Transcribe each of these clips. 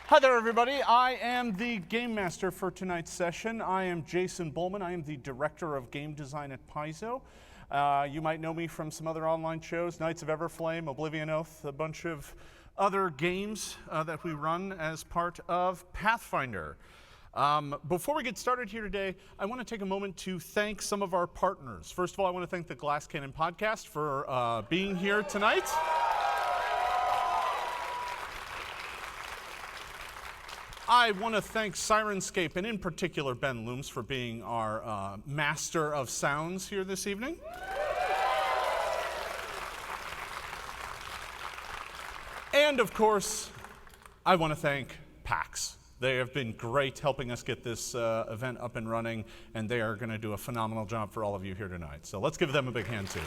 Hi there, everybody. I am the Game Master for tonight's session. I am Jason Bulmahn. I am the Director of Game Design at Paizo. You might know me from some other online shows, Knights of Everflame, Oblivion Oath, a bunch of other games that we run as part of Pathfinder. Before we get started here today, I want to take a moment to thank some of our partners. First of all, I want to thank the GlassCannonPodcast for being here tonight. I want to thank Syrinscape, and in particular Ben Looms, for being our master of sounds here this evening. And of course, I want to thank PAX. They have been great helping us get this event up and running, and they are going to do a phenomenal job for all of you here tonight. So let's give them a big hand too.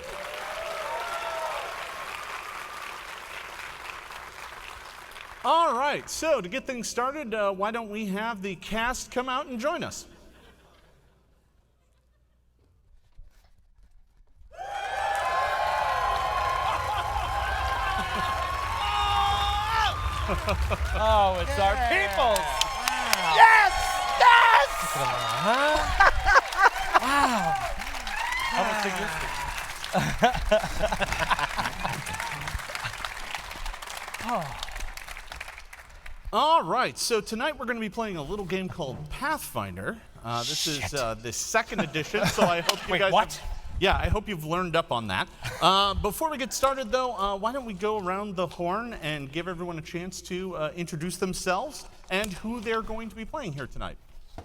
All right, so to get things started, why don't we have the cast come out and join us? Oh, it's our peoples! Wow. Yes! Yes! Wow. Almost existing. All right, so tonight we're going to be playing a little game called Pathfinder. This is the second edition, so I hope you guys... What? I hope you've learned up on that. Before we get started, though, why don't we go around the horn and give everyone a chance to introduce themselves and who they're going to be playing here tonight.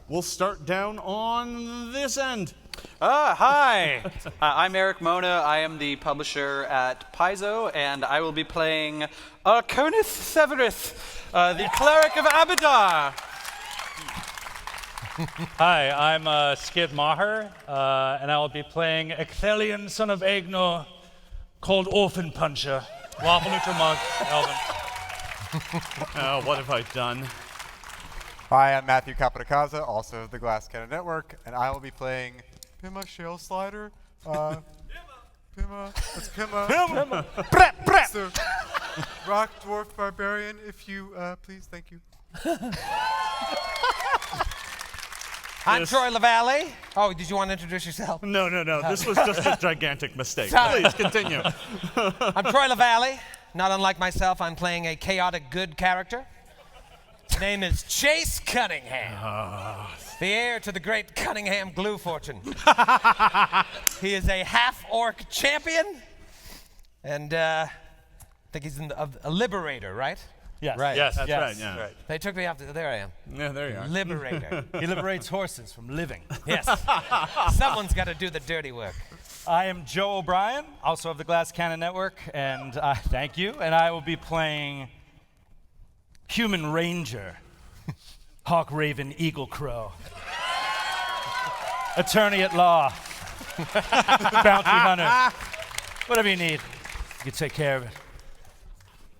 We'll start down on this end. Hi, I'm Erik Mona. I am the publisher at Paizo, and I will be playing Arconith Severus, the cleric of Abadar. Hi, I'm Skid Maher, and I will be playing Ecthelion, son of Agnor, called Orphan Puncher. Waffle Mug, Elvin. What have I done? Hi, I'm Matthew Capodicasa, also of the Glass Cannon Network, and I will be playing Pima Shale Slider. Pima. It's Pima. Pima. It's the Rock Dwarf Barbarian, if you please, thank you. I'm Troy Lavallee. Oh, did you want to introduce yourself? No. This was just a gigantic mistake. Sorry. Please continue. I'm Troy Lavallee. Not unlike myself, I'm playing a chaotic good character. His name is Chase Cunningham, the heir to the great Cunningham glue fortune. He is a half-orc champion, and I think he's a liberator, right? Yes. Right. Yes. That's yes. right, yeah. Right. They took me off to, there I am. Yeah, there you are. Liberator. He liberates horses from living. Yes. Someone's got to do the dirty work. I am Joe O'Brien, also of the Glass Cannon Network, and thank you. And I will be playing Human Ranger, Hawk Raven Eagle Crow, attorney at law, bounty hunter, whatever you need, you can take care of it.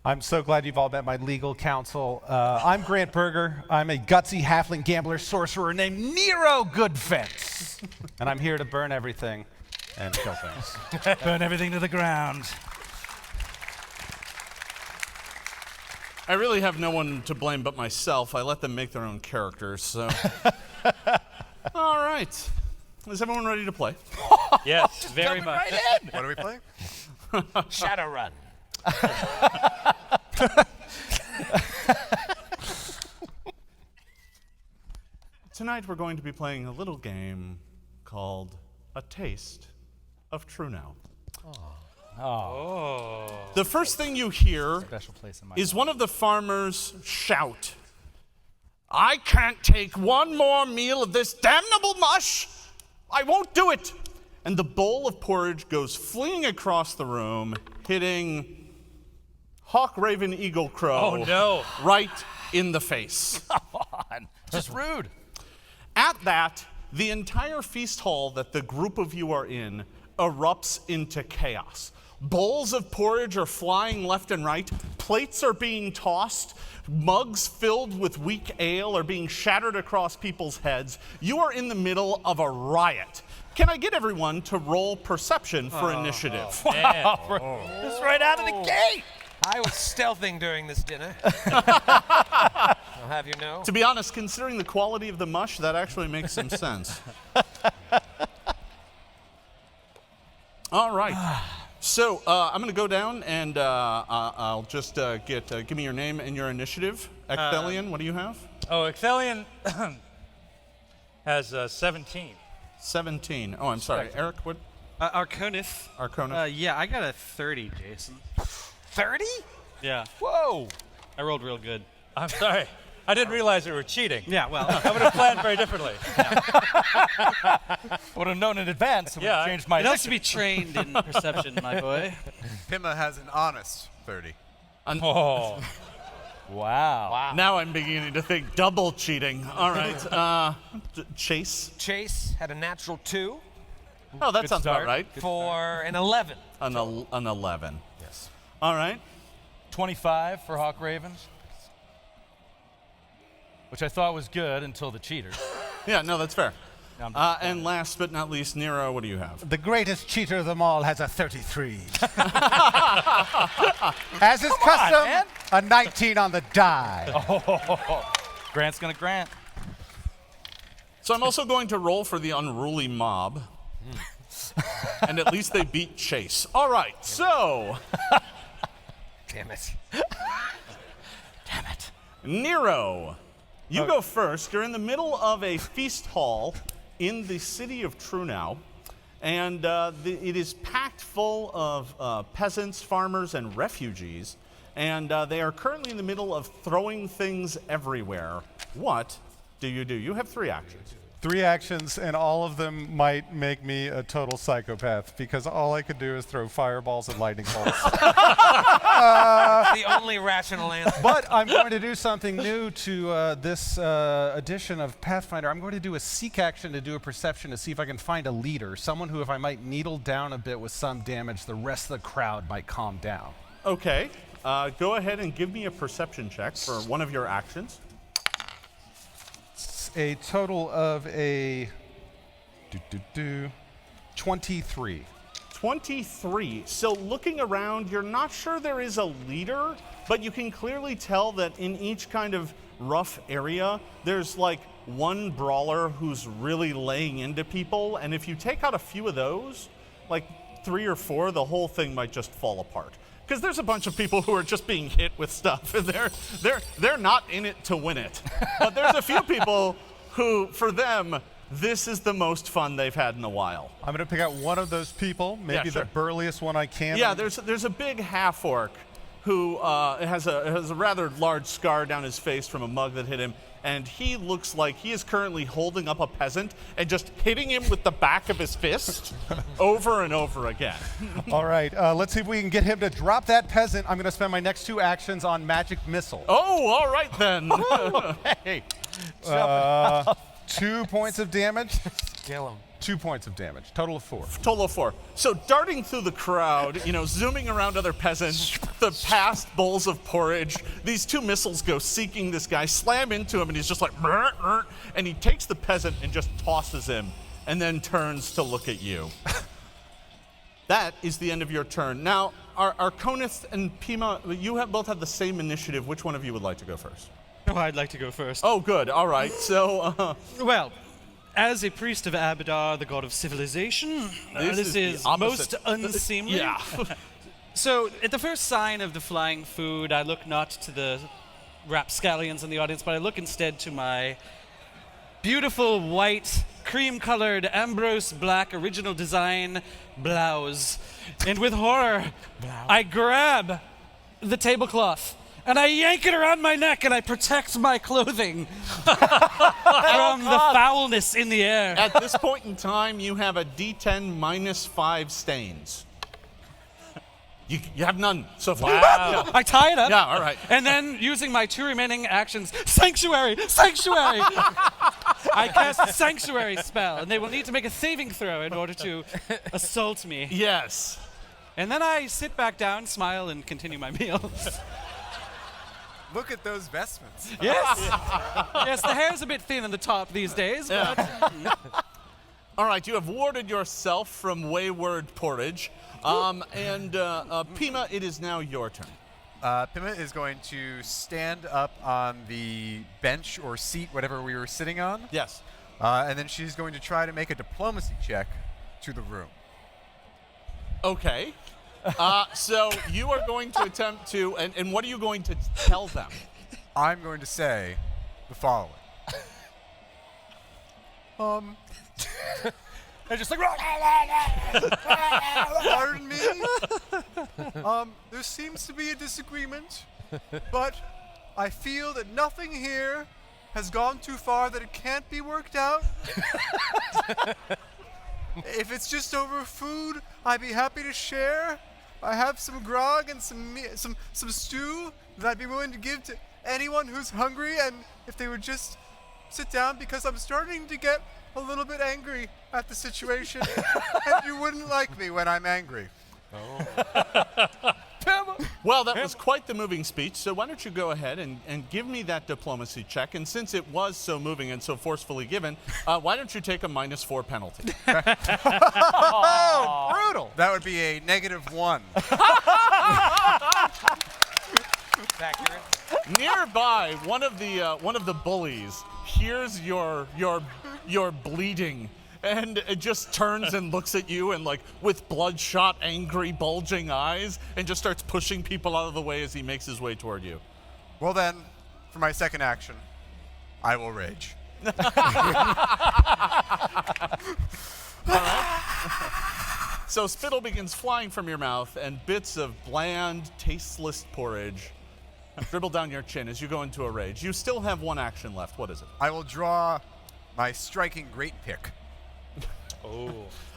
I'm so glad you've all met my legal counsel. I'm Grant Berger. I'm a gutsy halfling gambler sorcerer named Nero Goodfence. And I'm here to burn everything and kill things. Burn everything to the ground. I really have no one to blame but myself. I let them make their own characters, so... All right. Is everyone ready to play? Yes, very much. Right in. What are we playing? Shadowrun. Tonight we're going to be playing a little game called A Taste of Trunau. The first thing you hear Special place in my is one of the farmers shout, "I can't take one more meal of this damnable mush! I won't do it!" And the bowl of porridge goes fleeing across the room, hitting Hawk Raven Eagle Crow Oh, no. right in the face. Come on. Just rude. At that, the entire feast hall that the group of you are in erupts into chaos. Bowls of porridge are flying left and right, plates are being tossed, mugs filled with weak ale are being shattered across people's heads. You are in the middle of a riot. Can I get everyone to roll perception for initiative? Wow. Just right out of the gate. I was stealthing during this dinner. I'll have you know. To be honest, considering the quality of the mush, that actually makes some sense. All right. So I'm going to go down and I'll just give me your name and your initiative. Ecthelion, what do you have? Oh, Ecthelion has 17. 17. Oh, I'm sorry. Eric, what? Arconith. Arcona? Yeah, I got a 30, Jason. 30? Yeah. Whoa. I rolled real good. I'm sorry. I didn't realize we were cheating. Yeah, well. I would have planned very differently. Would have known in advance. Would Yeah, have changed my It has to be trained in perception, my boy. Pima has an honest 30. Oh. Wow. Now I'm beginning to think double cheating. All right. Chase. Chase had a natural 2 Oh, that sounds about start. right. for an 11. An 11. Yes. All right. 25 for Hawk Ravens, which I thought was good until the cheaters. Yeah, no, that's fair. I'm just And last but not least, Nero, what do you have? The greatest cheater of them all has a 33. As is custom, man. a 19 on the die. Grant's gonna grant. So I'm also going to roll for the unruly mob. And at least they beat Chase. All right, so Damn it. Damn it. Nero, you go first. You're in the middle of a feast hall in the city of Trunau. And it is packed full of peasants, farmers, and refugees. And they are currently in the middle of throwing things everywhere. What do? You have 3 actions. 3 actions, and all of them might make me a total psychopath because all I could do is throw fireballs and lightning bolts. That's the only rational answer. But I'm going to do something new to this edition of Pathfinder. I'm going to do a seek action to do a perception to see if I can find a leader, someone who, if I might needle down a bit with some damage, the rest of the crowd might calm down. Okay. Go ahead and give me a perception check for one of your actions. A total of a 23. 23. So looking around, you're not sure there is a leader, but you can clearly tell that in each kind of rough area, there's like one brawler who's really laying into people, and if you take out a few of those, like 3 or 4, the whole thing might just fall apart. Because there's a bunch of people who are just being hit with stuff, and they're not in it to win it. But there's a few people who, for them, this is the most fun they've had in a while. I'm going to pick out one of those people, maybe sure. the burliest one I can. Yeah, there's a big half-orc who has a rather large scar down his face from a mug that hit him, and he looks like he is currently holding up a peasant and just hitting him with the back of his fist over and over again. All right, let's see if we can get him to drop that peasant. I'm going to spend my next 2 actions on magic missile. Oh, all right then. Hey. 2 points of damage. Kill him. 2 points of damage. Total of 4. Total of 4. So darting through the crowd, zooming around other peasants, the past bowls of porridge, these 2 missiles go seeking this guy, slam into him, and he's just like, "Brr, brr," and he takes the peasant and just tosses him, and then turns to look at you. That is the end of your turn. Now, Arconith and Pima, you both have the same initiative. Which one of you would like to go first? Oh, I'd like to go first. Oh, good. All right. So, Well, as a priest of Abadar, the god of civilization, this the is opposite. most unseemly. Yeah. So, at the first sign of the flying food, I look not to the rapscallions in the audience, but I look instead to my beautiful white, cream-colored, Ambrose black original design blouse. And with horror, I grab the tablecloth and I yank it around my neck and I protect my clothing from the foulness in the air. At this point in time, you have a D10 -5 stains. You have none so far. Wow. I tie it up. Yeah, all right. And then, using my 2 remaining actions, Sanctuary! Sanctuary! I cast Sanctuary spell, and they will need to make a saving throw in order to assault me. Yes. And then I sit back down, smile, and continue my meal. Look at those vestments. Yes. Yes, the hair's a bit thin on the top these days, but All right, you have warded yourself from wayward porridge. And Pima, it is now your turn. Pima is going to stand up on the bench or seat, whatever we were sitting on. Yes. And then she's going to try to make a diplomacy check to the room. Okay. So you are going to attempt to, and what are you going to tell them? I'm going to say the following. They're just like, Pardon me? There seems to be a disagreement, but I feel that nothing here has gone too far that it can't be worked out. If it's just over food, I'd be happy to share. I have some grog and some stew that I'd be willing to give to anyone who's hungry, and if they would just sit down, because I'm starting to get a little bit angry at the situation, and you wouldn't like me when I'm angry. Well, that was quite the moving speech, so why don't you go ahead and give me that diplomacy check, and since it was so moving and so forcefully given, why don't you take a -4 penalty? Oh, brutal! That would be a -1. Accurate. Nearby, one of the bullies hears your bleeding, and it just turns and looks at you, and like with bloodshot, angry, bulging eyes, and just starts pushing people out of the way as he makes his way toward you. Well then, for my second action, I will rage. So spittle begins flying from your mouth, and bits of bland, tasteless porridge dribble down your chin as you go into a rage. You still have one action left. What is it? I will draw my striking great pick.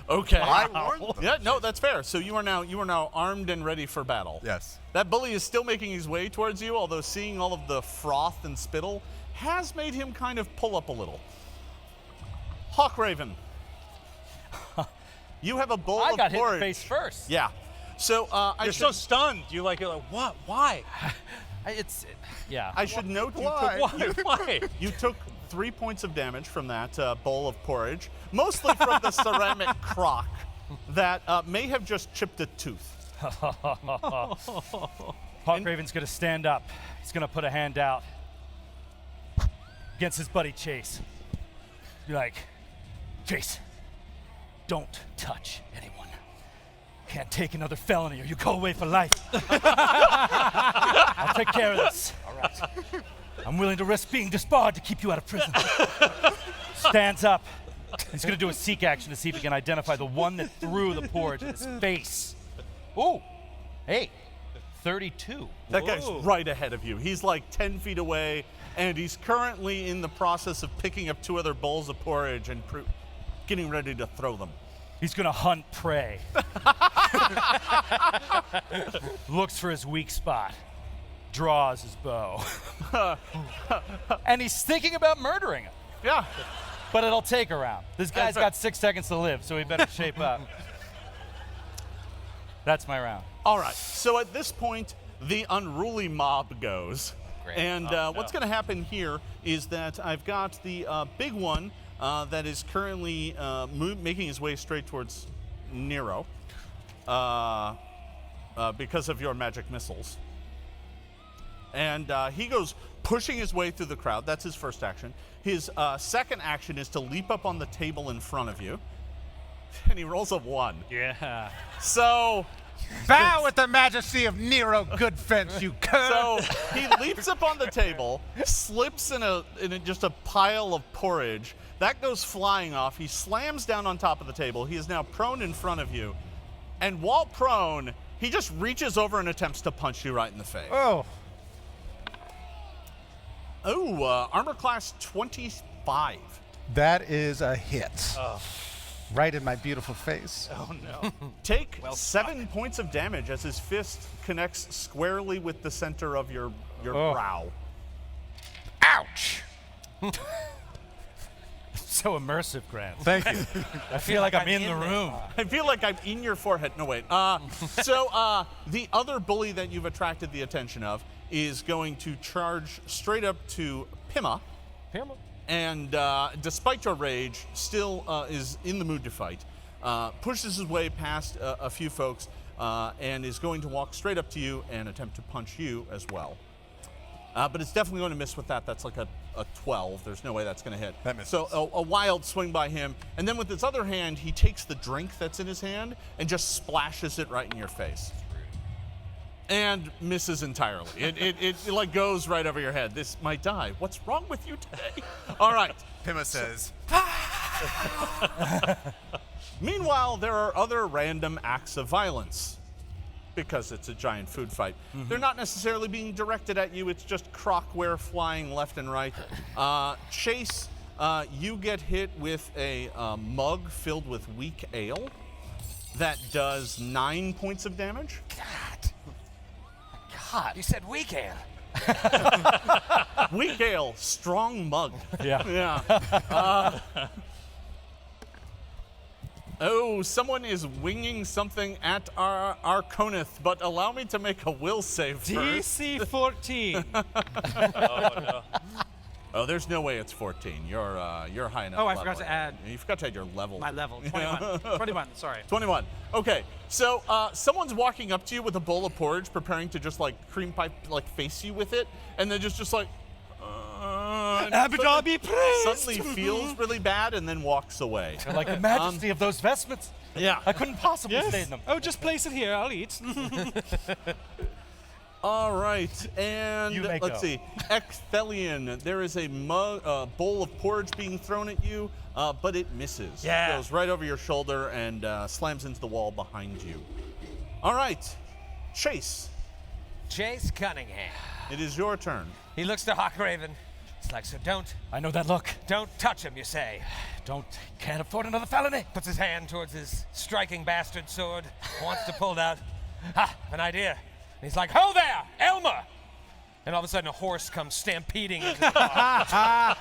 Okay. I warned them. Yeah, no, that's fair. So you are now armed and ready for battle. Yes. That bully is still making his way towards you, although seeing all of the froth and spittle has made him kind of pull up a little. Hawkraven. You have a bowl I of got hit in porridge. the face first. Yeah. So You're so stunned. You're like, what? Why? yeah. I should note Why? Why? you took 3 points of damage from that bowl of porridge, mostly from the ceramic crock that may have just chipped a tooth. Hawkraven's gonna stand up. He's gonna put a hand out against his buddy Chase. Be like, Chase, don't touch anyone. Can't take another felony or you go away for life. I'll take care of this. All right. I'm willing to risk being disbarred to keep you out of prison. Stands up. He's gonna do a seek action to see if he can identify the one that threw the porridge in his face. Ooh, hey, 32. That guy's right ahead of you. He's like 10 feet away, and he's currently in the process of picking up 2 other bowls of porridge and getting ready to throw them. He's gonna hunt prey. Looks for his weak spot. Draws his bow. And he's thinking about murdering him. Yeah. But it'll take a round. This guy's got 6 seconds to live, so he better shape up. That's my round. All right. So at this point, the unruly mob goes. Great. And what's going to happen here is that I've got the big one that is currently making his way straight towards Nero because of your magic missiles. And he goes pushing his way through the crowd. That's his first action. His second action is to leap up on the table in front of you. And he rolls a 1. Yeah. So Bow at the majesty of Nero Goodfence, you cur! So he leaps up on the table, slips in just a pile of porridge. That goes flying off. He slams down on top of the table. He is now prone in front of you. And while prone, he just reaches over and attempts to punch you right in the face. Oh. Oh, armor class 25. That is a hit. Right in my beautiful face. Oh no. Take 7 points of damage as his fist connects squarely with the center of your brow. Ouch! So immersive, Grant. Thank you. I feel like I'm in the room. I feel like I'm in your forehead. No, wait. So the other bully that you've attracted the attention of is going to charge straight up to Pima. And despite your rage, still is in the mood to fight. Pushes his way past a few folks, and is going to walk straight up to you and attempt to punch you as well. But it's definitely going to miss with that. That's like a 12. There's no way that's going to hit. That misses. So a wild swing by him. And then with his other hand, he takes the drink that's in his hand and just splashes it right in your face. And misses entirely. It like goes right over your head. This might die. What's wrong with you today? All right. Pima says, Meanwhile, there are other random acts of violence because it's a giant food fight. They're not necessarily being directed at you. It's just crockware flying left and right. Chase, you get hit with a mug filled with weak ale that does 9 points of damage. God, you said weak ale. Weak ale, strong mug. Yeah. Yeah. Oh, someone is winging something at our Arconith, but allow me to make a will save first. DC 14. Oh, there's no way it's 14. You're high enough. Oh, I level. forgot to add You forgot to add your level. my level. 21. 21, sorry. 21. Okay, so someone's walking up to you with a bowl of porridge, preparing to just like cream pie, like face you with it, and then just like. Abaddon praised. Suddenly feels really bad and then walks away. Like the majesty of those vestments. Yeah. I couldn't possibly stay in them. Oh, just place it here. I'll eat. All right, and You may let's go. see. Ecthelion, there is a bowl of porridge being thrown at you, but it misses. Yeah. It goes right over your shoulder and slams into the wall behind you. All right, Chase, Chase Cunningham. it is your turn. He looks to Hawkraven. It's like, so don't I know that look. touch him, you say. Can't afford another felony. Puts his hand towards his striking bastard sword, wants to pull it out. An idea. And he's like, ho there, Elmer! And all of a sudden a horse comes stampeding into the bar.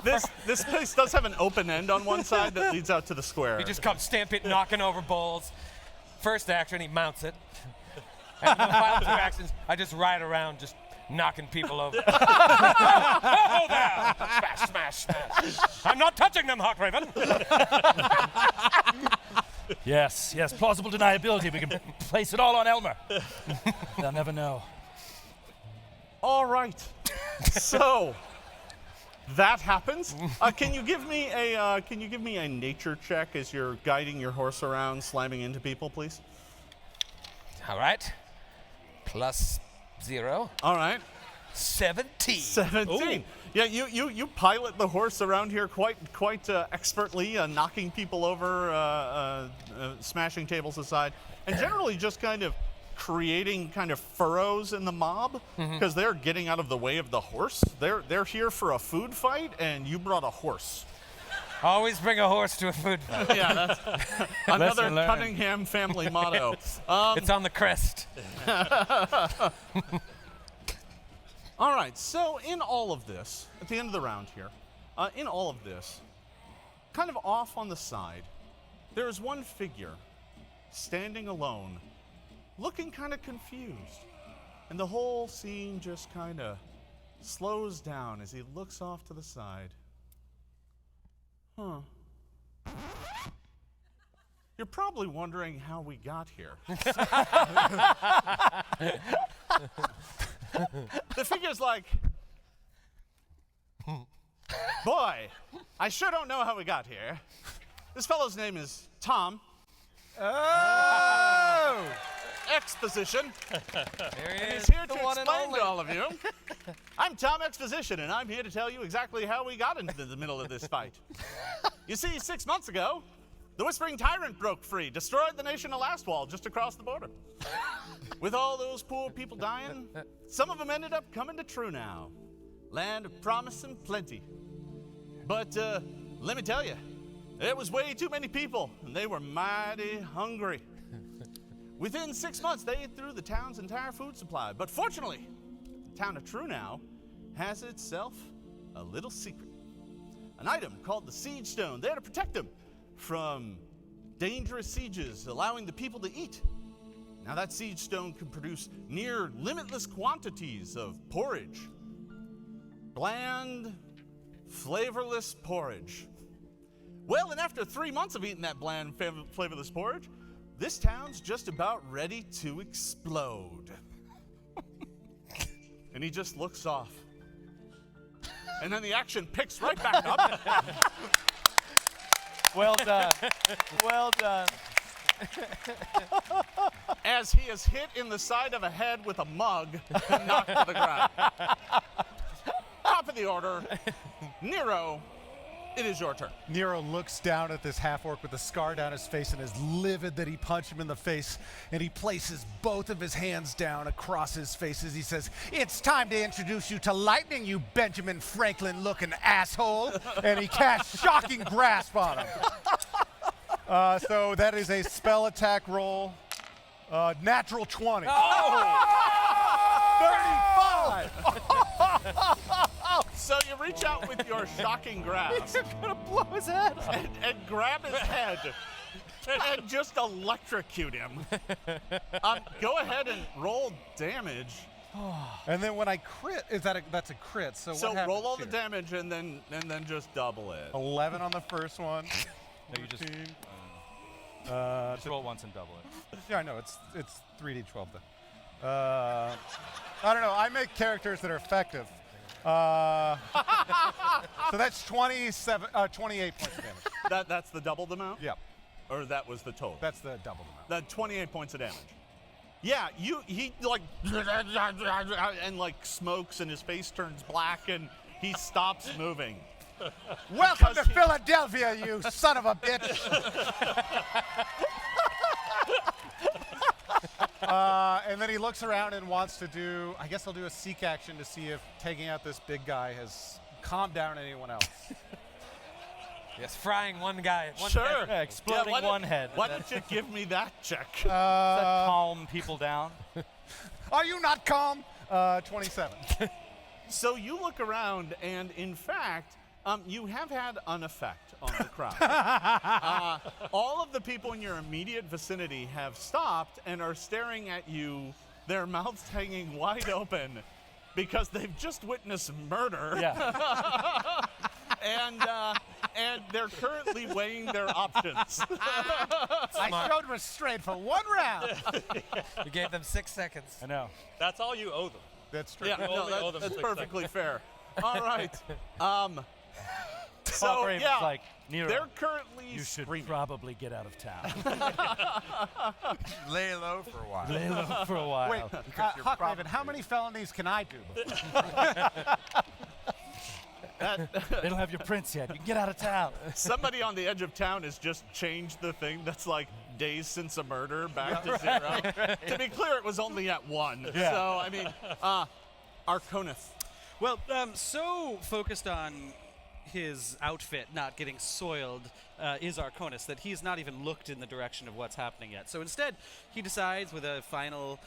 This place does have an open end on one side that leads out to the square. He just comes stampeding, knocking over bowls. First action, he mounts it. And the final 2 actions, I just ride around just knocking people over. Oh, there! Smash, smash, smash. I'm not touching them, Hawkraven. Yes, plausible deniability. We can place it all on Elmer. They'll never know. All right. So that happens. Can you give me a nature check as you're guiding your horse around, slamming into people, please? All right. +0. All right. 17. 17. Yeah, you pilot the horse around here quite expertly, knocking people over, smashing tables aside, and generally just kind of creating kind of furrows in the mob because they're getting out of the way of the horse. They're here for a food fight, and you brought a horse. Always bring a horse to a food fight. Yeah, that's another Lesson learned. Cunningham family motto. It's on the crest. All right, so in all of this, at the end of the round here, in all of this, kind of off on the side, there is one figure standing alone, looking kind of confused. And the whole scene just kind of slows down as he looks off to the side. Huh. You're probably wondering how we got here. The figure's like, boy, I sure don't know how we got here. This fellow's name is Tom. Oh! Exposition. And he's here to explain to all of you. I'm Tom Exposition, and I'm here to tell you exactly how we got into the middle of this fight. You see, 6 months ago, the Whispering Tyrant broke free, destroyed the nation of Lastwall just across the border. With all those poor people dying, some of them ended up coming to Trunau, land of promise and plenty. But let me tell you, there was way too many people, and they were mighty hungry. Within 6 months, they ate through the town's entire food supply. But fortunately, the town of Trunau has itself a little secret. An item called the Siege Stone, there to protect them from dangerous sieges, allowing the people to eat. Now that Siege Stone can produce near limitless quantities of porridge. Bland, flavorless porridge. Well, and after 3 months of eating that bland, flavorless porridge, This town's just about ready to explode. And he just looks off. And then the action picks right back up. Well done. Well done. As he is hit in the side of a head with a mug and knocked to the ground. Top of the order, Nero, it is your turn. Nero looks down at this half-orc with a scar down his face and is livid that he punched him in the face, and he places both of his hands down across his face as he says, "It's time to introduce you to lightning, you Benjamin Franklin-looking asshole," and he casts Shocking Grasp on him. So that is a spell attack roll, natural 20. 35! So you reach out with your shocking grasp. You're gonna blow his head off. and grab his head and just electrocute him. Go ahead and roll damage. And then when I crit, that's a crit. So So what happens roll all the here? damage and then just double it. 11 on the first one. No, you just 15. just roll once and double it. Yeah, I know. It's 3d12 then. I don't know. I make characters that are effective. So that's 28 points of damage. That's the doubled amount? Yep. Or that was the total? That's the double amount. That 28 points of damage. Yeah, he like and like smokes and his face turns black and he stops moving. Welcome Because to Philadelphia, you son of a bitch. And then he looks around and wants to do, I guess I'll do a seek action to see if taking out this big guy has calmed down anyone else. Yes, frying one guy. One Sure. head. Yeah, exploding why one head. Why don't you give me that check? That calm people down. Are you not calm? 27. So you look around, and in fact, you have had an effect on the crowd. All of the people in your immediate vicinity have stopped and are staring at you, their mouths hanging wide open, because they've just witnessed murder. Yeah. And they're currently weighing their options. I showed restraint for one round. You gave them 6 seconds. I know. That's all you owe them. That's true. Yeah, no, only owe them that's 6 perfectly fair. All right. So Paul Craven's yeah, like, Nero, they're currently you should screaming. probably get out of town. Lay low for a while. Lay low for a while. Wait, Huckraven, how many felonies can I do? They don't have your prints yet. You can get out of town. Somebody on the edge of town has just changed the thing that's like days since a murder back to 0. To be clear, it was only at 1. Yeah. So, I mean, Arconith. Well, so focused on his outfit not getting soiled is Arconis that he's not even looked in the direction of what's happening yet. So instead, he decides with a final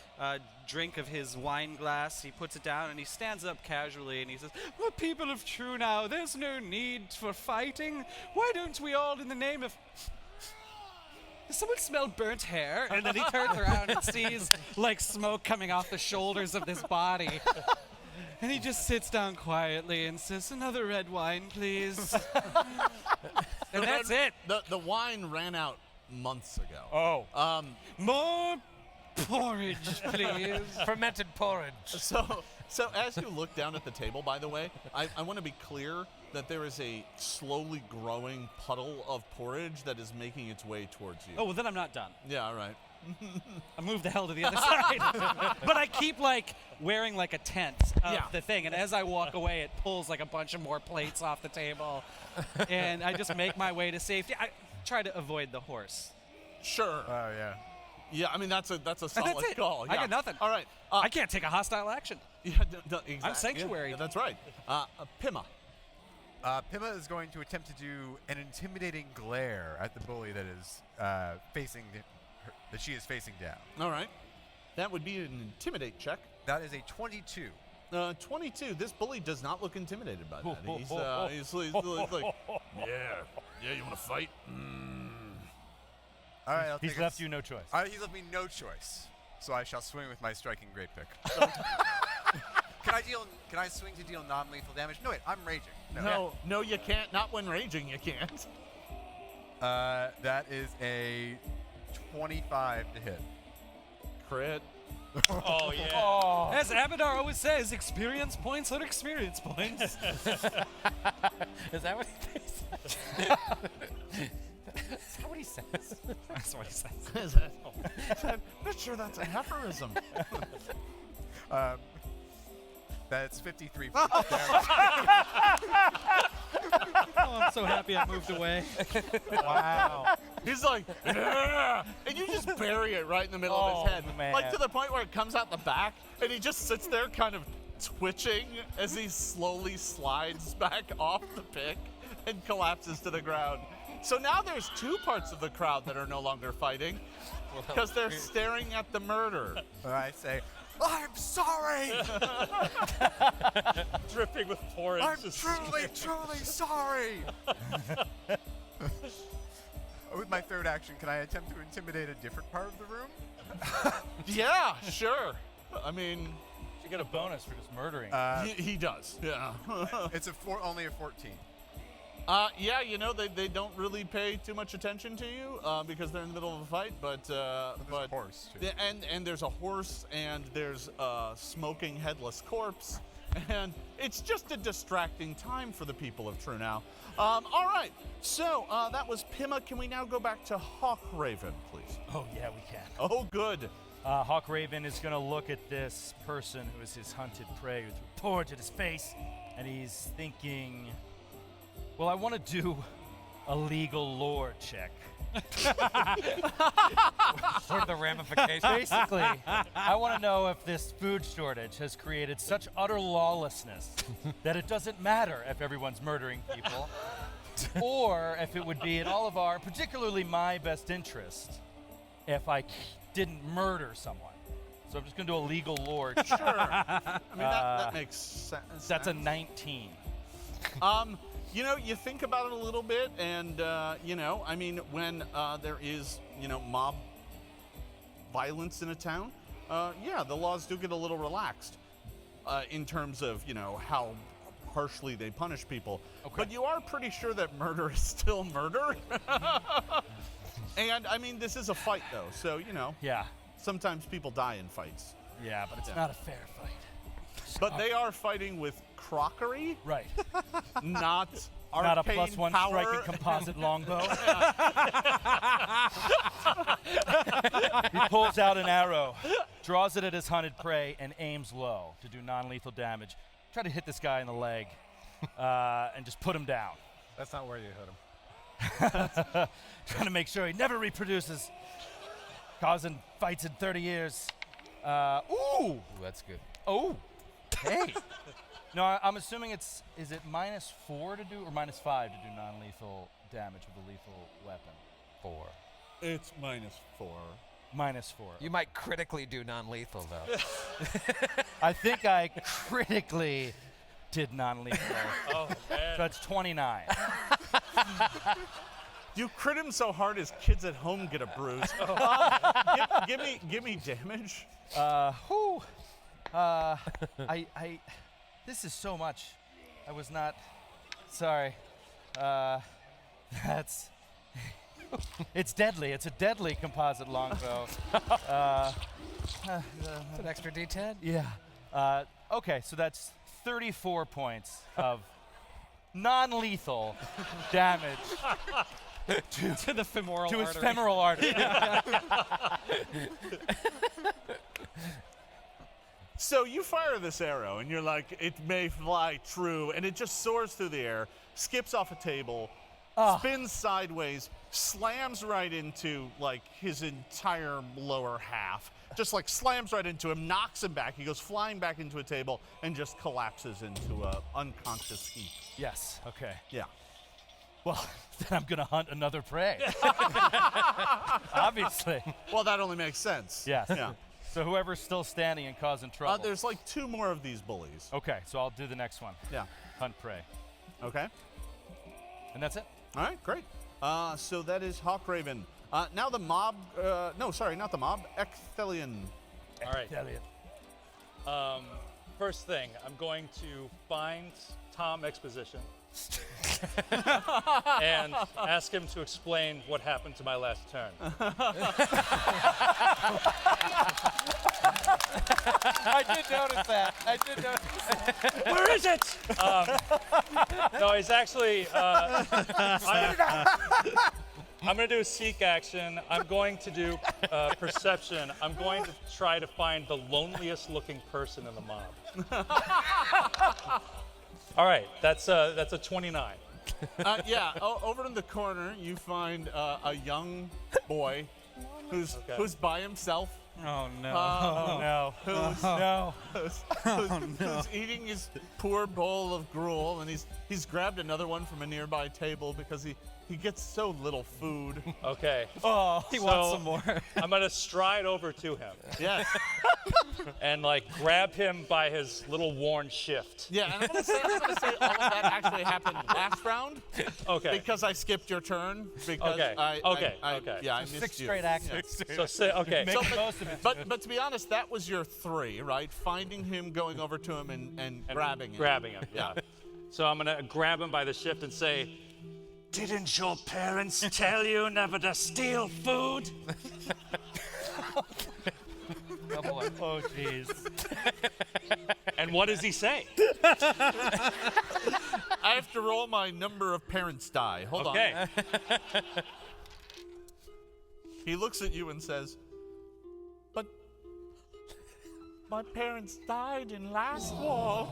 drink of his wine glass, he puts it down and he stands up casually and he says, "Well, people of Trunau, there's no need for fighting. Why don't we all, in the name of... Does someone smell burnt hair?" And then he turns around and sees like smoke coming off the shoulders of this body. And he just sits down quietly and says, "Another red wine, please." And that's it. The wine ran out months ago. Oh. More porridge, please. Fermented porridge. So as you look down at the table, by the way, I want to be clear that there is a slowly growing puddle of porridge that is making its way towards you. Oh, well, then I'm not done. Yeah, all right. I move the hell to the other side. But I keep like wearing like a tent of Yeah. the thing, and as I walk away, it pulls like a bunch of more plates off the table, and I just make my way to safety. I try to avoid the horse. Sure. Oh yeah. Yeah, I mean, that's a solid That's it. call. I Yeah. got nothing. All right. I can't take a hostile action. Yeah, exactly. sanctuary. Yeah, that's right. Pima. Pima is going to attempt to do an intimidating glare at the bully that is facing that she is facing down. All right. That would be an intimidate check. That is a 22. 22. This bully does not look intimidated by that. He's like, yeah, you want to fight? All right, I'll He's take left you no choice. He's left me no choice, so I shall swing with my striking great pick. Can I swing to deal non-lethal damage? No, wait, I'm raging. No, you can't. Not when raging, you can't. That is a 25 to hit. Crit. Oh yeah. As Abadar always says, experience points are experience points. Is that what he says? Is that what he says? That's what he says. I'm not sure that's an aphorism. That's 53 points of damage. Oh, I'm so happy I moved away. Wow. He's like, "Yeah!" And you just bury it right in the middle of his head. man. Like to the point where it comes out the back, and he just sits there kind of twitching as he slowly slides back off the pick and collapses to the ground. So now there's two parts of the crowd that are no longer fighting because they're staring at the murder. And I say, I'm sorry! Dripping with porridge. I'm truly, truly sorry! With my third action, can I attempt to intimidate a different part of the room? Yeah, sure. I mean, You get a bonus for just murdering. he does. Yeah. It's only a 14. Yeah, you know, they don't really pay too much attention to you because they're in the middle of a fight, but a horse, too. And there's a horse, and there's a smoking headless corpse, and it's just a distracting time for the people of Trunau. All right, so that was Pima. Can we now go back to Hawk Raven, please? Oh, yeah, we can. Oh, good. Hawk Raven is going to look at this person who is his hunted prey who threw porridge at his face, and he's thinking, well, I want to do a legal lore check. What are the ramifications? Basically, I want to know if this food shortage has created such utter lawlessness that it doesn't matter if everyone's murdering people, or if it would be in all of our, particularly my best interest, if I didn't murder someone. So I'm just going to do a legal lore check. Sure. I mean, that makes sense. That's a 19. You know, you think about it a little bit, and, you know, I mean, when there is, you know, mob violence in a town, yeah, the laws do get a little relaxed in terms of, you know, how harshly they punish people. Okay. But you are pretty sure that murder is still murder. And, I mean, this is a fight, though, so, you know, Yeah. sometimes people die in fights. Yeah, but it's Yeah. not a fair fight. But they are fighting with crockery, Right. not Not a arcane +1 power. striking composite longbow. He pulls out an arrow, draws it at his hunted prey, and aims low to do non-lethal damage. Try to hit this guy in the leg and just put him down. That's not where you hit him. Trying to make sure he never reproduces, causing fights in 30 years. Ooh! Ooh, that's good. Oh! Hey! No, I'm assuming is it -4 to do, or -5 to do non-lethal damage with a lethal weapon? 4. It's -4. -4. You might critically do non-lethal, though. I think I critically did non-lethal. Oh man. So that's 29. You crit him so hard his kids at home get a bruise. Give me damage. Whew. This is so much. I was not, sorry. It's deadly. It's a deadly composite longbow. Is it extra D10? Yeah. Okay, so that's 34 points of non-lethal damage To the femoral to his artery. femoral artery. So you fire this arrow, and you're like, it may fly true, and it just soars through the air, skips off a table, spins sideways, slams right into like his entire lower half, just like slams right into him, knocks him back. He goes flying back into a table and just collapses into a unconscious heap. Yes, okay. Yeah. Well, then I'm going to hunt another prey. Obviously. Well, that only makes sense. Yes. Yeah. So whoever's still standing and causing trouble. There's like 2 more of these bullies. Okay, so I'll do the next one. Yeah. Hunt prey. Okay. And that's it. All right, great. So that is Hawkraven. Now the mob, no, sorry, not the mob, Ecthelion. All right. Elliot. first thing, I'm going to find Tom Exposition and ask him to explain what happened to my last turn. I did notice that. Where is it? No, he's actually. I'm going to do a seek action. I'm going to do perception. I'm going to try to find the loneliest looking person in the mob. All right, that's a 29. Over in the corner, you find a young boy who's by himself. Oh no. Who's eating his poor bowl of gruel, and he's grabbed another one from a nearby table because he gets so little food. Okay. Oh, he wants some more. I'm going to stride over to him Yes. and grab him by his little worn shift. Yeah, and I'm gonna say all of that actually happened last round. Okay. Because I skipped your turn. Because Okay. I missed 6 you. straight actions. Okay. So, but to be honest, that was your 3, right? Finding him, going over to him, and grabbing him. Grabbing him. Yeah. So I'm going to grab him by the shift and say, "Didn't your parents tell you never to steal food?" Oh boy. Oh, jeez. And what does he say? I have to roll my number of parents die. Hold on. Okay. He looks at you and says, "But my parents died in last war.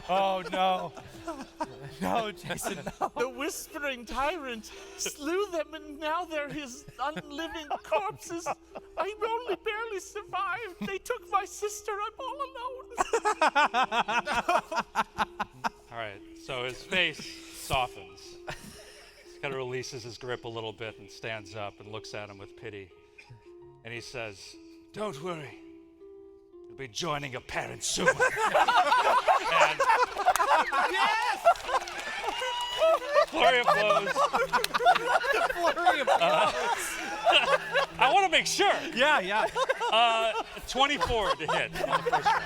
Oh, no. No, Jason. The whispering tyrant slew them, and now they're his unliving corpses. I only barely survived. They took my sister. I'm all alone." All right. So his face softens. He kind of releases his grip a little bit and stands up and looks at him with pity. And he says, "Don't worry. You'll be joining your parents soon." And flurry of blows. I want to make sure. Yeah. 24 to hit on the first one.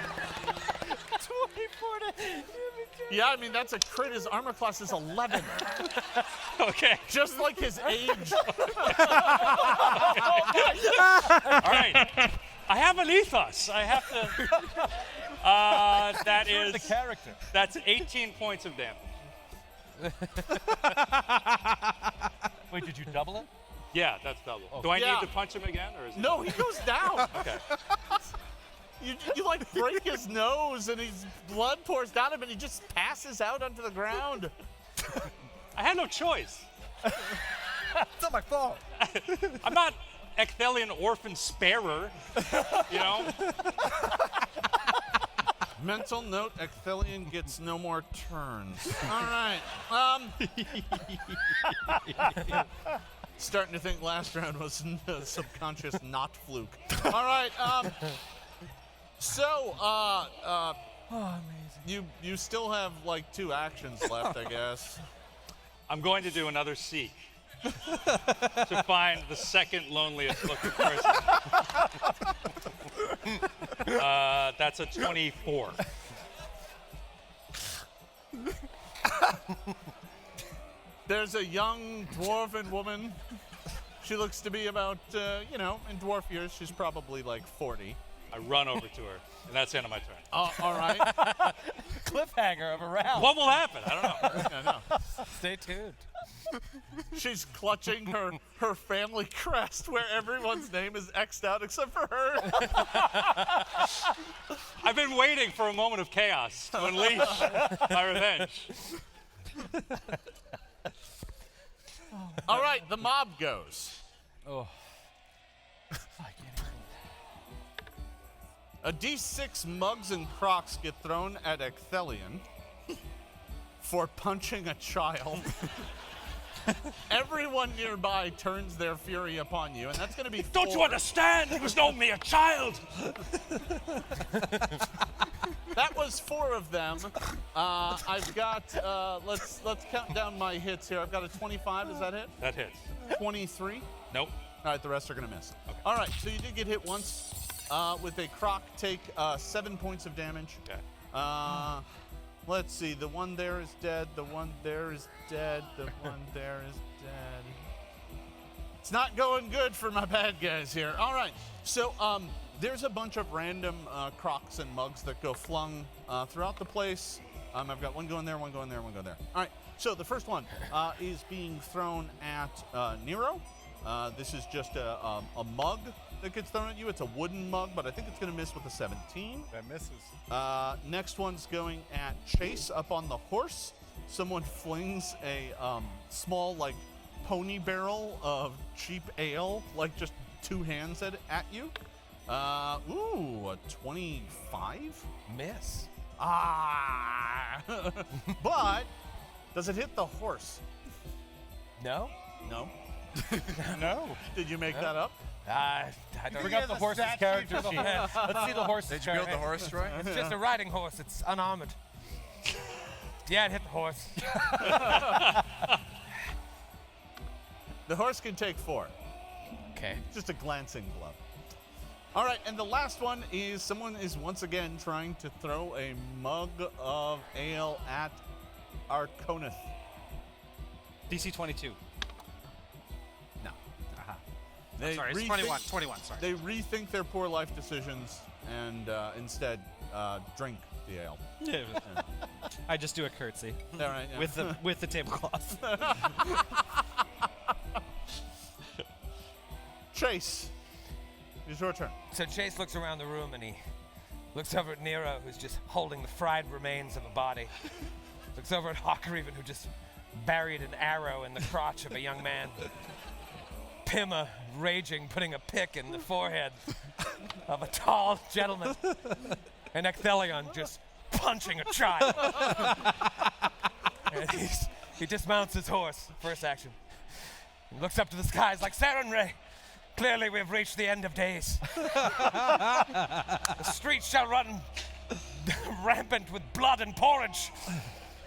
Yeah, I mean, that's a crit. His armor class is 11. Okay. Just like his age. All right. I have an ethos. I have to. That is the character. That's 18 points of damage. Wait, did you double it? Yeah, that's double. Do I Yeah. need to punch him again, or is it? No, he goes down. Okay. You break his nose, and his blood pours down him, and he just passes out onto the ground. I had no choice. It's not my fault. I'm not Ecthelian orphan sparer, you know? Mental note: Ecthelion gets no more turns. All right. Starting to think last round was a subconscious not fluke. All right. You still have 2 actions left, I guess. I'm going to do another seek to find the second loneliest looking person. That's a 24. There's a young dwarven woman. She looks to be about, in dwarf years, she's probably 40. I run over to her, and that's the end of my turn. All right. Cliffhanger of a round. What will happen? I don't know. I know. Stay tuned. She's clutching her family crest where everyone's name is X'd out except for her. I've been waiting for a moment of chaos to unleash my revenge. All right, the mob goes. Oh. A D6 mugs and crocs get thrown at Ecthelion for punching a child. Everyone nearby turns their fury upon you, and that's going to be 4. Don't you understand? He was only a child. That was 4 of them. I've got, let's count down my hits here. I've got a 25, does that hit? That hits. 23? Nope. All right, the rest are going to miss. Okay. All right, so you did get hit once. with a croc take 7 points of damage. Okay. Let's see. The one there is dead. The one there is dead. The one there is dead. It's not going good for my bad guys here. All right. So there's a bunch of random crocs and mugs that go flung throughout the place. I've got one going there, one going there, one going there. All right. So the first one is being thrown at Nero. This is just a mug that gets thrown at you. It's a wooden mug, but I think it's going to miss with a 17. That misses. Next one's going at Chase up on the horse. Someone flings a small, like, pony barrel of cheap ale, like just two hands at you. Ooh, a 25? Miss. Ah! But does it hit the horse? No? No. No. Did you make that up? I don't Bring up the horse's character sheet. Let's see the horse's Did you build the horse, Troy? It's just a riding horse. It's unarmored. Yeah, it hit the horse. The horse can take 4. Okay. Just a glancing blow. All right, and the last one is someone is once again trying to throw a mug of ale at Arconith. DC 22. No. They Sorry, it's rethink- 21. 21, sorry. They rethink their poor life decisions and instead drink the ale. Yeah. I just do a curtsy All right. Yeah. with the tablecloth. Chase, it's your turn. So Chase looks around the room and he looks over at Nero, who's just holding the fried remains of a body. Looks over at Hawkreven, who just buried an arrow in the crotch of a young man. Pima, raging, putting a pick in the forehead of a tall gentleman. And Ecthelion just punching a child. And he dismounts his horse, first action. He looks up to the skies like, Sarenrae, clearly we have reached the end of days. The streets shall run rampant with blood and porridge.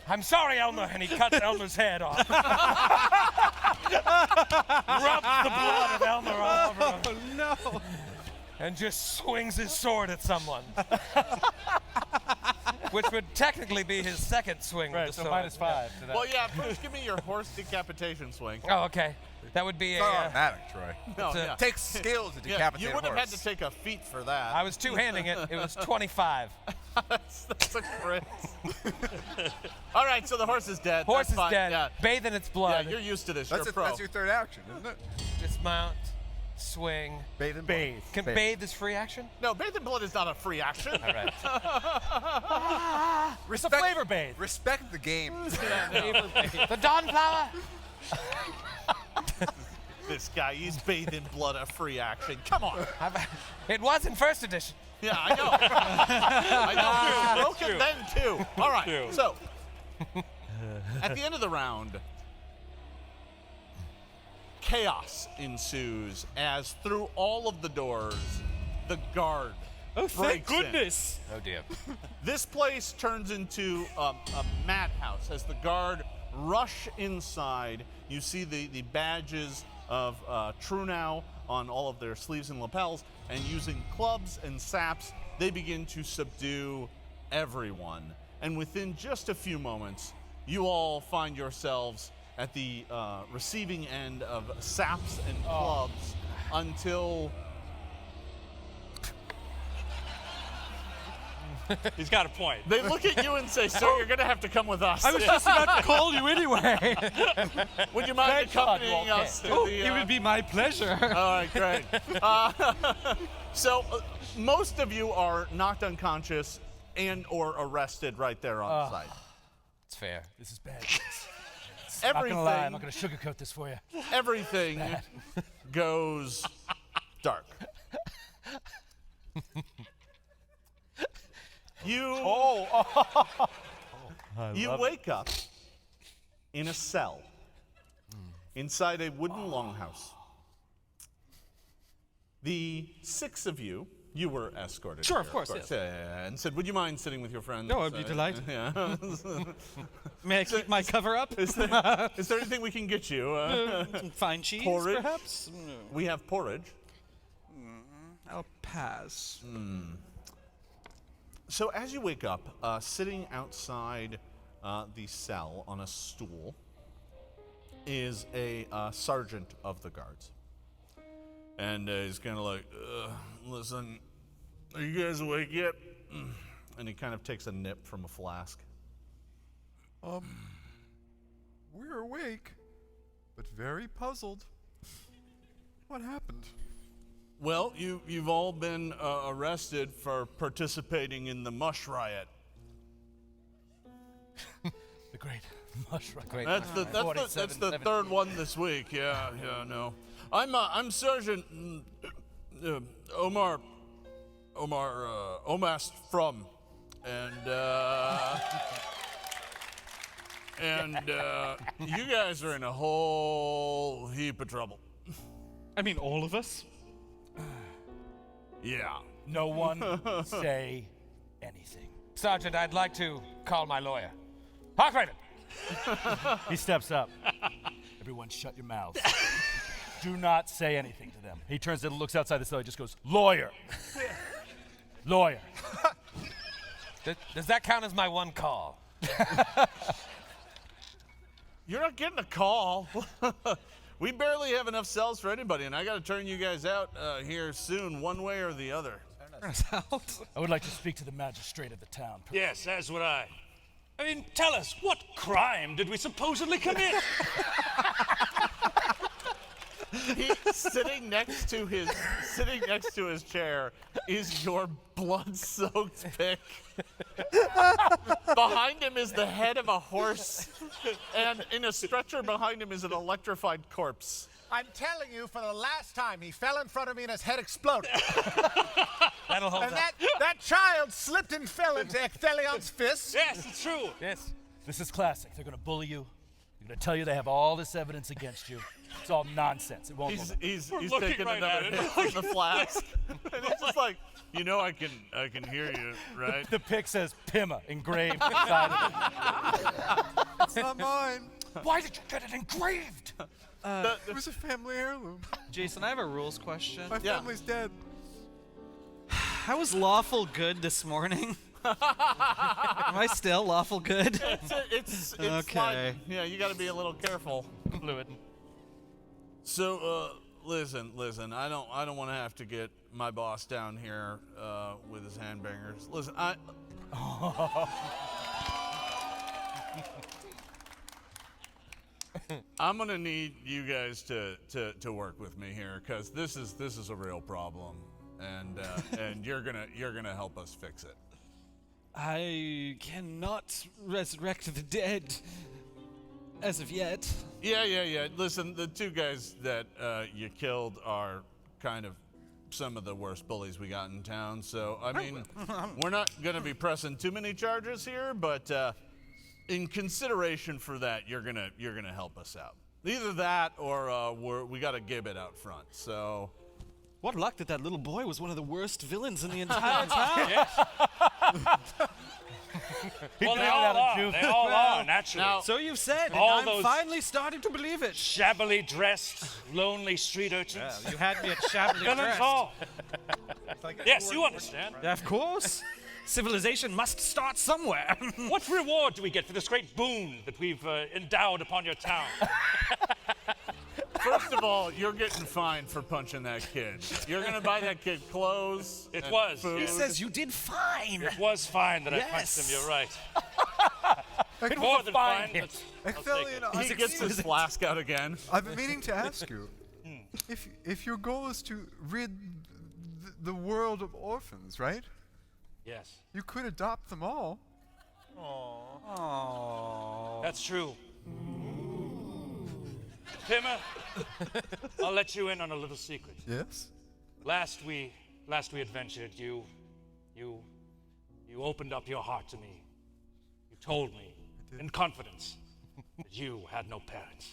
I'm sorry, Elmer, and he cuts Elmer's head off. Rubs the blood of Elmer all over him. Oh no! And just swings his sword at someone. Which would technically be his second swing Right, with the so sword. -5 to that. Well, yeah, first give me your horse decapitation swing. Oh, okay. That would be It's a. not automatic, Troy. No, It's a- yeah. It takes skill to Yeah, decapitate you a would have had horse. to take a feat for that. I was two-handing it. It was 25. That's a crit. All right, so the horse is dead. Horse That's is fine. dead. Yeah. Bathe in its Yeah, blood. you're used to this. That's, You're a pro. that's your third action, isn't it? Dismount. Swing. Bathe and Bathe. Can bathe is free action? No, bathe in blood is not a free action. All right. It's a flavor bathe. Respect the game. The Dawnflower. This guy, he's bathed in blood, a free action. Come on. It was in first edition. Yeah, I know. I know. Broke it then, too. All right, True. so at the end of the round, chaos ensues as through all of the doors, the guard Oh, thank breaks in. goodness. Oh dear. This place turns into a madhouse as the guard rush inside. You see the badges of Trunau on all of their sleeves and lapels, and using clubs and saps, they begin to subdue everyone. And within just a few moments, you all find yourselves at the receiving end of saps and clubs until... He's got a point. They look at you and say, "Sir, you're going to have to come with us." I was just about to call you anyway. Would you mind accompanying okay. us to the... It would be my pleasure. All right, great. So most of you are knocked unconscious and or arrested right there on the site. It's fair. This is bad. Not gonna lie, I'm not gonna sugarcoat this for you. Everything goes dark. You you wake up in a cell inside a wooden longhouse. The 6 of you were escorted. Sure, here, of course, yes. Yeah. And said, "Would you mind sitting with your friends?" No, I'd be delighted. Yeah. May I keep my cover up? Is there anything we can get you? Some fine cheese, Porridge? perhaps? We have porridge. I'll pass. So as you wake up, sitting outside the cell on a stool is a sergeant of the guards. And he's kind of like, listen, are you guys awake yet? And he kind of takes a nip from a flask. We're awake, but very puzzled. What happened? Well, you've all been arrested for participating in the mush riot. The great mushroom. That's the third one this week. Yeah, no. I'm Sergeant Omar Omast from, and you guys are in a whole heap of trouble. I mean, all of us? Yeah. No one say anything. Sergeant, I'd like to call my lawyer. Hawk Raven! He steps up. Everyone shut your mouths. Do not say anything to them. He turns and looks outside the cell. He just goes, lawyer. Lawyer. Does that count as my one call? You're not getting a call. We barely have enough cells for anybody, and I got to turn you guys out here soon, one way or the other. I would like to speak to the magistrate of the town. Yes, as would I. I mean, tell us, what crime did we supposedly commit? Sitting next to his chair is your blood-soaked pick. Behind him is the head of a horse, and in a stretcher behind him is an electrified corpse. I'm telling you, for the last time, he fell in front of me and his head exploded. That'll hold And up. that child slipped and fell into Ecthelion's fist. Yes, it's true. Yes. This is classic. They're going to bully you. They're going to tell you they have all this evidence against you. It's all nonsense. It won't go back. He's looking taking right another at it. hit from the flask, and he's just like, I can hear you, right? The pick says Pima engraved inside of it. It's not mine. Why did you get it engraved? It was a family heirloom. Jason, I have a rules question. My Yeah. family's dead. I was lawful good this morning. Am I still lawful good? It's Okay. fine. Yeah, you got to be a little careful. Fluid. So, listen. I don't want to have to get my boss down here with his handbangers. Listen, I'm gonna need you guys to work with me here, because this is a real problem, and you're gonna help us fix it. I cannot resurrect the dead as of yet. Yeah. Listen, the two guys that you killed are kind of some of the worst bullies we got in town. So I mean, we're not gonna be pressing too many charges here, but in consideration for that, you're gonna help us out. Either that, or we got a gibbet out front. So. What luck that little boy was one of the worst villains in the entire town. Well, they all are, naturally. Now- So you've said, and All I'm those- finally starting to believe it. Shabbily dressed, lonely street urchins. You had me at shabbily Villains dressed. all. Yes, you understand. Of course. Civilization must start somewhere. What reward do we get for this great boon that we've endowed upon your town? First of all, you're getting fined for punching that kid. You're gonna buy that kid clothes. It and was. food. He says you did fine. It was fine that I punched him, Yes. you're right. It More was a than fine fine, hit. but I'll take it. He gets his flask out again. I've been meaning to ask you, if your goal is to rid the world of orphans, right? Yes, You could adopt them all. that's true. Pima, I'll let you in on a little secret. Yes. Last we adventured, you opened up your heart to me. You told me, in confidence, that you had no parents.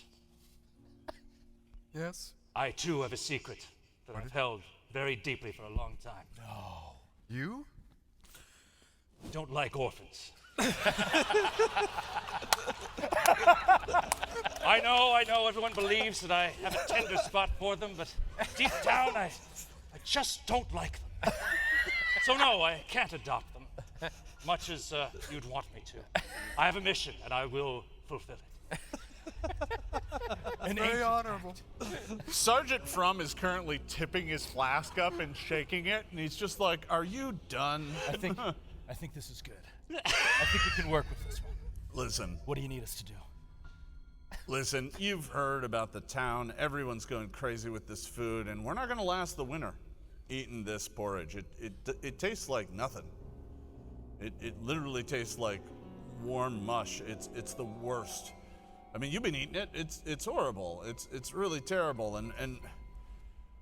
Yes. I too have a secret that I've held very deeply for a long time. You? Don't like orphans. I know, everyone believes that I have a tender spot for them, but deep down I just don't like them. So no, I can't adopt them, much as you'd want me to. I have a mission, and I will fulfill it. Very honorable. Sergeant Frum is currently tipping his flask up and shaking it, and he's just like, "Are you done?" I think this is good. I think we can work with this one. Listen, What do you need us to do? listen. You've heard about the town. Everyone's going crazy with this food, and we're not going to last the winter eating this porridge. It tastes like nothing. It literally tastes like warm mush. It's the worst. I mean, you've been eating it. It's horrible. It's really terrible. And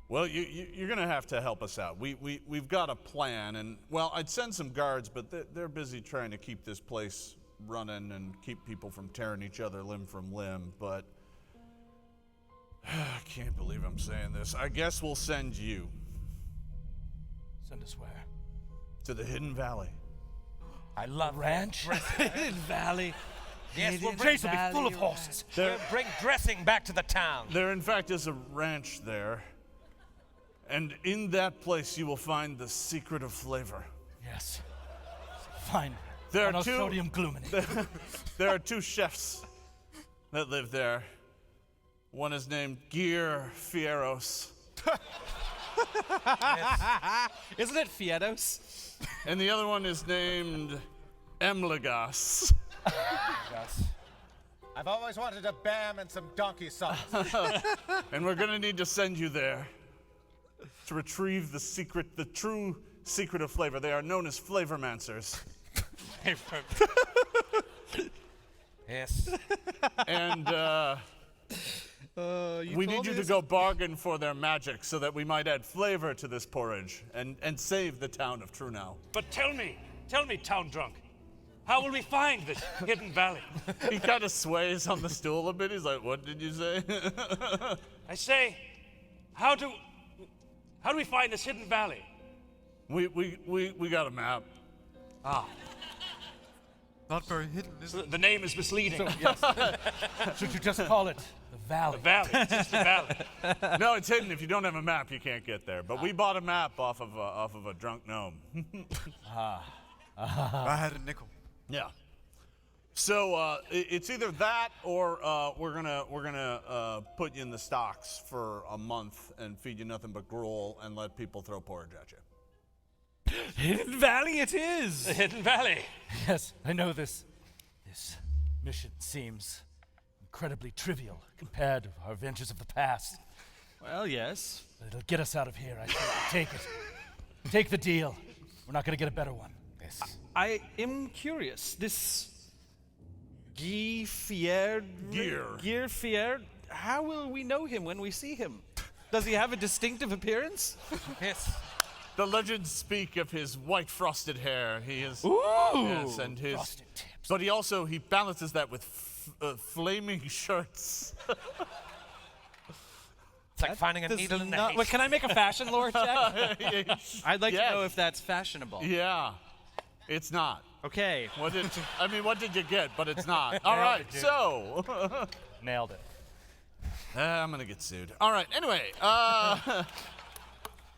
well, you're gonna have to help us out. We've got a plan. And well, I'd send some guards, but they're busy trying to keep this place running and keep people from tearing each other limb from limb. But I can't believe I'm saying this. I guess we'll send you Send us where? to the Hidden Valley. I love Ranch? Hidden Valley. Yes, we'll bring, Chase will be full of horses. we'll bring dressing back to the town. There, in fact, is a ranch there. And in that place, you will find the secret of flavor. Yes. Fine. There are Monosodium gluminate. There are two chefs that live there. One is named Gear Fieros, Isn't it Fiedos? and the other one is named Emlegas. I've always wanted a bam and some donkey sauce. And we're gonna need to send you there to retrieve the true secret of flavor. They are known as flavormancers. Yes. And we need you to go bargain for their magic so that we might add flavor to this porridge and save the town of Trunau. But tell me, town drunk, how will we find this hidden valley? He kind of sways on the stool a bit. He's like, "What did you say?" I say, how do we find this hidden valley? We got a map. Not very hidden, is it? The name is misleading. Should you just call it the Valley? Valley, it's just the valley. No, it's hidden. If you don't have a map, you can't get there. But we bought a map off of a drunk gnome. I had a nickel. Yeah. So it's either that or we're gonna put you in the stocks for a month and feed you nothing but gruel and let people throw porridge at you. Hidden Valley it is. The hidden valley. Yes, I know this. This mission seems incredibly trivial compared to our adventures of the past. Well, yes. But it'll get us out of here. I say take it. Take the deal. We're not going to get a better one. Yes. I am curious. This Guy Fierd? Gear. Fierd? How will we know him when we see him? Does he have a distinctive appearance? Yes. The legends speak of his white frosted hair. He is. Ooh! Yes, and his. Frosted tips. But he balances that with flaming shirts. It's like finding a needle in the haystack. Wait, can I make a fashion lore check? I'd like Yes. to know if that's fashionable. Yeah, it's not. Okay. What did you get? But it's not. All right, so Nailed it. I'm gonna get sued. All right. Anyway,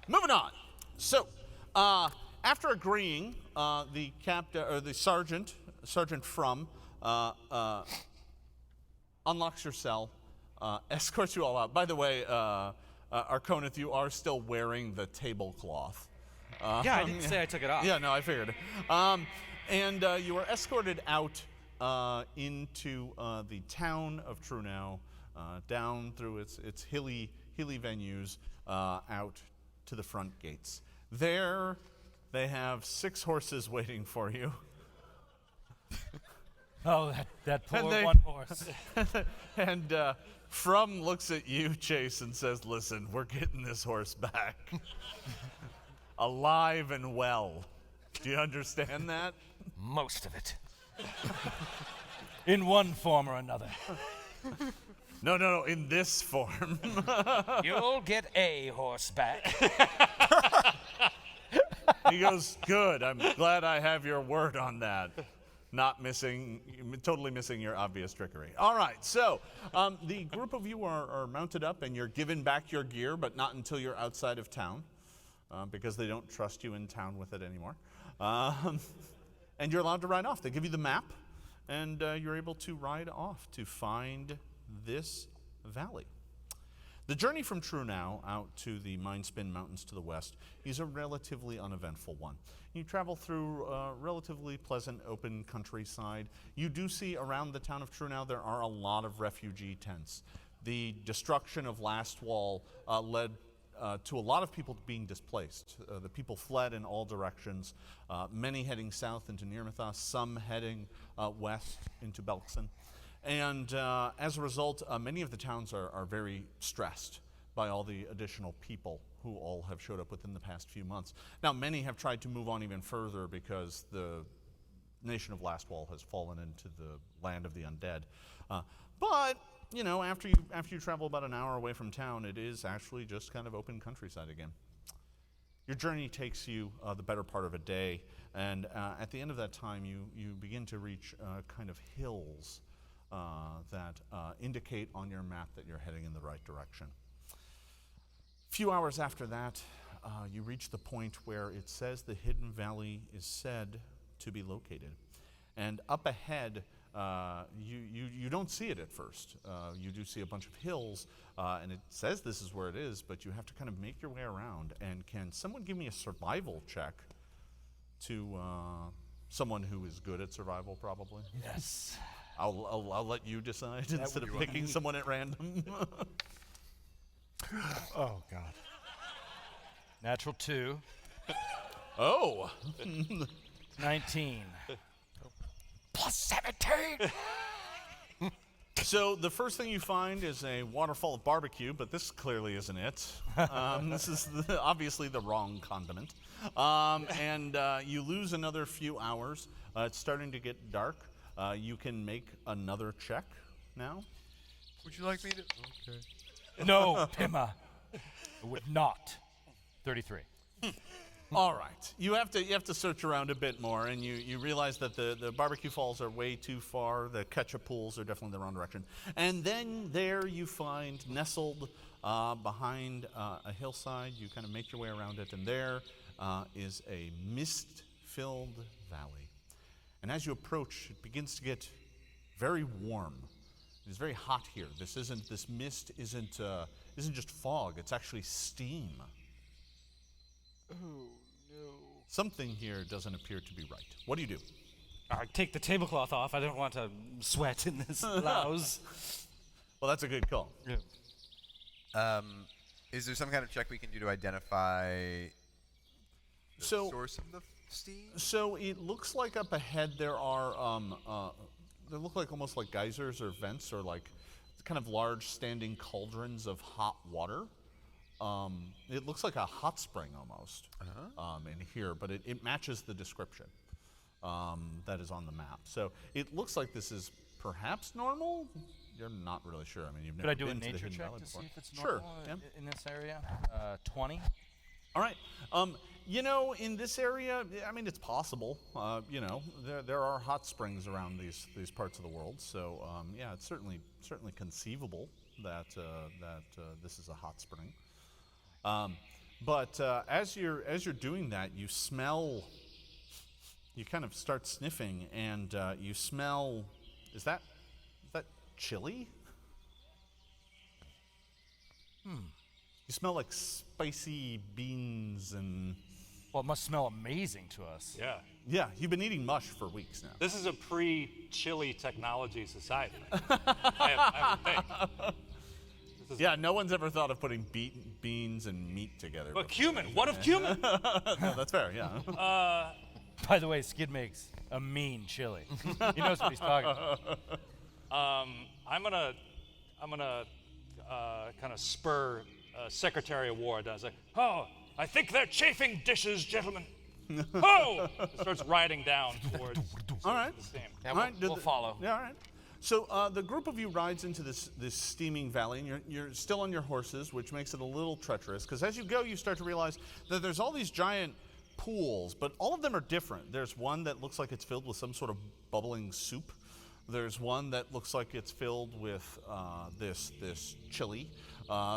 moving on. So, after agreeing, the captain or the Sergeant Frum, unlocks your cell, escorts you all out. By the way, Arconith, you are still wearing the tablecloth. Yeah, I didn't say I took it off. Yeah, no, I figured. And you were escorted out into the town of Trunau, down through its hilly venues, out to the front gates. There, they have 6 horses waiting for you. Oh, that poor And they- one horse. And Frum looks at you, Chase, and says, "Listen, we're getting this horse back. Alive and well. Do you understand that?" Most of it. In one form or another. No, in this form. You'll get a horse back. He goes, "Good, I'm glad I have your word on that." Totally missing your obvious trickery. All right, so the group of you are mounted up and you're given back your gear, but not until you're outside of town. because they don't trust you in town with it anymore. And you're allowed to ride off. They give you the map, and you're able to ride off to find this valley. The journey from Trunau out to the Mindspin Mountains to the west is a relatively uneventful one. You travel through relatively pleasant open countryside. You do see around the town of Trunau there are a lot of refugee tents. The destruction of Last Wall led to a lot of people being displaced. The people fled in all directions, many heading south into Nirmathas, some heading west into Belkson. And as a result, many of the towns are very stressed by all the additional people who all have showed up within the past few months. Now, many have tried to move on even further because the nation of Last Wall has fallen into the land of the undead. But you know, after you travel about an hour away from town, it is actually just kind of open countryside again. Your journey takes you the better part of a day, and at the end of that time, you begin to reach kind of hills that indicate on your map that you're heading in the right direction. A few hours after that, you reach the point where it says the Hidden Valley is said to be located. And up ahead, you don't see it at first. You do see a bunch of hills, and it says this is where it is, but you have to kind of make your way around. And can someone give me a survival check to someone who is good at survival, probably? Yes. I'll let you decide instead of picking someone at random. Oh, God. Natural 2. Oh. 19. Plus 17! So the first thing you find is a waterfall of barbecue, but this clearly isn't it. This is obviously the wrong condiment. And you lose another few hours. It's starting to get dark. You can make another check now. Would you like me to? Okay. No, Pima. I would not. 33. All right. You have to search around a bit more, and you realize that the barbecue falls are way too far. The ketchup pools are definitely the wrong direction. And then there you find, nestled behind a hillside, you kind of make your way around it, and there is a mist-filled valley. And as you approach, it begins to get very warm. It is very hot here. This mist isn't just fog. It's actually steam. Oh, no. Something here doesn't appear to be right. What do you do? I take the tablecloth off. I don't want to sweat in this blouse. Well, that's a good call. Yeah. Is there some kind of check we can do to identify the source of the steam? So it looks like up ahead there are they look like almost like geysers or vents or like kind of large standing cauldrons of hot water. It looks like a hot spring almost in here, but it matches the description that is on the map. So it looks like this is perhaps normal. You're not really sure. I mean, you've Could I never do a been to the nature Hidden check Valley to see before. if it's Sure. normal in this area? 20. All right. You know, in this area, I mean, it's possible. You know, there are hot springs around these parts of the world. So yeah, it's certainly conceivable that this is a hot spring. But as you're doing that, you smell. You kind of start sniffing, and you smell. Is that chili? You smell like spicy beans and. Well, it must smell amazing to us. Yeah. Yeah, you've been eating mush for weeks now. This is a pre-chili technology society. I would think. Yeah, no one's ever thought of putting beans and meat together. But before. cumin. What of cumin? No, that's fair. Yeah. By the way, Skid makes a mean chili. He knows what he's talking about. I'm gonna kind of spur Secretary of War does. Like, oh, I think they're chafing dishes, gentlemen. Oh! It starts riding down towards All right. the steam. Yeah, All we'll, right, we'll follow. Yeah, all right. So the group of you rides into this steaming valley, and you're still on your horses, which makes it a little treacherous, because as you go, you start to realize that there's all these giant pools, but all of them are different. There's one that looks like it's filled with some sort of bubbling soup. There's one that looks like it's filled with this chili.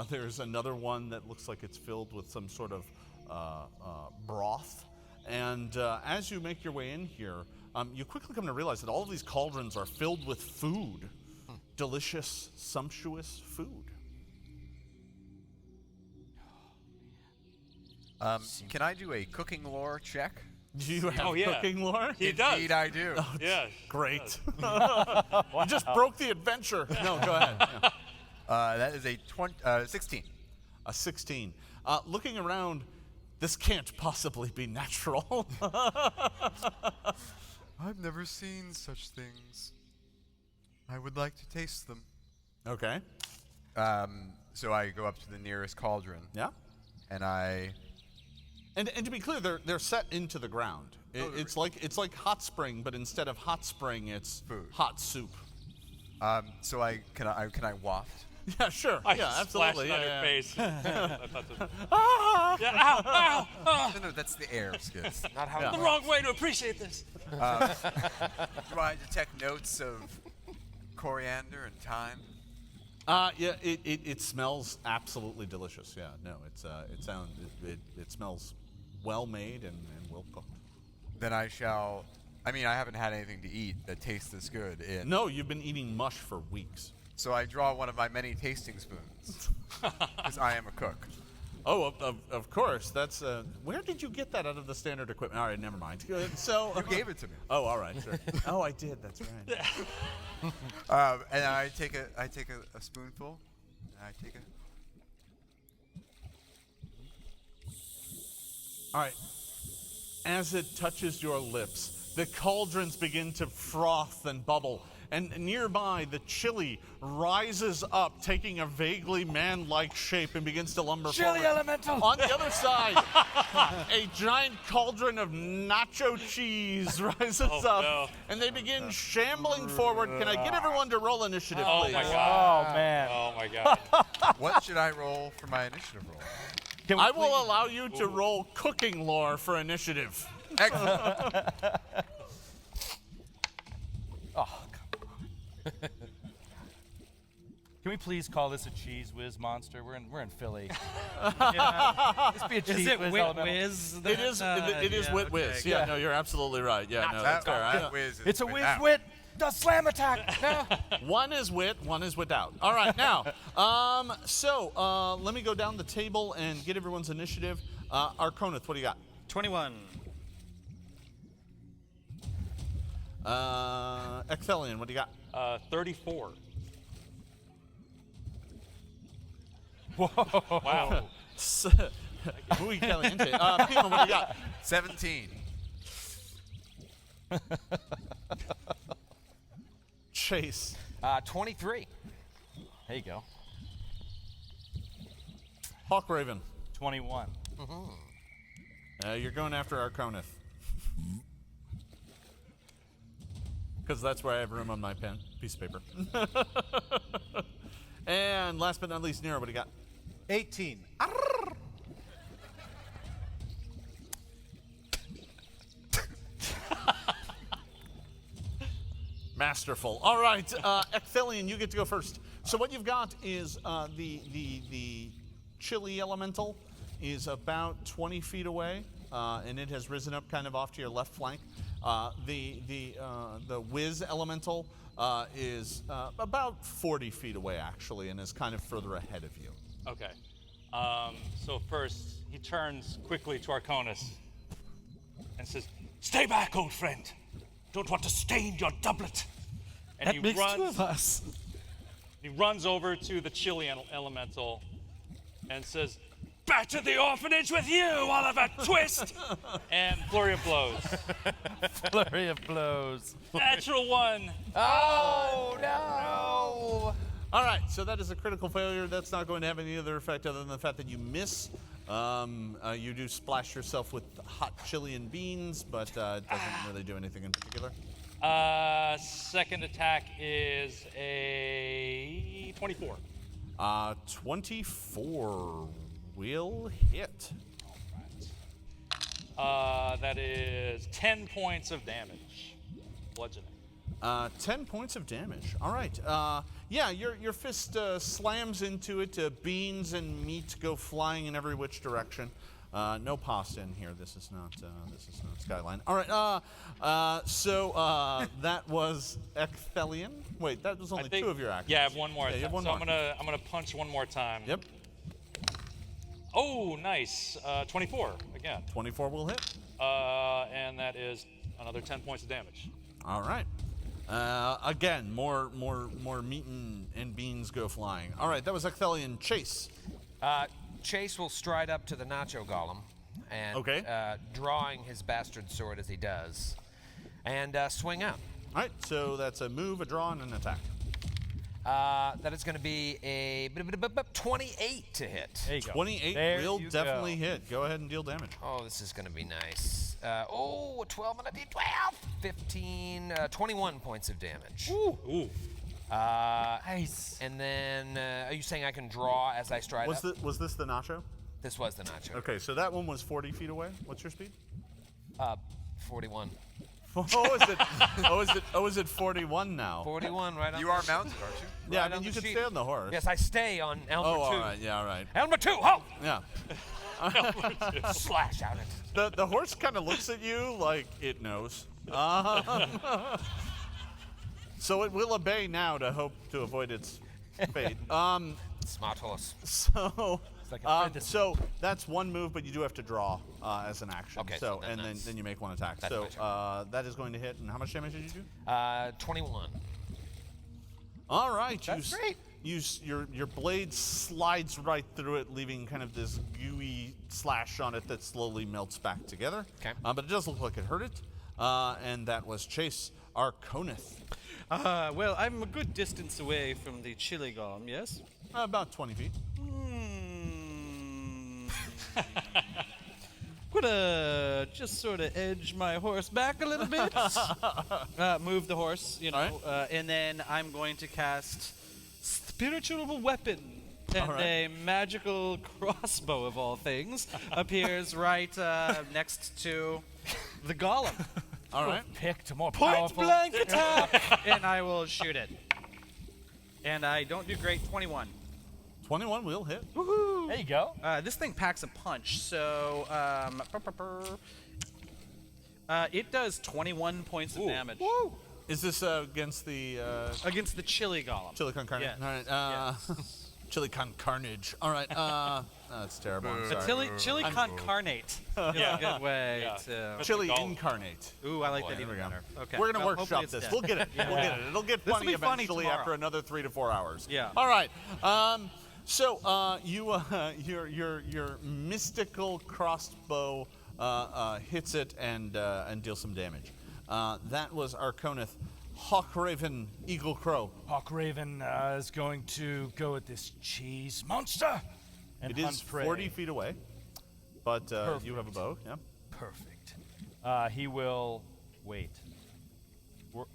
There's another one that looks like it's filled with some sort of broth. And as you make your way in here, you quickly come to realize that all of these cauldrons are filled with food. Delicious, sumptuous food. Can I do a cooking lore check? Do you have yeah. cooking lore? He does. Indeed, I do. Yes. Great. You just broke the adventure. No, go ahead. Yeah. That is a 16. A 16. Looking around, this can't possibly be natural. I've never seen such things. I would like to taste them. Okay. So I go up to the nearest cauldron. Yeah. And I. And to be clear, they're set into the ground. It's like hot spring, but instead of hot spring, it's food. Hot soup. So can I waft? Yeah, sure. I Yeah, splashed absolutely. it on Yeah, your face. I thought that Ah! ow, ow. No, that's the air, Skids. Not how Yeah. it The works. wrong way to appreciate this. Do I detect notes of coriander and thyme? Yeah, it smells absolutely delicious. Yeah, no, it smells well made and well cooked. Then I shall. I mean, I haven't had anything to eat that tastes this good. No, you've been eating mush for weeks. So I draw one of my many tasting spoons, because I am a cook. Oh, of course. That's where did you get that out of the standard equipment? All right, never mind. So You gave it to me. Oh, all right, sure. Oh, I did. That's right. And I take a spoonful. And I take a. All right. As it touches your lips, the cauldrons begin to froth and bubble. And nearby, the chili rises up, taking a vaguely man-like shape and begins to lumber Chili forward. elemental! On the other side, a giant cauldron of nacho cheese rises up, no. and they begin shambling forward. Can I get everyone to roll initiative, Oh please? my god. Oh, man. Oh my god. What should I roll for my initiative roll? Can we I will please- allow you to roll cooking lore for initiative. Excellent. Oh, come on. Can we please call this a cheese whiz monster? We're in Philly. Just be a cheese Is it whiz Wit elemental. Whiz? It is. It is yeah, wit okay. whiz. Yeah. No, you're absolutely right. Yeah. No, that's fair. That whiz is It's a without. whiz wit. The slam attack. No. One is wit, one is without. All right, now, let me go down the table and get everyone's initiative. Arconith, what do you got? 21. Ecthelion, what do you got? 34. Whoa. Wow. Muy caliente. Pima, what do you got? 17. Chase. 23. There you go. Hawkraven. 21. You're going after Arconith. Because that's where I have room on my pen, piece of paper. And last but not least, Nero, what do you got? 18. Masterful. All right, Ecthelion, you get to go first. So what you've got is the chili elemental is about 20 feet away, and it has risen up kind of off to your left flank. The whiz elemental is about 40 feet away, actually, and is kind of further ahead of you. Okay. So first, he turns quickly to Arconus and says, "Stay back, old friend. Don't want to stain your doublet." And That makes two of us. He runs over to the chili elemental and says, "Back to the orphanage with you, Oliver Twist!" And flurry of blows. Flurry of blows. Natural one. Oh, no. All right, so that is a critical failure. That's not going to have any other effect other than the fact that you miss. You do splash yourself with hot chili and beans, but it doesn't really do anything in particular. Second attack is a 24. 24 will hit. That is 10 points of damage. Bludgeoning. 10 points of damage. All right. Yeah, your fist slams into it. Beans and meat go flying in every which direction. No pasta in here. This is not Skyline. All right. So that was Ecthelion. Wait, that was only 2 of your actions. Yeah, I have one more. Yeah, you have one so more. I'm gonna punch one more time. Yep. Oh, nice. 24 again. 24 will hit. And that is another 10 points of damage. All right. Again, more meat and beans go flying. All right, that was Ecthelion. Chase. Chase will stride up to the Nacho Golem and, drawing his bastard sword as he does, and swing out. All right, so that's a move, a draw, and an attack. That is going to be a 28 to hit. There you go. 28 There will you definitely go. hit. Go ahead and deal damage. Oh, this is going to be nice. A 12 and a d12. 15, 21 points of damage. Ooh. Nice. And then, are you saying I can draw as I stride up? Was this the nacho? This was the Nacho. Okay, so that one was 40 feet away. What's your speed? 41. Is it 41 now? 41, right on You the are mounted, aren't you? Yeah, right I on mean, you the can sheet. stay on the horse. Yes, I stay on Elmer 2. all right. Yeah, all right. Elmer 2, ho! Yeah. Slash out it. The horse kind of looks at you like it knows. So it will obey now to hope to avoid its fate. Smart horse. So, like a friend so that's one move, but you do have to draw as an action. Okay, So, so then and that's- then you make one attack. that's So my that is going to hit. And how much damage did you do? 21. All right. That's great. Your blade slides right through it, leaving kind of this gooey slash on it that slowly melts back together. Okay. But it does look like it hurt it. And that was Chase Arconith. Well, I'm a good distance away from the chili golem, yes? About 20 feet. Gonna just sort of edge my horse back a little bit. Move the horse, you know, and then I'm going to cast Spiritual Weapon. And a magical crossbow, of all things, appears right next to the golem. All right. Picked more Point powerful. blank attack! And I will shoot it. And I don't do great, 21. 21 will hit. There you go. This thing packs a punch, so it does 21 points of damage Is this against the against the chili golem. Chili con carnage? Yes. All right. Chili con carnage. All right. That's terrible. I'm sorry. Chili con carnate is a good way to. Chili incarnate. Ooh, I like that There even we go. better. Okay. We're gonna well, hopefully workshop it's this. dead. We'll get it. We'll get it. It'll get This'll funny be funny eventually tomorrow. after another 3 to 4 hours. Yeah. All right. So your mystical crossbow hits it and deals some damage. That was Arconith. Hawkraven, Eagle Crow. Hawkraven is going to go at this cheese monster and It hunt is prey. 40 feet away, but you have a bow. Yeah. Perfect. He will wait.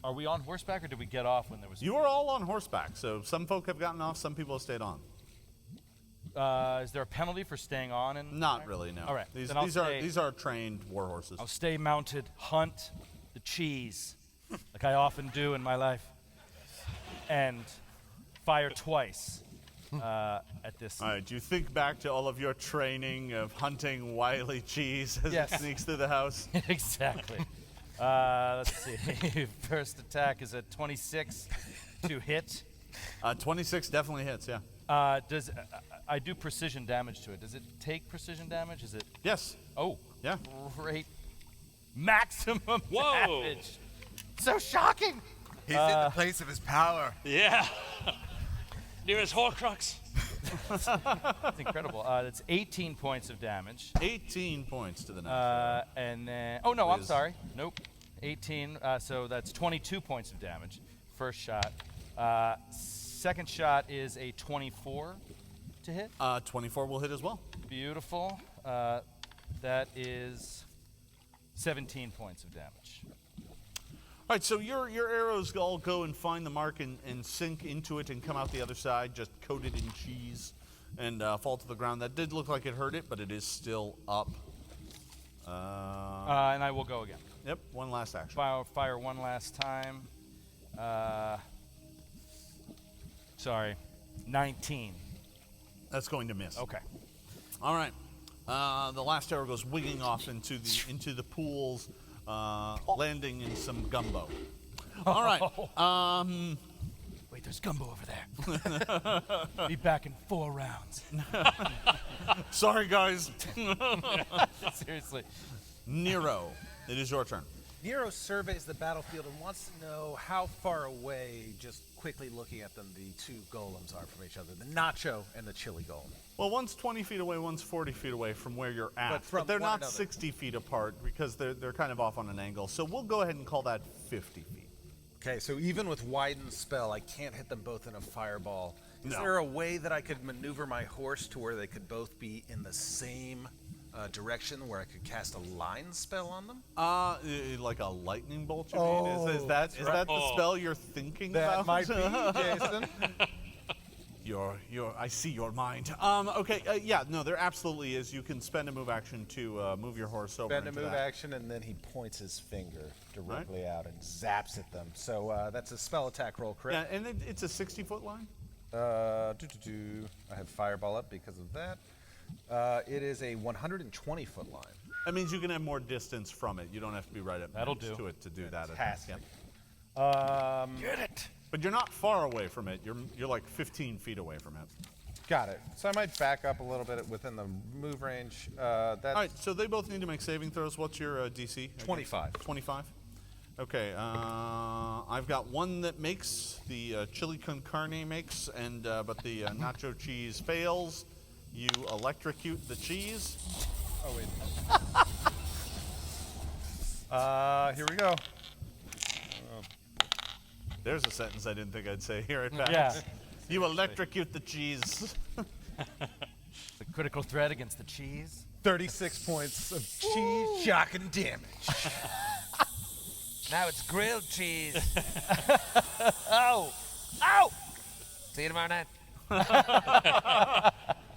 Are we on horseback, or did we get off when there was? You are all on horseback, so some folk have gotten off, some people have stayed on. Is there a penalty for staying on? And Not really, no. All right. These then I'll these are trained war horses. I'll stay mounted, hunt the cheese, like I often do in my life, and fire twice at this. All right. Do you think back to all of your training of hunting wily cheese as Yes. it sneaks through the house? Exactly. Let's see. First attack is a 26 to hit. 26 definitely hits. Yeah. I do precision damage to it. Does it take precision damage? Is it? Yes. Oh, Yeah. great. Maximum Whoa. damage. So shocking. He's in the place of his power. Yeah. Near his Horcrux. That's incredible. That's 18 points of damage. 18 points to the knife. And then, oh no, I'm Whiz. sorry. Nope. 18. So that's 22 points of damage. First shot. Second shot is a 24 to hit. 24 will hit as well. Beautiful. That is 17 points of damage. All right, so your arrows all go and find the mark and sink into it and come out the other side, just coated in cheese, and fall to the ground. That did look like it hurt it, but it is still up. And I will go again. Yep, one last action. Fire one last time. Sorry, 19. That's going to miss. Okay. All right. The last arrow goes winging off into the pools, landing in some gumbo. All right. Wait, there's gumbo over there. Be back in 4 rounds. Sorry, guys. Seriously. Nero, it is your turn. Nero surveys the battlefield and wants to know how far away, just quickly looking at them, the 2 golems are from each other, the Nacho and the Chili Golem. Well, one's 20 feet away, one's 40 feet away from where you're at. But from they're one not another. 60 feet apart because they're kind of off on an angle. So we'll go ahead and call that 50 feet. Okay, so even with widened spell, I can't hit them both in a fireball. Is No. there a way that I could maneuver my horse to where they could both be in the same direction where I could cast a line spell on them? Like a lightning bolt, you mean? Is that the spell you're thinking about? That might be, Jason. I see your mind. Okay, yeah, no, there absolutely is. You can spend a move action to move your horse over Spend a into move that. action, and then he points his finger directly out and zaps at them. So that's a spell attack roll, Yeah, correct? and it's a 60-foot line? I have fireball up because of that. It is a 120-foot line. That means you can have more distance from it. You don't have to be right up That'll next do. to it to do that. Fantastic. Yeah. Get it. But you're not far away from it. You're like 15 feet away from it. Got it. So I might back up a little bit within the move range. That's All right, so they both need to make saving throws. What's your DC? 25. 25? Okay, I've got one that makes, the chili con carne makes, and but the nacho cheese fails. You electrocute the cheese. Oh, wait. Here we go. There's a sentence I didn't think I'd say here at PAX. Yeah. You electrocute the cheese. The critical threat against the cheese. 36 points of cheese shock and damage. Now it's grilled cheese. Ow! Ow! See you tomorrow night.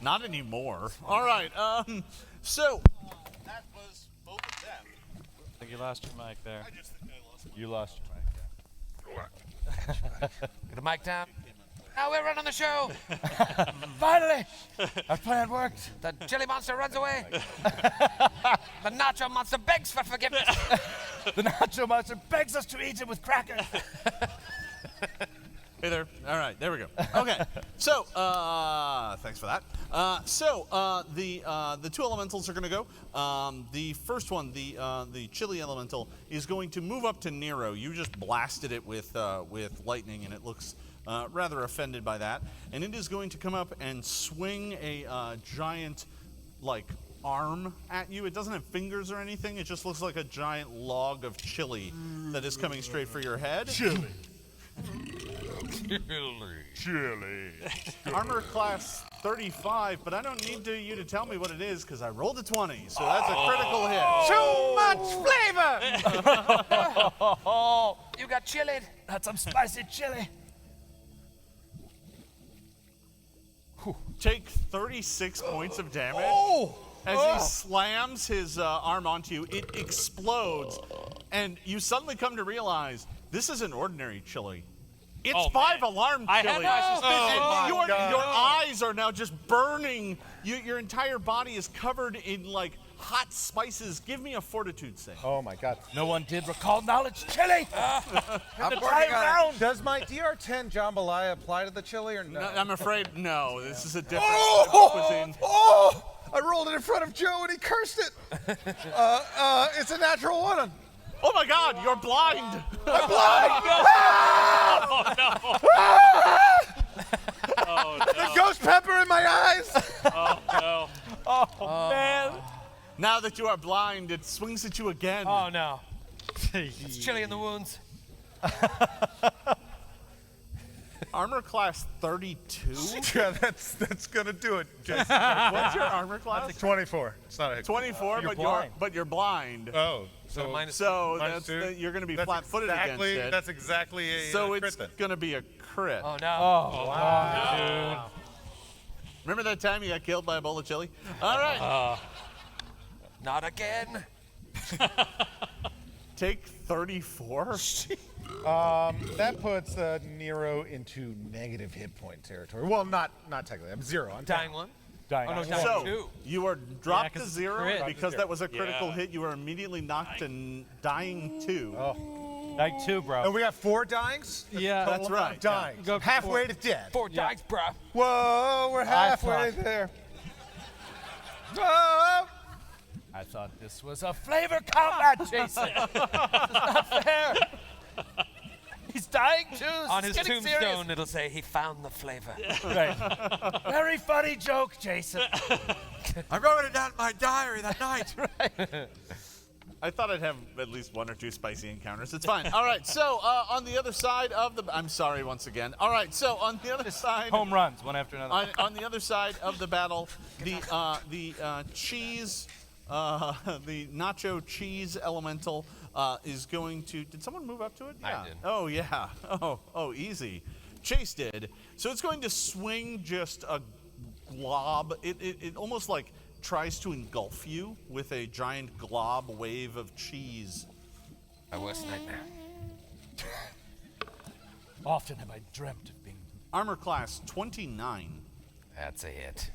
Not anymore. All right, so that was both of them. I think you lost your mic there. I just think I lost You lost your mic. Get the mic down. Now we're running the show. Finally! Our plan worked. The chili monster runs away. The nacho monster begs for forgiveness. The nacho monster begs us to eat it with crackers. Hey there. All right, there we go. Okay, so thanks for that. The 2 elementals are going to go. The first one, the chili elemental, is going to move up to Nero. You just blasted it with lightning, and it looks rather offended by that. And it is going to come up and swing a giant, arm at you. It doesn't have fingers or anything. It just looks like a giant log of chili that is coming straight for your head. Chili. Armor class 35, but I don't need you to tell me what it is because I rolled a 20, so that's a critical hit. Too much flavor! You got chilied. That's some spicy chili. Take 36 points of damage. As he slams his arm onto you, it explodes, and you suddenly come to realize this isn't ordinary chili. It's Oh, 5 man. alarm I chili. had my suspicions. And your eyes are now just burning. Your entire body is covered in hot spices. Give me a fortitude save. Oh my God. No one did recall knowledge chili. I'm Try working on it. round. Does my DR10 jambalaya apply to the chili or no? No, I'm afraid no. This is a different type of cuisine. Oh! I rolled it in front of Joe and he cursed it. It's a natural one. Oh my God, you're blind. I'm blind. Oh, no. There's ghost pepper in my eyes. Oh, no. Oh, man. Now that you are blind, it swings at you again. Oh no. It's chili in the wounds. Armor class 32? Yeah, that's gonna do it, Jason. What's your armor class? 24. It's not a 24, but you're blind. Oh, So minus So minus that's 2? you're going to be That's flat-footed exactly, against it. That's exactly a So crit it's then. going to be a crit. Oh no. Oh, wow. Remember that time you got killed by a bowl of chili? All right. Not again. Take 34. That puts Nero into negative hit point territory. Well, not technically. I'm 0. I'm Dying one. Dying. Oh, no, two. dying So two. you are dropped 'cause to it's a 0 crit. because that was a critical Yeah. hit. You are immediately knocked and dying 2. Dying 2, bro. And we got 4 dyings? Yeah. That's right. Dying. Go for Halfway to dead. 4 dice, bruh. Whoa, we're halfway there. Whoa! I thought this was a flavor combat, Jason. This is not fair. He's dying too. On his It's getting tombstone, it'll say he found the flavor. serious. Right. Very funny joke, Jason. I wrote it down in my diary that night. I thought I'd have at least 1 or 2 spicy encounters. It's fine. All right, so on the other side of the... I'm sorry once again. All right, so on the other side... Home runs, one after another. On the other side of the battle, the cheese, the nacho cheese elemental is going to... Did someone move up to it? I Yeah. did. Oh, yeah. Oh, easy. Chase did. So it's going to swing just a glob. It almost like tries to engulf you with a giant glob wave of cheese. My worst nightmare. Often have I dreamt of being... Armor class 29. That's a hit.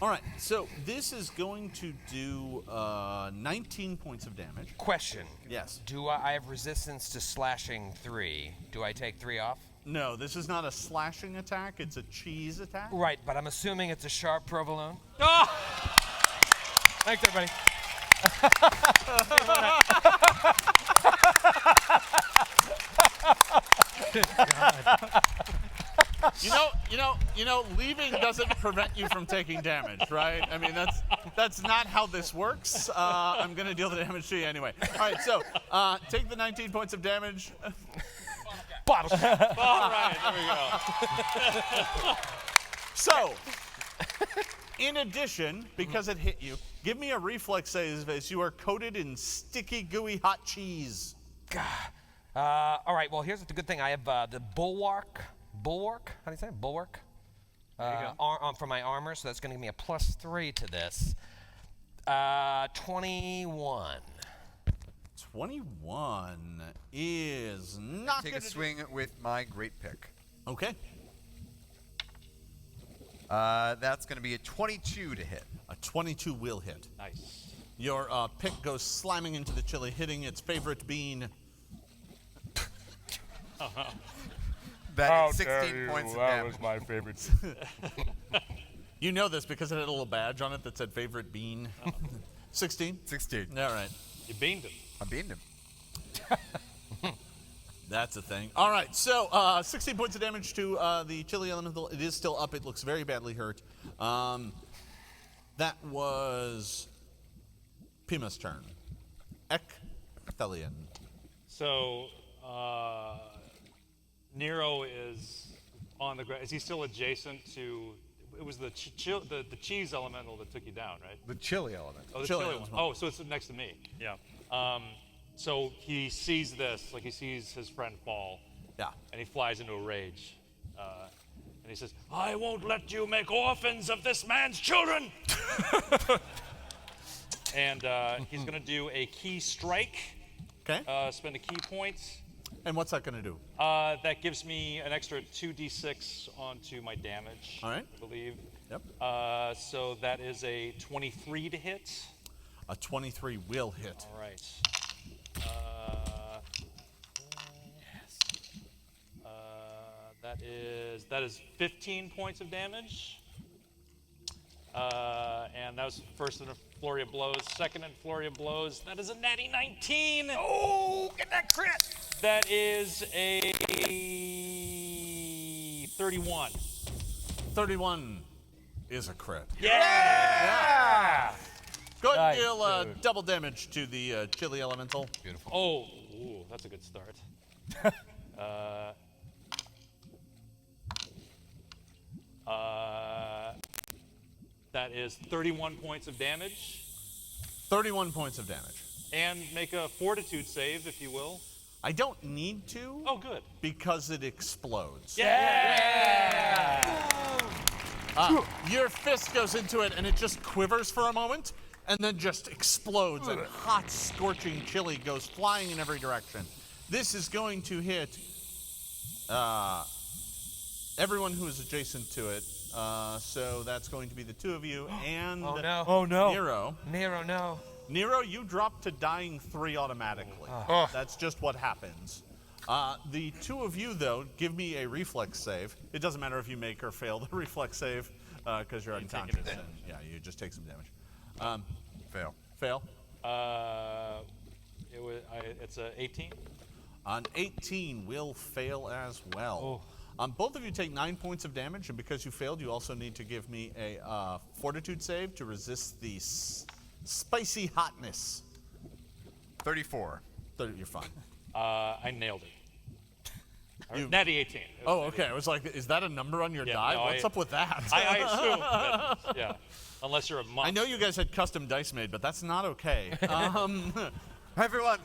All right, so this is going to do 19 points of damage. Question. Yes. Do I have resistance to slashing 3? Do I take 3 off? No, this is not a slashing attack. It's a cheese attack. Right, but I'm assuming it's a sharp provolone. Ah! Thanks, everybody. You know, leaving doesn't prevent you from taking damage, right? I mean, that's not how this works. I'm gonna deal the damage to you anyway. All right, so take the 19 points of damage. Bottle shot. All right, here we go. So, in addition, because it hit you, give me a reflex save as you are coated in sticky, gooey, hot cheese. All right, well, here's the good thing. I have the bulwark. Bulwark? How do you say it? Bulwark? For my armor, so that's going to give me a +3 to this. 21. 21 is not Take gonna a swing with my great pick. Okay. That's going to be a 22 to hit. A 22 will hit. Nice. Your pick goes slamming into the chili, hitting its favorite bean. That is 16 points of damage. my favorite. You know this because it had a little badge on it that said favorite bean. 16? 16. All right. You beamed him. I beamed him. That's a thing. All right, so 16 points of damage to the chili elemental. It is still up. It looks very badly hurt. That was Pima's turn. Ekthelion. So, Nero is on the ground. Is he still adjacent to? It was the the cheese elemental that took you down, right? The chili element. Oh, the Chili chili one. elemental. Oh, so it's next to me. Yeah. So he sees this, like he sees his friend fall, Yeah. and he flies into a rage, and he says, "I won't let you make orphans of this man's children." And he's gonna do a key strike. Okay. Spend a key point. And what's that going to do? That gives me an extra 2d6 onto my damage. All right. I believe. Yep. So that is a 23 to hit. A 23 will hit. All right. That is 15 points of damage. And that was first in a flurry of blows. Second in flurry of blows. That is a natty 19. Oh, get that crit! That is a 31. 31 is a crit. Yeah! Go ahead and Nice, deal dude. double damage to the chili elemental. Beautiful. Oh, ooh, that's a good start. That is 31 points of damage. 31 points of damage. And make a fortitude save, if you will. I don't need to Oh, good. because it explodes. Yeah! Your fist goes into it and it just quivers for a moment and then just explodes and hot, scorching chili goes flying in every direction. This is going to hit everyone who is adjacent to it. So that's going to be the two of you and Oh, no. Oh no. Nero. Nero, no. Nero, you drop to dying 3 automatically. That's just what happens. The two of you, though, give me a reflex save. It doesn't matter if you make or fail the reflex save because you're unconscious. And, yeah, you just take some damage. Fail. Fail. It's a 18. On 18 will fail as well. Both of you take 9 points of damage, and because you failed, you also need to give me a fortitude save to resist the spicy hotness. 34. You're fine. I nailed it. Natty 18. Oh, okay. I was like, is that a number on your die? no, What's up with that? I assume that, yeah. Unless you're a monk. I know you guys had custom dice made, but that's not okay. Everyone,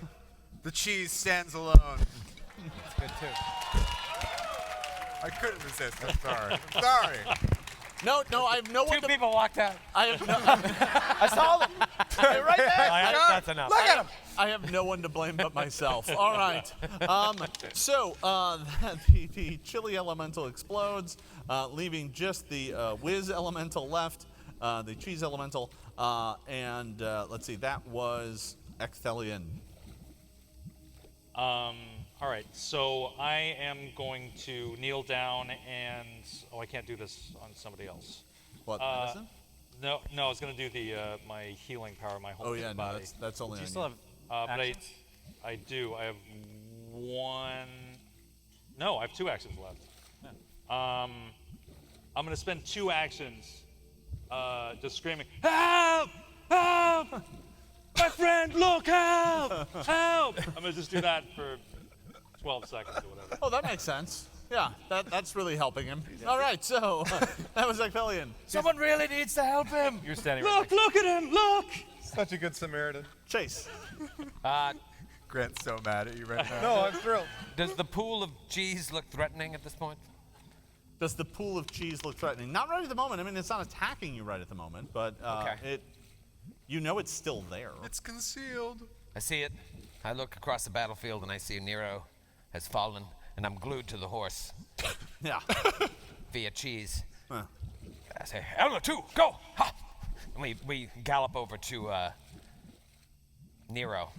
the cheese stands alone. That's good, too. I couldn't resist. I'm sorry. I'm sorry. No, I have no one Two to... people walked out. I have no... I saw them. They're right there. That's enough. Look at him. I have no one to blame but myself. All right. So the chili elemental explodes, leaving just the whiz elemental left, the cheese elemental, and let's see, that was Ecthelion. All right, so I am going to kneel down and... Oh, I can't do this on somebody else. What, medicine? No, I was going to do the my healing power, my whole Oh, yeah, no, body. that's only Do you on still you. have But actions? I do. I have one... No, I have 2 actions left. I'm going to spend 2 actions just screaming, "Help! Help! My friend, look, help! Help!" I'm going to just do that for 12 seconds or whatever. Oh, that makes sense. Yeah, that's really helping him. All right, so that was Ecthelion. Someone really needs to help him. You're standing right Look at him! Look! Such a good Samaritan. Chase. Grant's so mad at you right now. No, I'm thrilled. Does the pool of cheese look threatening at this point? Does the pool of cheese look threatening? Not right at the moment. I mean, it's not attacking you right at the moment, but Okay. you know it's still there. It's concealed. I see it. I look across the battlefield and I see Nero has fallen, and I'm glued to the horse Yeah. via cheese. Huh. I say, "Elma, 2, go!" Ha! And we gallop over to Nero.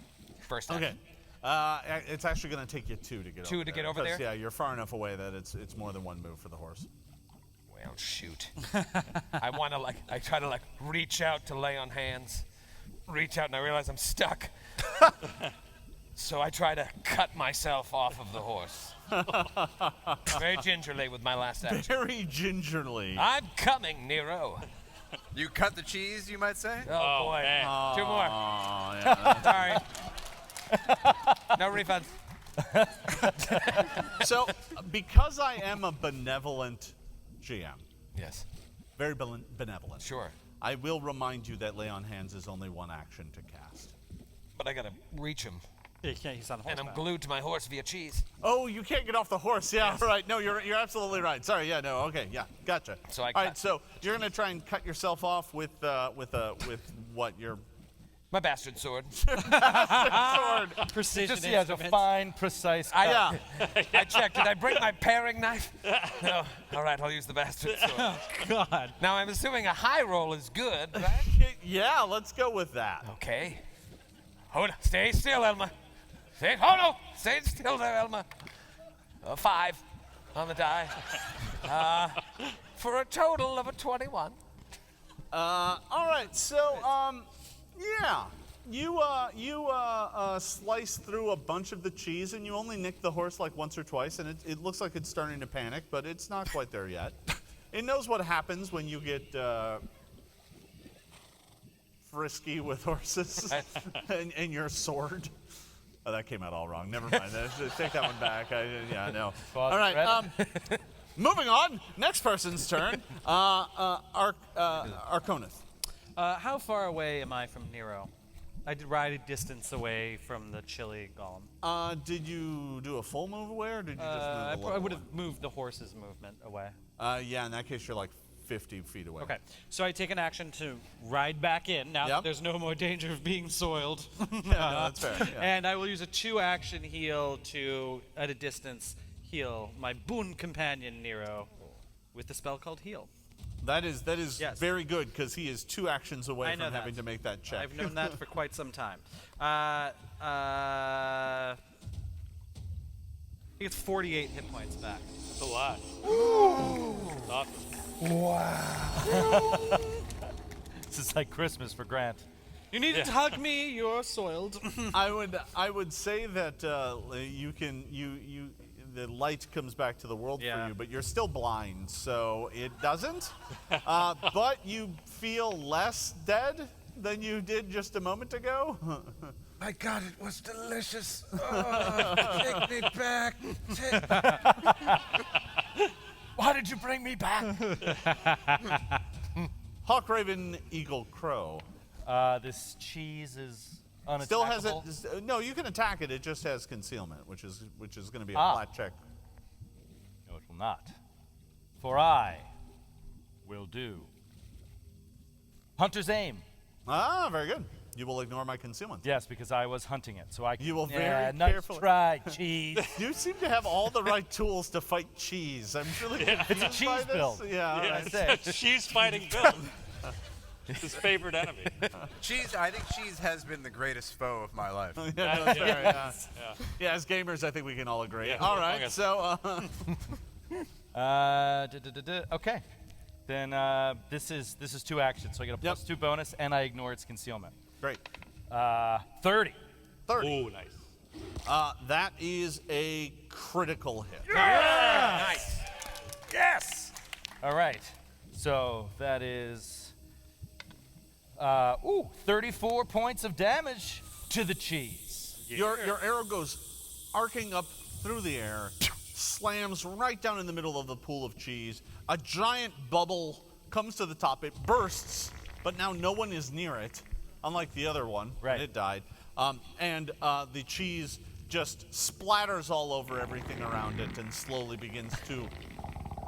First action. Okay. It's actually going to take you 2 to get over 2 to get over 'Cause, there? Yeah, you're far enough away that it's more than 1 move for the horse. Well, shoot. I try to reach out to lay on hands. Reach out and I realize I'm stuck. So I try to cut myself off of the horse. Very gingerly with my last action. Very gingerly. I'm coming, Nero. You cut the cheese, you might say? Oh, boy. man. 2 more. Oh, yeah. Sorry. No refunds. So, because I am a benevolent GM, Yes. very benevolent, Sure. I will remind you that lay on hands is only 1 action to cast. But I gotta reach him. Yeah, he's on And I'm horseback. glued to my horse via cheese. Oh, you can't get off the horse. Yeah, right. No, you're absolutely right. Sorry. Yeah, no. Okay. Yeah, gotcha. So I All right. cut- So you're gonna try and cut yourself off with what your My bastard sword. sword. Precision Just he has a instruments. fine, precise cut. Yeah. I checked. Did I bring my paring knife? No. All right, I'll use the bastard sword. God. Now, I'm assuming a high roll is good, right? Yeah. Let's go with that. Okay. Hold on. Stay still, Elma. Stay still there, Elma. 5 on the die. For a total of a 21. All right. So yeah. You slice through a bunch of the cheese, and you only nick the horse like once or twice, and it looks like it's starting to panic, but it's not quite there yet. It knows what happens when you get frisky with horses and your sword. Oh, that came out all wrong. Never mind. Take that one back. Yeah, no. All right. Moving on. Next person's turn. Arconith. How far away am I from Nero? I did ride a distance away from the chili golem. Did you do a full move away, or did you just move a I little would one? have moved the horse's movement away. Yeah, in that case, you're like 50 feet away. Okay, so I take an action to ride back in. Now Yep. there's no more danger of being soiled. Yeah, no, that's fair. Yeah. And I will use a 2-action heal to, at a distance, heal my boon companion Nero. with the spell called Heal. That is Yes. very good because he is 2 actions away I know from that. having to make that check. I've known that for quite some time. He gets 48 hit points back. That's a lot. That's awesome. This is like Christmas for Grant. You needed to hug me. You're soiled. I would say that the light comes back to the world for Yeah. you, but you're still blind, so it doesn't. But you feel less dead than you did just a moment ago. My God, it was delicious. Oh, take me back. Why did you bring me back? Hawk, Raven, Eagle, Crow. This cheese is unattackable. Still has it. No, you can attack it. It just has concealment, which is going to be a flat check. No, it will not. For I will do Hunter's Aim. Ah, very good. You will ignore my concealment. Yes, because I was hunting it, so I. You will yeah, very nice carefully. try, cheese. You seem to have all the right tools to fight cheese. I'm really confused It's a by cheese this. build. Yeah, Yeah, right. it's a cheese fighting build. It's his favorite enemy. Cheese. I think cheese has been the greatest foe of my life. Yeah, no, that's fair, yeah. Yeah. Yeah, as gamers, I think we can all agree. Yeah, all right, okay. so Okay. Then this is 2 actions, so I get a plus 2 bonus, and I ignore its concealment. great. 30. 30. Ooh, nice. That is a critical hit. Nice. Yes. All right. So that is 34 points of damage to the cheese. Your arrow goes arcing up through the air, slams right down in the middle of the pool of cheese. A giant bubble comes to the top. It bursts, but now no one is near it, unlike the other one. Right. It died. And the cheese just splatters all over everything around it and slowly begins to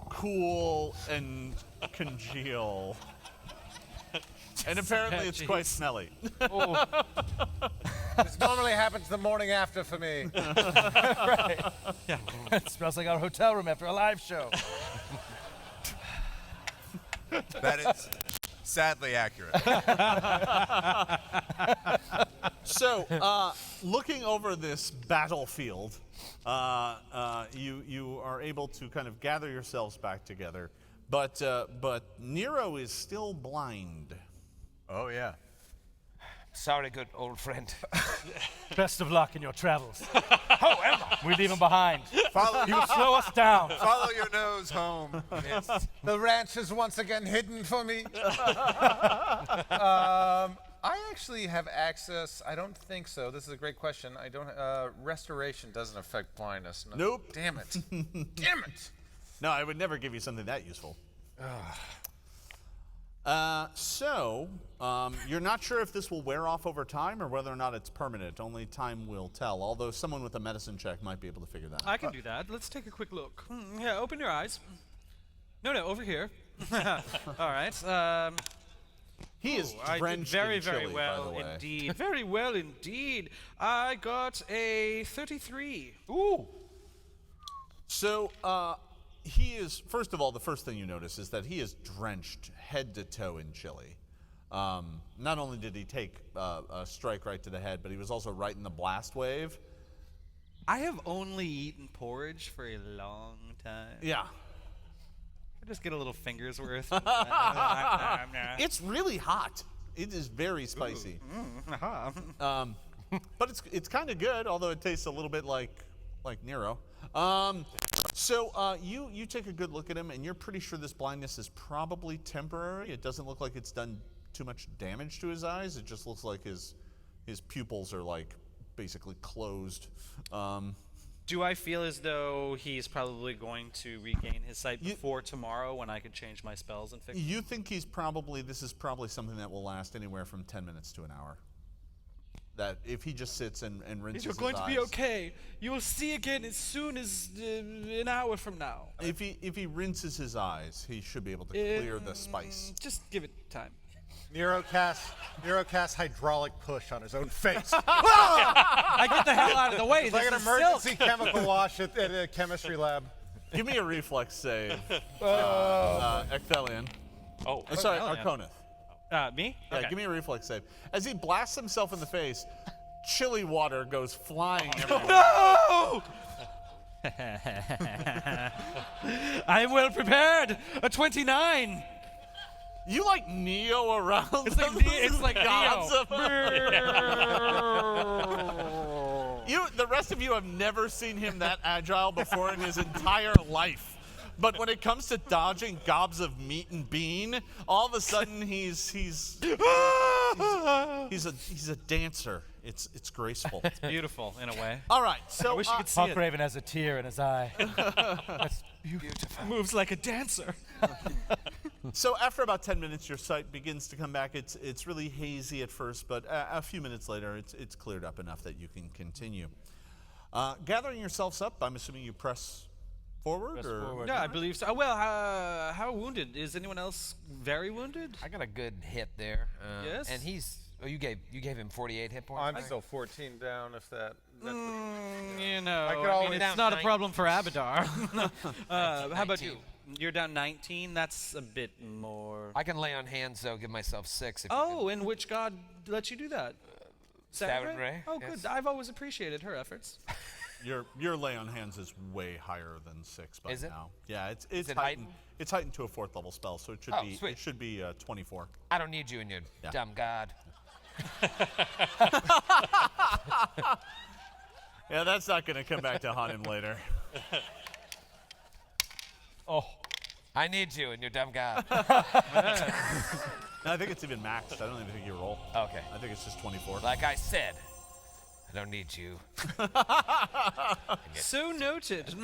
cool and congeal. And apparently it's quite smelly. This normally happens the morning after for me. Right. Yeah. It smells like our hotel room after a live show. That is sadly accurate. So, looking over this battlefield, you are able to kind of gather yourselves back together, but Nero is still blind. Oh yeah. Sorry, good old friend. Best of luck in your travels. However, we leave him behind. Follow, He will slow us down. follow your nose home. Yes. The ranch is once again hidden for me. I actually have access. I don't think so. This is a great question. I don't. Restoration doesn't affect blindness. No. Nope. Damn it. Damn it. No, I would never give you something that useful. You're not sure if this will wear off over time or whether or not it's permanent. Only time will tell, although someone with a medicine check might be able to figure that out. I can do that. Let's take a quick look. Yeah, open your eyes. No, over here. All right. He is I did drenched very, in chili, very well by the way. indeed. Very well indeed. I got a 33. Ooh. So, he is, first of all, the first thing you notice is that he is drenched head to toe in chili. Not only did he take a strike right to the head, but he was also right in the blast wave. I have only eaten porridge for a long time. Yeah. I just get a little finger's worth. It's really hot. It is very spicy. But it's kind of good, although it tastes a little bit like Nero. You take a good look at him, and you're pretty sure this blindness is probably temporary. It doesn't look like it's done too much damage to his eyes. It just looks like his pupils are like basically closed. Do I feel as though he's probably going to regain his sight before tomorrow when I could change my spells and fix it? You think this is probably something that will last anywhere from 10 minutes to an hour. That if he just sits and rinses You're his going to be eyes. okay. You will see again as soon as an hour from now. If he rinses his eyes, he should be able to clear the spice. Just give it time. Nero casts hydraulic push on his own face. I get the hell out of the way. It's like This an is emergency silk. chemical wash at a chemistry lab. Give me a reflex save. Ecthelion. Oh, Sorry, Ecthelion. Arconith. Me? Yeah, Okay. give me a reflex save. As he blasts himself in the face, chili water goes flying everywhere. No! I am well prepared. A 29. You like Neo around? It's like it's like gods Neo. of the rest of you have never seen him that agile before in his entire life. But when it comes to dodging gobs of meat and bean, all of a sudden he's a dancer. It's graceful. It's beautiful in a way. All right, so I wish you could see Hawk it. Raven has a tear in his eye. That's beautiful. Moves like a dancer. So after about 10 minutes, your sight begins to come back. It's really hazy at first, but a few minutes later, it's cleared up enough that you can continue. Gathering yourselves up, I'm assuming you press forward? Yeah, I believe so. Well, how wounded? Is anyone else very wounded? I got a good hit there. Yes? And he's. Oh, you gave him 48 hit points. I'm still 14 down. If that's You know, I could always- it's Down not a 9. problem for Abadar. How about 19. you? You're down 19. That's a bit more. I can lay on hands though. Give myself 6. If Oh, and which god lets you do that? Stavern. Oh, Yes. good. I've always appreciated her efforts. Your lay on hands is way higher than 6 by Is it? now. Yeah, it's it heightened. heightened? It's heightened to a 4th level spell, so it should Oh, be sweet. it should be 24. I don't need you and your Yeah. dumb god. Yeah, that's not going to come back to haunt him later. Oh, I need you and your dumb god. No, I think it's even maxed. I don't even think you roll. Okay. I think it's just 24. Like I said, I don't need you. So noted.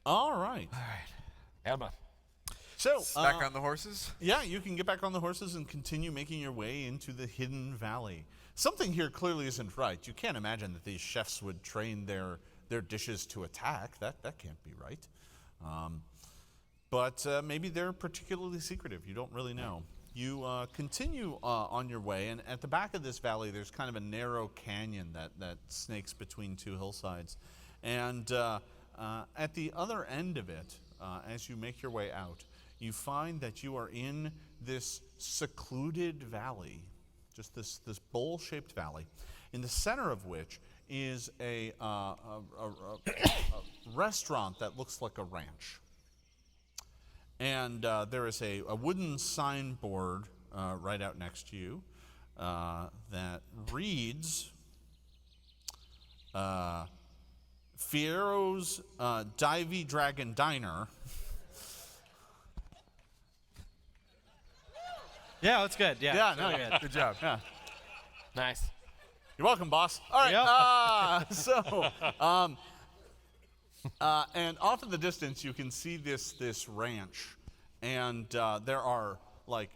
All right. Elma. So, Back on the horses? yeah, you can get back on the horses and continue making your way into the hidden valley. Something here clearly isn't right. You can't imagine that these chefs would train their dishes to attack. That can't be right. But maybe they're particularly secretive. You don't really know. You continue on your way, and at the back of this valley, there's kind of a narrow canyon that snakes between two hillsides. And at the other end of it, as you make your way out, you find that you are in this secluded valley, just this bowl-shaped valley, in the center of which is a restaurant that looks like a ranch. And there is a wooden signboard right out next to you that reads Fiero's Divey Dragon Diner. Yeah, that's good. Yeah. no, Good. good job. Yeah. Nice. You're welcome, boss. All right. And off in the distance, you can see this ranch, and there are like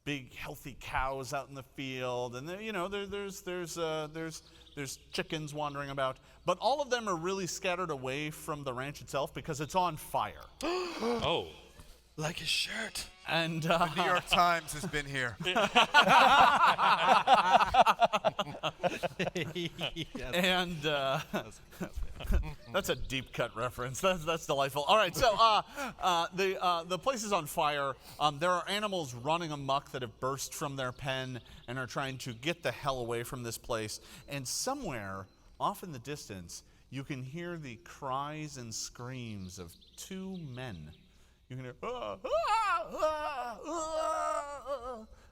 big, healthy cows out in the field, and there's chickens wandering about, but all of them are really scattered away from the ranch itself because it's on fire. Oh. Like his shirt. And The New York Times has been here. And that's a deep cut reference. That's delightful. All right, so the place is on fire. There are animals running amok that have burst from their pen and are trying to get the hell away from this place. And somewhere off in the distance, you can hear the cries and screams of two men. You can hear,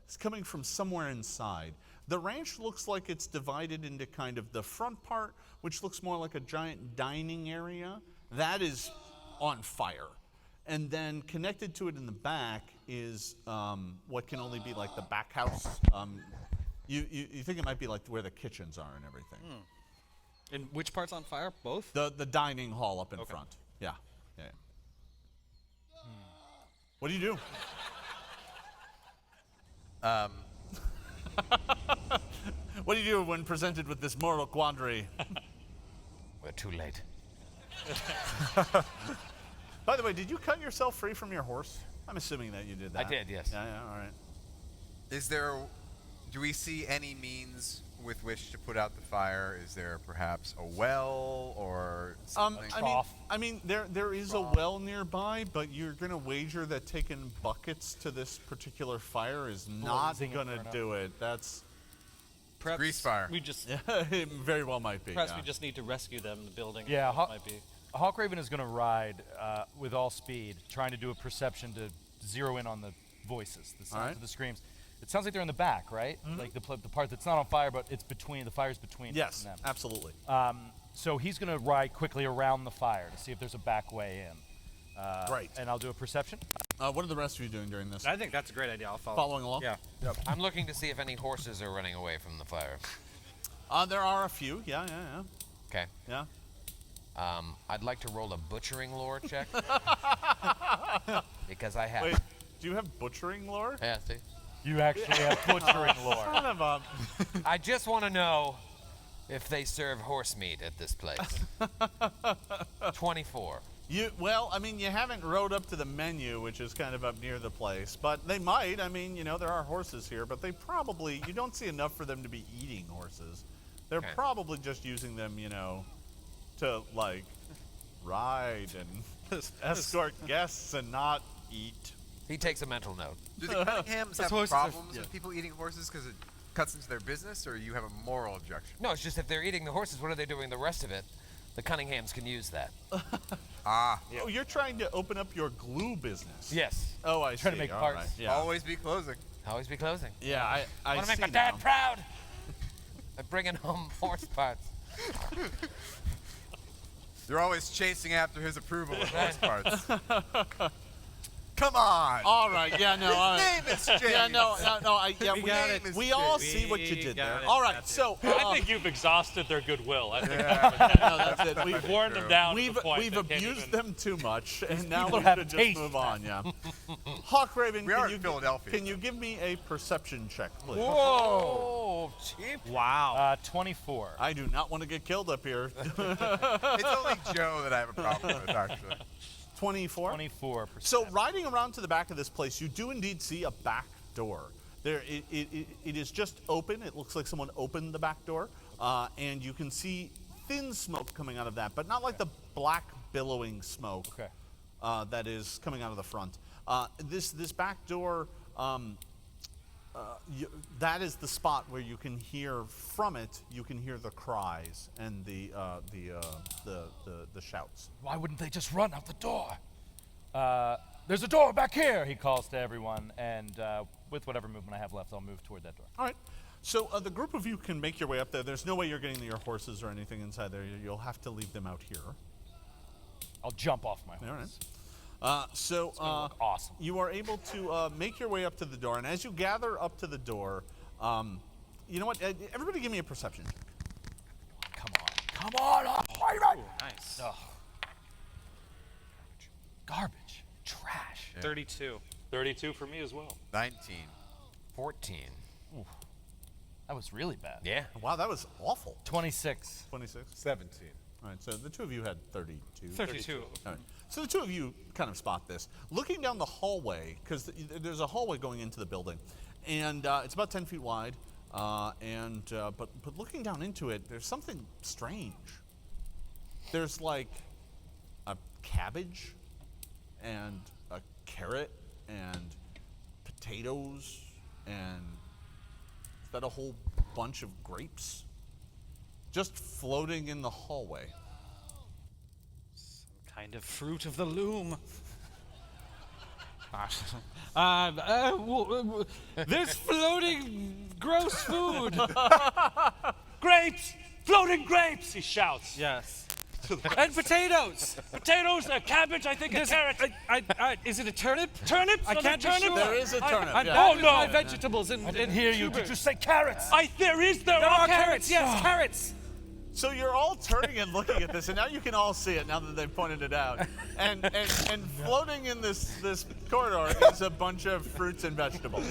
it's coming from somewhere inside. The ranch looks like it's divided into kind of the front part, which looks more like a giant dining area. That is on fire. And then connected to it in the back is what can only be like the back house. You think it might be like where the kitchens are and everything. And which part's on fire? Both? The dining hall up in front. Yeah. What do you do? What do you do when presented with this moral quandary? We're too late. By the way, did you cut yourself free from your horse? I'm assuming that you did that. I did, yes. Yeah, all right. Do we see any means with which to put out the fire? Is there perhaps a well or something? I mean, there is a well nearby, but you're going to wager that taking buckets to this particular fire is not going to do it. That's Perhaps grease fire. We just it very well might be. perhaps yeah. we just need to rescue them. The building. Yeah, might be. Hawkraven is going to ride with all speed, trying to do a perception to zero in on the voices, the sounds of the screams. It sounds like they're in the back, right? Like the part that's not on fire, but it's between, the fire's between Yes, them. absolutely. So he's going to ride quickly around the fire to see if there's a back way in. Right. And I'll do a perception. What are the rest of you doing during this? I think that's a great idea. I'll follow. Following along? Yeah. I'm looking to see if any horses are running away from the fire. There are a few. Yeah. Okay. Yeah. I'd like to roll a butchering lore check. Because I have. Wait, do you have butchering lore? Yeah, see? You actually have butchering lore. Son of a... I just want to know if they serve horse meat at this place. 24. Well, I mean, you haven't rode up to the menu, which is kind of up near the place, but they might. I mean, you know, there are horses here, but they probably, you don't see enough for them to be eating horses. They're probably just using them, you know, to, like, ride and escort guests and not eat. He takes a mental note. Do the Cunninghams have horses problems with people eating horses because it cuts into their business, or you have a moral objection? No, it's just if they're eating the horses, what are they doing the rest of it? The Cunninghams can use that. Oh, you're trying to open up your glue business. Yes. Oh, I see. Trying to make All parts. right, yeah. Always be closing. Always be closing. Yeah, I want to see make my dad now. proud. By bringing home horse parts. They're always chasing after his approval of Right. horse parts. Come on. All right, yeah, no, Name is James. yeah, no, We got it. we all see what you We did got there. it. All right, That's so I think you've exhausted their goodwill. I think no, that's it. we've worn them down to We've the point we've they can't abused even- them too much, and now people we have should just taste. move on. Yeah. Hawkraven, We can are you in Philadelphia. Can you give me a perception check, please? Whoa, cheap. Wow. 24. I do not want to get killed up here. It's only Joe that I have a problem with, actually. 24. 24%. So riding around to the back of this place, you do indeed see a back door. There, it is just open. It looks like someone opened the back door, and you can see thin smoke coming out of that, but not like the black billowing smoke that is coming out of the front. This back door, that is the spot where you can hear from it. You can hear the cries and the shouts. Why wouldn't they just run out the door? There's a door back here, he calls to everyone, and with whatever movement I have left, I'll move toward that door. All right. So the group of you can make your way up there. There's no way you're getting your horses or anything inside there. You'll have to leave them out here. I'll jump off my horse. All right. Look awesome. You are able to make your way up to the door, and as you gather up to the door, you know what? Everybody give me a perception. Come on, Nice. Ugh. Garbage. Trash. 32. 32 for me as well. 19. 14. That was really bad. Yeah. Wow, that was awful. 26. 26. 17. All right, so the two of you had 32. 32. All right. So the two of you kind of spot this. Looking down the hallway, because there's a hallway going into the building, and it's about 10 feet wide, but looking down into it, there's something strange. There's like a cabbage and a carrot and potatoes and is that a whole bunch of grapes just floating in the hallway. Kind of fruit of the loom. This floating gross food. Grapes! Floating grapes! He shouts. Yes. And potatoes. Potatoes, a cabbage, I think a carrot. Is it a turnip? Turnips? I Are can't be there turnips? sure. There is a turnip. I'm yeah. bad Oh, with no. my vegetables and I didn't hear you. Did you say carrots? There are carrots. Yes, carrots. So you're all turning and looking at this, and now you can all see it now that they've pointed it out. And floating in this corridor is a bunch of fruits and vegetables.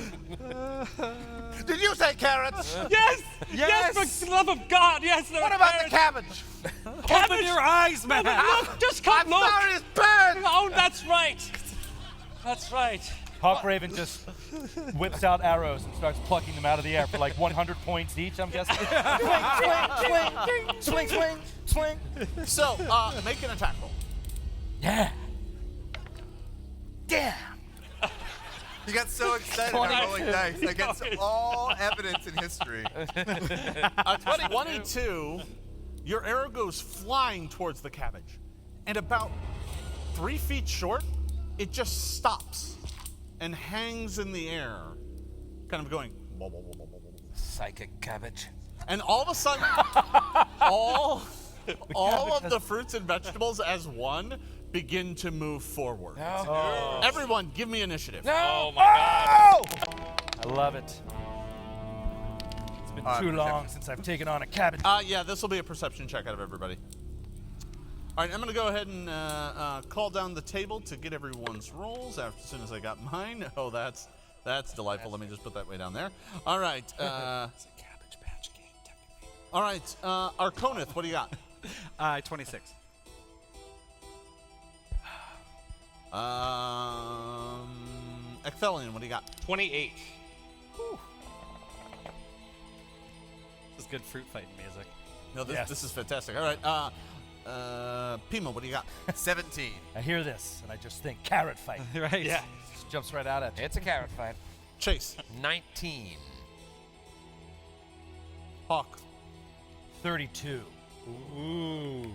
Did you say carrots? Yes! Yes, for the love of God, yes, there What are about the carrots. cabbage? Open your eyes, man. Look, just come I'm look. sorry, it's burned. Oh, that's right. That's right. Hawk Raven just whips out arrows and starts plucking them out of the air for like 100 points each, I'm guessing. Swing, swing, swing, swing, swing, swing. So, make an attack roll. Yeah. Damn. He got so excited about rolling dice against all evidence in history. 22, your arrow goes flying towards the cabbage. And about 3 feet short, it just stops and hangs in the air, kind of going. Psychic cabbage. And all of a sudden, all of the fruits and vegetables as one begin to move forward. No. Everyone, give me initiative. Oh my God. I love it. It's been too long since I've taken on a cabbage. Yeah, this will be a perception check out of everybody. All right, I'm going to go ahead and call down the table to get everyone's rolls as soon as I got mine. Oh, that's delightful. Let me just put that way down there. All right. It's a Cabbage Patch game, technically. All right, Arconith, what do you got? 26. Ecthelion, what do you got? 28. This is good fruit fighting music. No, this, Yes. this is fantastic. All right, Pima, what do you got? 17. I hear this and I just think carrot fight. Right? Yeah. Just jumps right out at you. It's a carrot fight. Chase, 19. Hawk, 32. Ooh.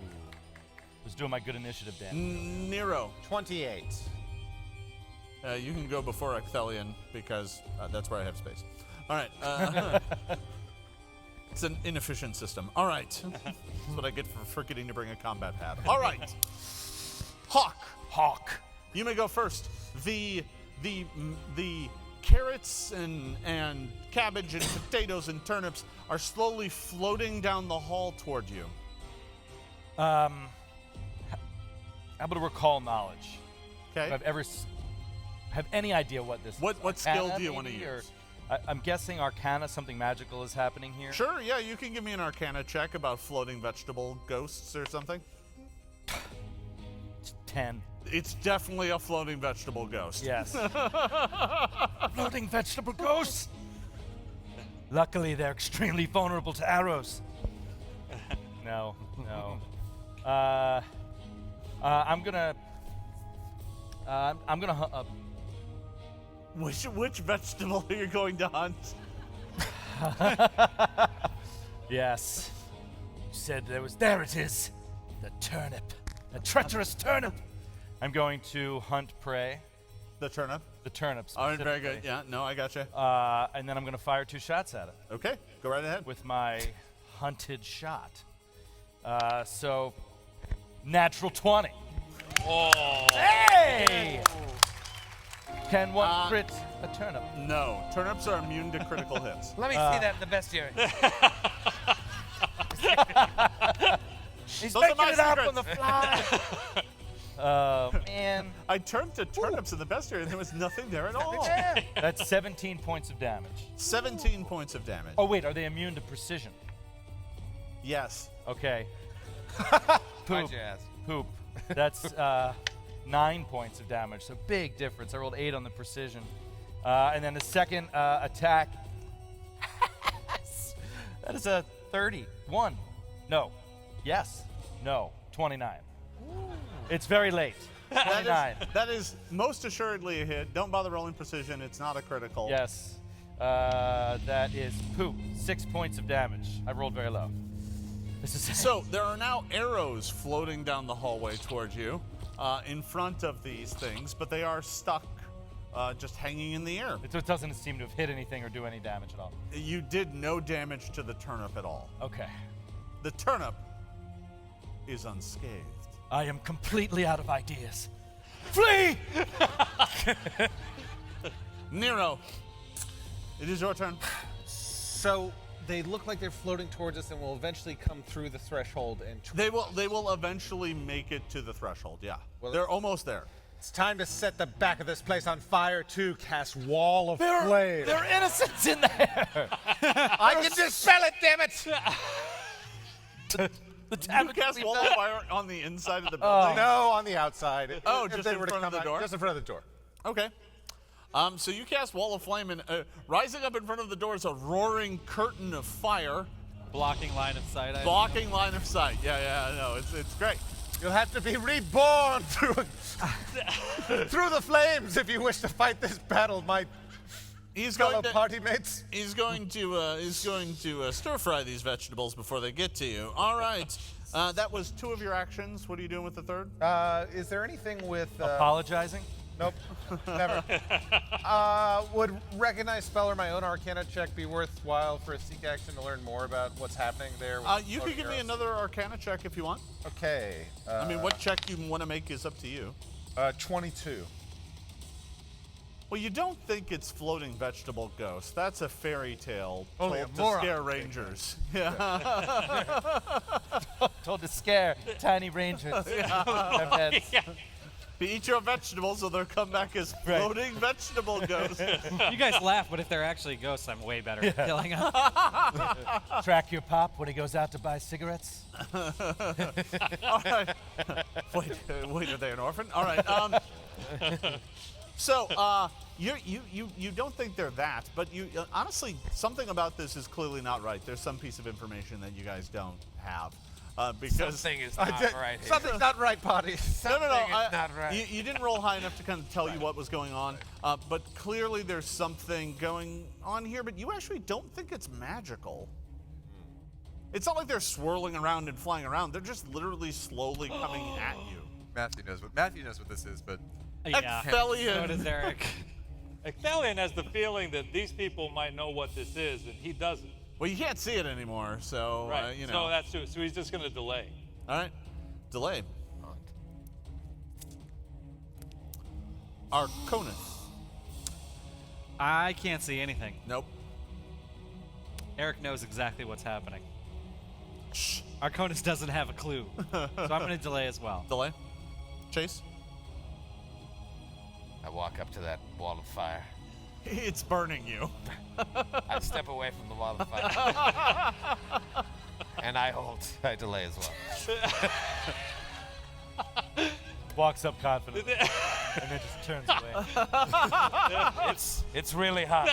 Was doing my good initiative, Dan. Nero. 28. You can go before Ecthelion because that's where I have space. All right. It's an inefficient system. All right. That's what I get for forgetting to bring a combat pad. All right. Hawk. You may go first. The carrots and cabbage and potatoes and turnips are slowly floating down the hall toward you. How about a recall knowledge? Okay. If I've ever have any idea what this What is. skill Arcana, do you wanna maybe, or- use? I'm guessing Arcana, something magical is happening here. Sure, yeah, you can give me an Arcana check about floating vegetable ghosts or something. 10. It's definitely a floating vegetable ghost. Yes. Floating vegetable ghosts. Luckily, they're extremely vulnerable to arrows. No. I'm gonna. Which vegetable are you going to hunt? Yes. You said there it is. The turnip. The treacherous turnip. I'm going to hunt prey. The turnip. The turnip. All right, very good. specifically. Yeah, no, I gotcha. And then I'm gonna fire 2 shots at it Okay, go right ahead. with my hunted shot. So, natural 20. Oh. Hey! Can one crit a turnip? No, turnips are immune to critical hits. Let me see that in the bestiary. He's Those are making my it up secrets. on the fly. Oh, man. I turned to turnips in the best area and there was nothing there at all. That's 17 points of damage. 17 points of damage. Oh, wait, are they immune to precision? Yes. Okay. Why'd Poop. you ask? Poop. That's 9 points of damage, so big difference. I rolled 8 on the precision. And then the second attack, that is a 31. No. Yes. No. 29. It's very late. 29. That is most assuredly a hit. Don't bother rolling precision. It's not a critical. Yes. That is poop. 6 points of damage. I rolled very low. This is So there are now arrows floating down the hallway towards you in front of these things, but they are stuck just hanging in the air. It doesn't seem to have hit anything or do any damage at all. You did no damage to the turnip at all. Okay. The turnip is unscathed. I am completely out of ideas. Flee! Nero, it is your turn. So they look like they're floating towards us and will eventually come through the threshold and They will eventually make it to the threshold, yeah. Well, They're almost there. it's time to set the back of this place on fire to cast Wall of Flame. There are innocents in there! I can dispel it, damn it! You cast wall of fire on the inside of the building? No, on the outside. Oh, If just they in were to front of come the out- door? Just in front of the door. Okay. So you cast Wall of Flame, and rising up in front of the door is a roaring curtain of fire. Blocking line of sight. Blocking line of sight. Yeah, I know. It's great. You'll have to be reborn through the flames if you wish to fight this battle, my fellow party mates. He's going to stir fry these vegetables before they get to you. All right. That was 2 of your actions. What are you doing with the 3rd? Is there anything with Apologizing? Nope, never. Would recognize spell or my own Arcana check be worthwhile for a seek action to learn more about what's happening there? With You could give me another Arcana check if you want. Okay. I mean, what check you want to make is up to you. 22. Well, you don't think it's floating vegetable ghost. That's a fairy tale Only told a to moron. scare rangers. Yeah. Told to scare tiny rangers. Their heads. Eat your vegetables, so they'll come back as floating vegetable ghosts. You guys laugh, but if they're actually ghosts, I'm way better at killing them. Track your pop when he goes out to buy cigarettes. All right. Wait, are they an orphan? All right. So you don't think they're that, but you honestly, something about this is clearly not right. There's some piece of information that you guys don't have. Because Something is not right here. Something's not right, potty. no. It's not right. You didn't roll high enough to kind of tell you what was going on, but clearly there's something going on here. But you actually don't think it's magical. It's not like they're swirling around and flying around. They're just literally slowly coming at you. Matthew knows what this is, but Yeah. Ecthelion. So does Erik. Ecthelion has the feeling that these people might know what this is, and he doesn't. Well, you can't see it anymore, so Right. you know. So that's so he's just going to delay. All right, delay. Arconus. I can't see anything. Nope. Erik knows exactly what's happening. Arconus doesn't have a clue. So I'm going to delay as well. Delay. Chase. I walk up to that wall of fire. It's burning you. I step away from the wall of fire. And I hold. I delay as well. Walks up confidently and then just turns away. It's really hot.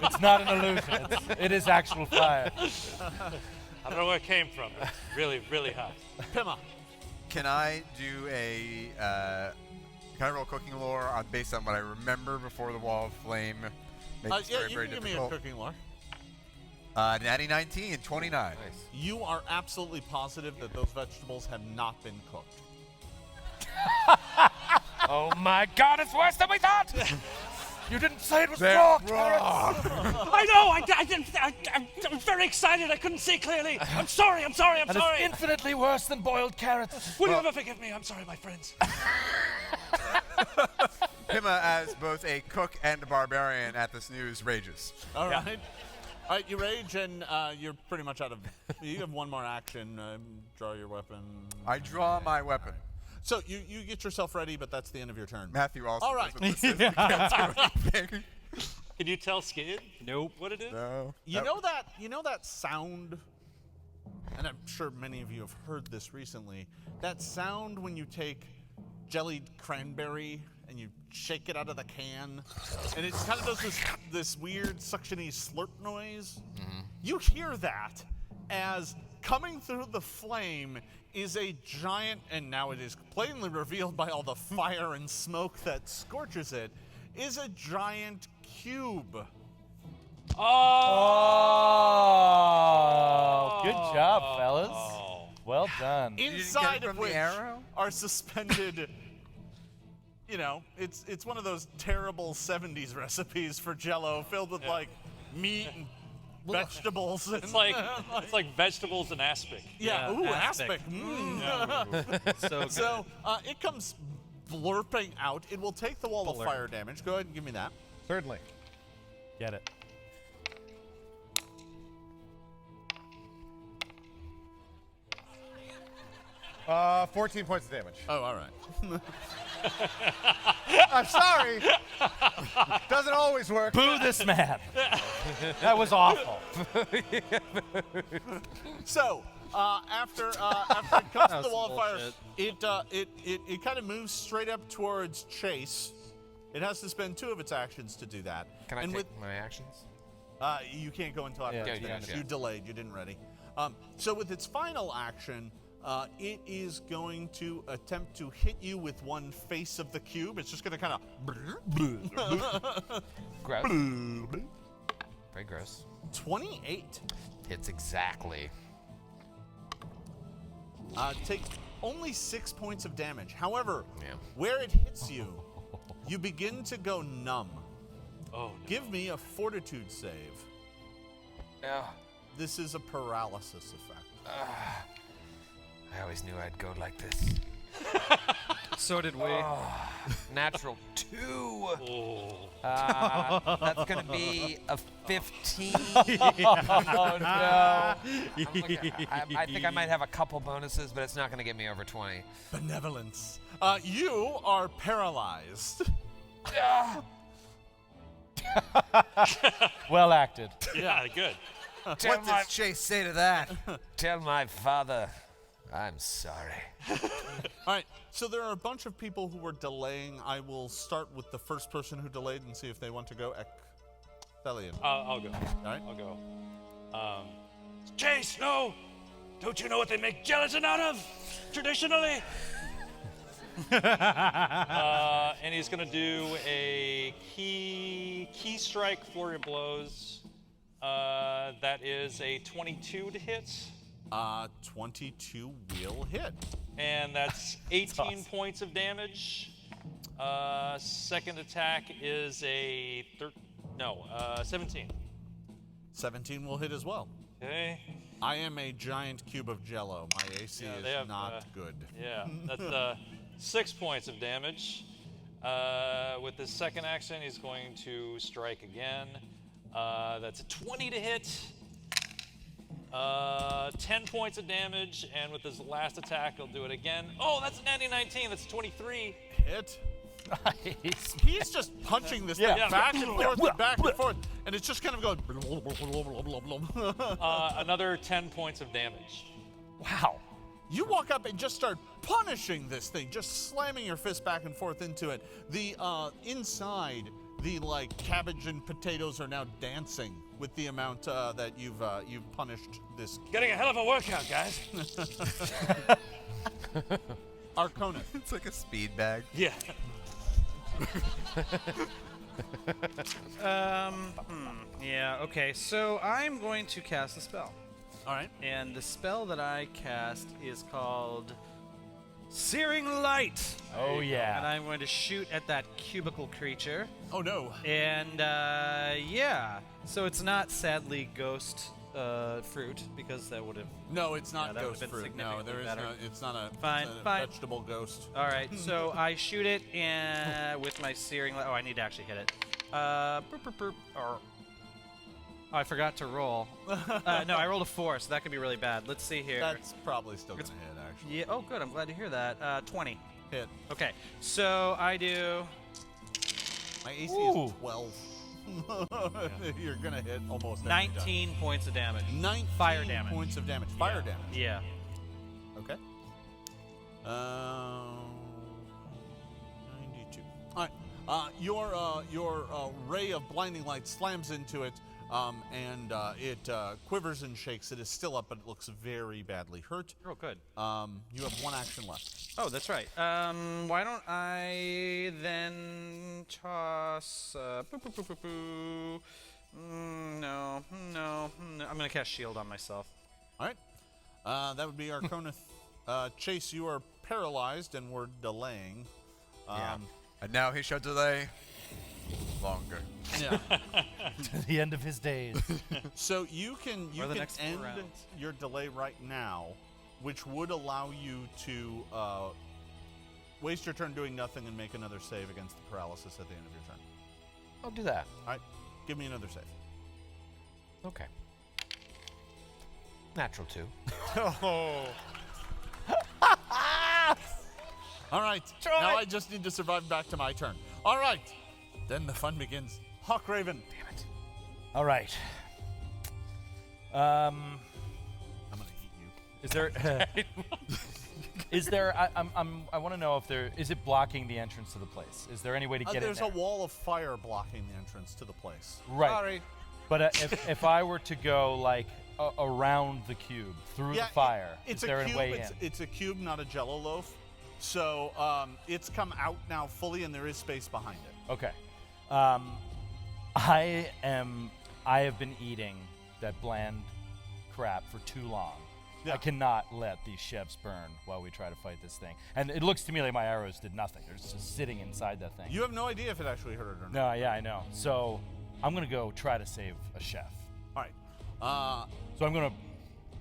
It's not an illusion. It is actual fire. I don't know where it came from. It's really, really hot. Pima. can I do a can I roll cooking lore based on what I remember before the wall of flame? Make this Yeah, very, you very can give me a difficult. cooking lore. Natty 19, 29. You are absolutely positive that those vegetables have not been cooked. Oh my God, it's worse than we thought! You didn't say it was raw. I know. I'm very excited. I couldn't see clearly. I'm sorry. I'm sorry. And it's infinitely worse than boiled carrots. Will you ever forgive me? I'm sorry, my friends. Pima, as both a cook and a barbarian at this news, rages. All right. All right, you rage, and you're pretty much out of... You have one more action. Draw your weapon. I draw my weapon. So you get yourself ready, but that's the end of your turn. Matthew also All right. knows what this is. We can't do anything. Can you tell Skid? Nope. What it is? No. You know that sound, and I'm sure many of you have heard this recently, that sound when you take jellied cranberry and you shake it out of the can, and it kind of does this weird suctiony slurp noise. Mm-hmm. You hear that as coming through the flame is a giant, and now it is plainly revealed by all the fire and smoke that scorches it, is a giant cube. Oh, good job, fellas. Well done. Inside from of the which arrow? are suspended, it's one of those terrible 70s recipes for Jell-O filled with like meat and vegetables. It's like vegetables and aspic. Yeah, ooh, aspic. So good. So it comes blurping out. It will take the wall of fire damage. Go ahead and give me that. Certainly. Get it. Uh, 14 points of damage. Oh, all right. I'm sorry. Doesn't always work. Boo this man. That was awful. So after it comes to the wall of fire, it kind of moves straight up towards Chase, It has to spend 2 of its actions to do that. Can I and take my actions? You can't go until after Yeah, it's yeah, finished. yeah. You delayed. You didn't ready. So with its final action, it is going to attempt to hit you with one face of the cube. It's just going to kind of... Gross. Very gross. 28. Hits exactly. Takes only 6 points of damage. However, Yeah. where it hits you, you begin to go numb. Oh, no. Give me a fortitude save. Yeah. This is a paralysis effect. I always knew I'd go like this. So did we. Natural 2. Oh. That's gonna be a 15. Oh no! I think I might have a couple bonuses, but it's not gonna get me over 20. Benevolence. You are paralyzed. Well acted. Yeah, good. What does Chase say to that? Tell my father, I'm sorry. All right, so there are a bunch of people who were delaying. I will start with the first person who delayed and see if they want to go. Thelian. I'll go. All right. I'll go. Chase, no! Don't you know what they make gelatin out of? Traditionally? And he's gonna do a key strike flurry of blows. That is a 22 to hit, 22 will hit. and that's 18 points of damage. Second attack is a 17. 17 will hit as well. Okay. I am a giant cube of jello. My AC Yeah, is they have, not good. Yeah, that's 6 points of damage. With his second action, he's going to strike again. That's a 20 to hit. 10 points of damage, and with his last attack, he'll do it again. Oh, that's a natty 19. That's a 23. Hit. He's just punching this thing back and forth and back and forth, and it's just kind of going. Another 10 points of damage. Wow. You walk up and just start punishing this thing, just slamming your fist back and forth into it. The inside, the cabbage and potatoes are now dancing with the amount that you've punished this. Getting a hell of a workout, guys. Arcona. It's like a speed bag. Yeah. Yeah, okay, so I'm going to cast a spell. All right. And the spell that I cast is called Searing Light. Oh, yeah. And I'm going to shoot at that cubicle creature. Oh no. And yeah, so it's not sadly ghost fruit because that would have. No, it's not that would've ghost been fruit. No, significantly there is better. no. It's not a, Fine, it's a fine. vegetable ghost. All right, so I shoot it with my searing light. Oh, I need to actually hit it. Oh, I forgot to roll. No, I rolled a 4, so that could be really bad. Let's see here. That's probably still gonna hit, actually. Yeah. Oh, good. I'm glad to hear that. 20. Hit. Okay, so I do. My AC is 12. You're gonna hit almost every time. 19 points of damage. 19 Fire damage. points of damage. Fire damage. Yeah. Okay. 92. All right. Your ray of blinding light slams into it, and it quivers and shakes. It is still up, but it looks very badly hurt. Oh, good. You have one action left. Oh, that's right. Why don't I then toss? No. I'm gonna cast shield on myself. All right. That would be Arcona. Chase, you are paralyzed, and we're delaying. Yeah. And now he shall delay longer. Yeah. To the end of his days. So you can Or the can next 4 end rounds. your delay right now, which would allow you to waste your turn doing nothing and make another save against the paralysis at the end of your turn. I'll do that. All right. Give me another save. Okay. Natural 2. Oh. All right. Now I just need to survive back to my turn. All right. Then the fun begins. Hawk Raven. Damn it. All right. I'm gonna eat you. Is there Is there? I want to know if there is it blocking the entrance to the place. Is there any way to get in There's there? a wall of fire blocking the entrance to the place. Right. Sorry. But if I were to go like around the cube through the fire, is there a way in? It's a cube, not a Jello loaf. So it's come out now fully, and there is space behind it. Okay. I have been eating that bland crap for too long. Yeah. I cannot let these chefs burn while we try to fight this thing. And it looks to me like my arrows did nothing. They're just sitting inside that thing. You have no idea if it actually hurt it or not. No, yeah, I know. So I'm gonna go try to save a chef. All right. So I'm gonna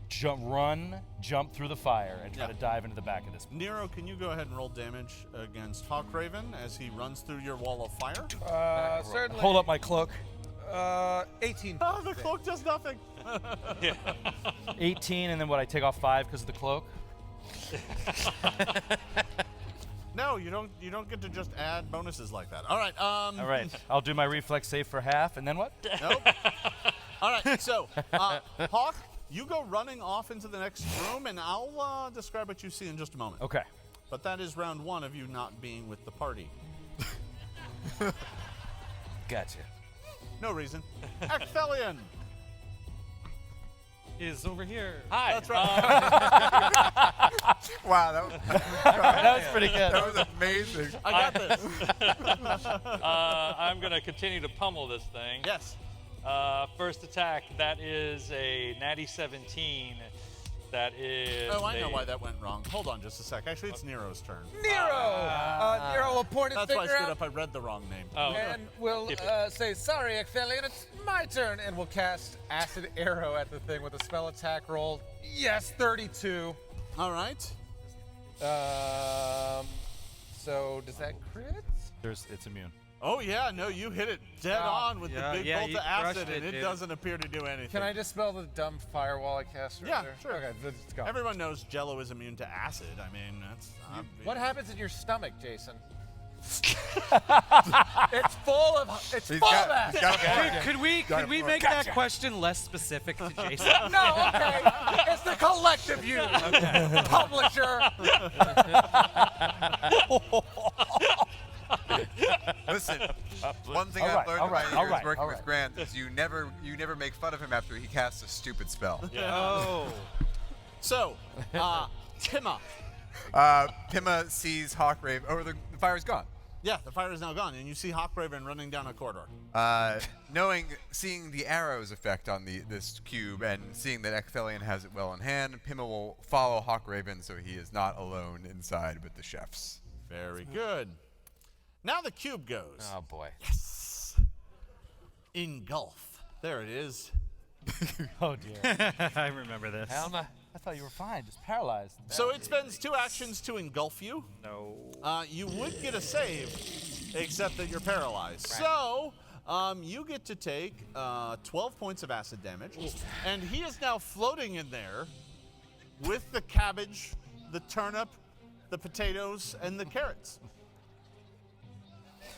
jump through the fire and try to dive into the back of this. Nero, can you go ahead and roll damage against Hawkraven as he runs through your wall of fire? Certainly. Hold up my cloak. 18. Oh, the cloak does nothing. 18, and then what? I take off 5 because of the cloak. No, you don't get to just add bonuses like that. All right. All right. I'll do my reflex save for half, and then what? Nope. All right. So, Hawk, you go running off into the next room, and I'll describe what you see in just a moment. Okay. But that is round 1 of you not being with the party. Gotcha. No reason. Ecthelion. Is over here. Hi. That's right. Wow, that was, That was pretty good. that was amazing. I got this. I'm going to continue to pummel this thing. Yes. First attack, that is a natty 17. That is. Oh, I know why that went wrong. Hold on just a sec. Actually, it's Nero's turn. Nero will point his That's why I finger stood out up. I read the wrong name. Oh, and we'll say, sorry, Ecthelion, it's my turn. And we'll cast Acid Arrow at the thing with a spell attack roll. Yes, 32. All right. So does that crit? It's immune. Oh, yeah. No, you hit it dead on with the big bolt you of acid, crushed and it, it dude. doesn't appear to do anything. Can I dispel the dumb firewall I cast Yeah, earlier? sure. Okay, let's go. Everyone knows Jello is immune to acid. I mean, that's obvious. What happens in your stomach, Jason? It's full of acid. Could we make that question less specific to Jason? No, okay. It's the collective you. Publisher. Listen, one thing All I've right, learned all in right, my all years right, working all with right. Grant is you never make fun of him after he casts a stupid spell. Oh. So, Tima. Pima sees Hawkraven. Oh, the fire's gone. Yeah, the fire is now gone, and you see Hawkraven running down a corridor. Seeing the arrow's effect on this cube and seeing that Ecthelion has it well in hand, Pima will follow Hawkraven so he is not alone inside with the chefs. Very good. Now the cube goes. Oh boy. Yes. Engulf. There it is. Oh dear. I remember this. Helma. I thought you were fine, just paralyzed. So it spends 2 actions to engulf you. No. You would get a save, except that you're paralyzed. So you get to take 12 points of acid damage, and he is now floating in there with the cabbage, the turnip, the potatoes, and the carrots.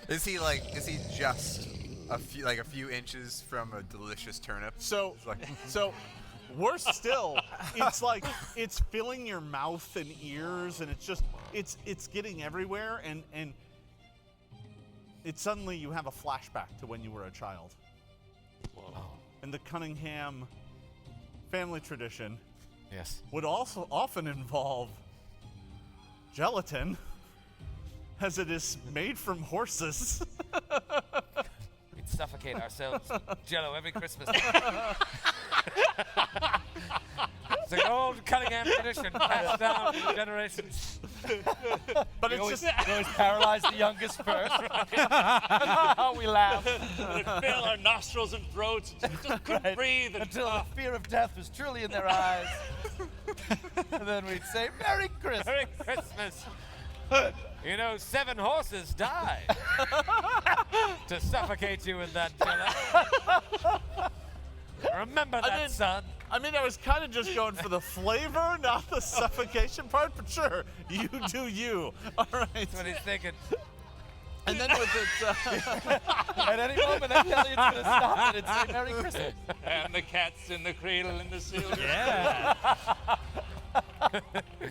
Is he just a few inches from a delicious turnip? So, It's like- worse still, it's like it's filling your mouth and ears, and it's getting everywhere, and it suddenly you have a flashback to when you were a child. Whoa. And the Cunningham family tradition Yes. would also often involve gelatin, as it is made from horses. We'd suffocate ourselves. Jello every Christmas. It's an old Cunningham tradition passed down through generations. But it's always, just we always paralyze the youngest first. We laugh It filled our nostrils and throats. And just couldn't breathe. And, until the fear of death was truly in their eyes. And then we'd say, Merry Christmas. Merry Christmas. You know, 7 horses died to suffocate you with that Jello. Remember that, son. I mean, I was kind of just going for the flavor, not the suffocation part, but sure, you do you. All right. That's what he's thinking. And then with it, At any moment, that Elliott's going to stop it and say, Merry Christmas. And the cat's in the cradle and the silver. Yeah.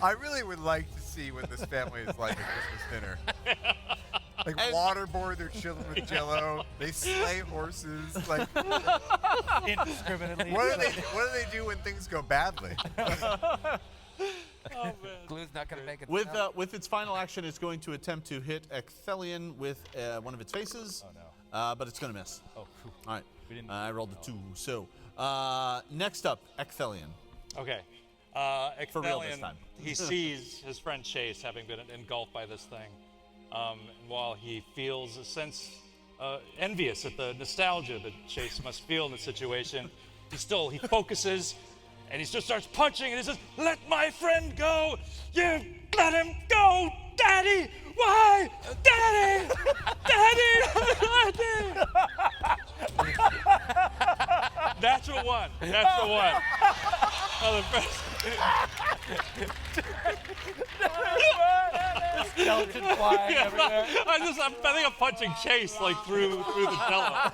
I really would like to see what this family is like at Christmas dinner. Like waterboard, they're chilling with Jello. They slay horses. Like Indiscriminately. what do they do when things go badly? Oh, man. Glue's not going to make it. With its final action, it's going to attempt to hit Ecthelion with one of its faces. Oh, no. But it's going to miss. Oh, phew. All right. We didn't- I rolled a 2. So next up, Ecthelion. Okay. For real this Ecthelion, time. he sees his friend Chase having been engulfed by this thing. And while he feels a sense envious at the nostalgia that Chase must feel in the situation, he focuses and he just starts punching and he says, "Let my friend go! You let him go, Daddy! Why? Daddy! Daddy! Daddy!" Natural one. Natural one. Oh, the first. Skeleton flying everywhere. I think I'm punching Chase like through the jello.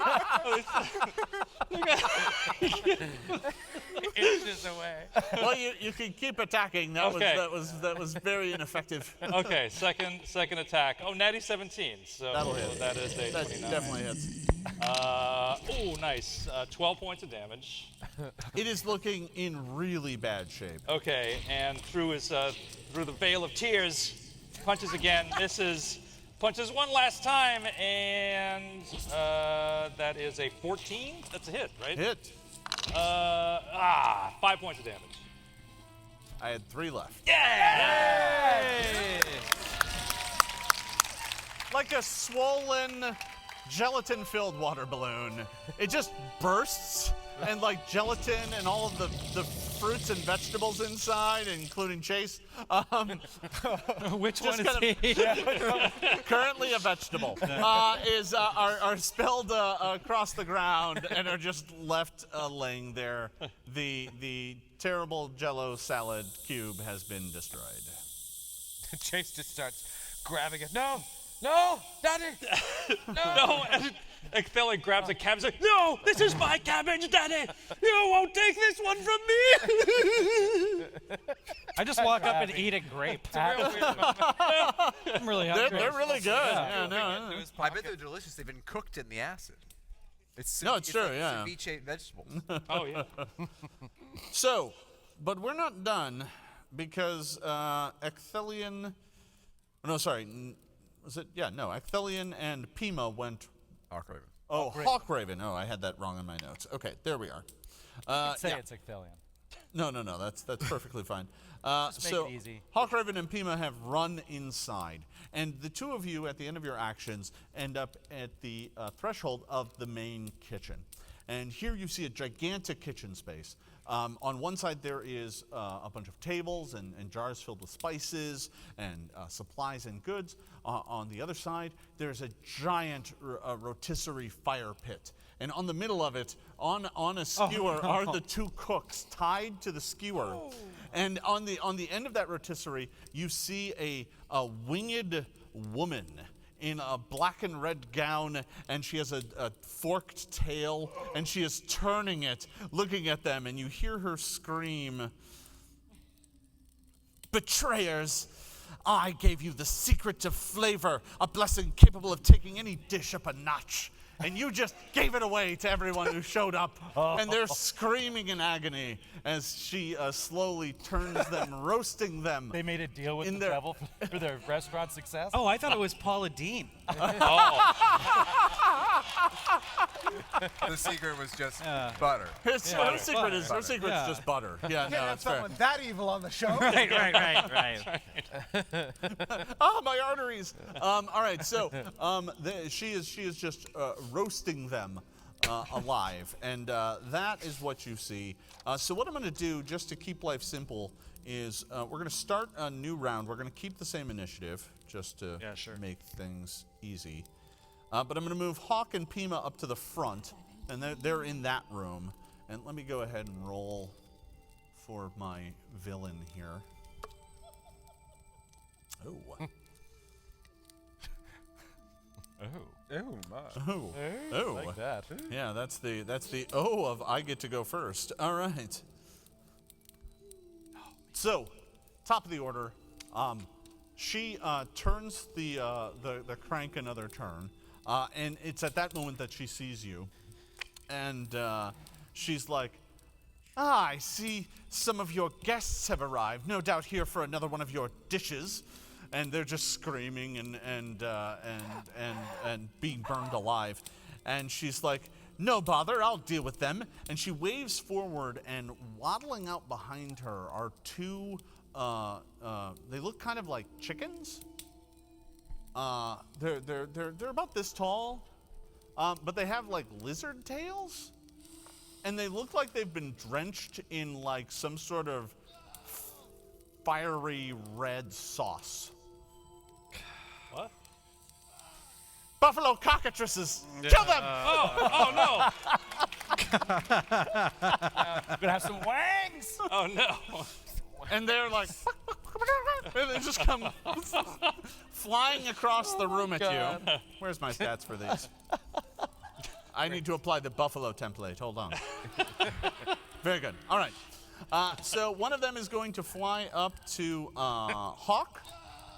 Inches away. Well, you can keep attacking. Okay. That was very ineffective. Okay, second attack. Oh, natty 17. So That'll hit. that is a That 29. definitely hits. Oh, nice. 12 points of damage. It is looking in really bad shape. Okay, and through the veil of tears, punches again, misses, punches one last time, and that is a 14. That's a hit, right? Hit. 5 points of damage. I had 3 left. Yeah! Like a swollen, gelatin-filled water balloon. It just bursts, and like gelatin and all of the fruits and vegetables inside, including Chase. Which Just one is he? currently a vegetable, are spilled across the ground and are just left laying there. The terrible Jello salad cube has been destroyed. Chase just starts grabbing it. No, Daddy. No, and Ecthelion grabs a cabbage like, "No, this is my cabbage, Daddy! You won't take this one from me!" I just walk up and eat a grape. I'm really hungry. They're really good. Yeah, no. I bet they're delicious. They've been cooked in the acid. It's true, like yeah. ceviche vegetables. Oh, yeah. So, but we're not done because Ecthelion. No, sorry. Was it? Yeah, no. Ecthelion and Pima went. Hawkraven. Oh, Hawkraven. Oh, I had that wrong in my notes. Okay, there we are. Say yeah. it's Ecthelion. No. That's perfectly fine. Just make so it easy. Hawkraven and Pima have run inside, and the two of you, at the end of your actions, end up at the threshold of the main kitchen. And here you see a gigantic kitchen space. On one side there is a bunch of tables and jars filled with spices and supplies and goods. On the other side, there's a giant rotisserie fire pit. And on the middle of it, on a skewer, are the two cooks tied to the skewer. And on the end of that rotisserie, you see a winged woman in a black and red gown, and she has a forked tail, and she is turning it, looking at them, and you hear her scream, "Betrayers! I gave you the secret to flavor, a blessing capable of taking any dish up a notch. And you just gave it away to everyone who showed up." And they're screaming in agony as she slowly turns them, roasting them. They made a deal with In the their- devil for their restaurant success. Oh, I thought it was Paula Dean. The secret was just butter. Her secret is Yeah. just butter. Yeah, Can't no, have it's fair. someone that evil on the show. Right. Oh, my arteries. All right, so she is just roasting them alive, and that is what you see. So what I'm going to do, just to keep life simple, is we're going to start a new round. We're going to keep the same initiative, just to make things easy. But I'm going to move Hawk and Pima up to the front, and they're in that room. And let me go ahead and roll for my villain here. Oh. Oh my. Oh. Like that. Yeah, that's the O of I get to go first. All right. So, top of the order. She turns the crank another turn, and it's at that moment that she sees you, and she's like, I see some of your guests have arrived. No doubt here for another one of your dishes, and they're just screaming and being burned alive. And she's like, no bother, I'll deal with them. And she waves forward, and waddling out behind her are two. They look kind of like chickens. They're about this tall, but they have like lizard tails, and they look like they've been drenched in like some sort of fiery red sauce. What? Buffalo cockatrices! Kill them! Oh no! Gonna have some wangs. Oh no! And they're like, and they just come flying across the room at you. Where's my stats for these? I need to apply the buffalo template. Hold on. Very good. All right. So one of them is going to fly up to Hawk,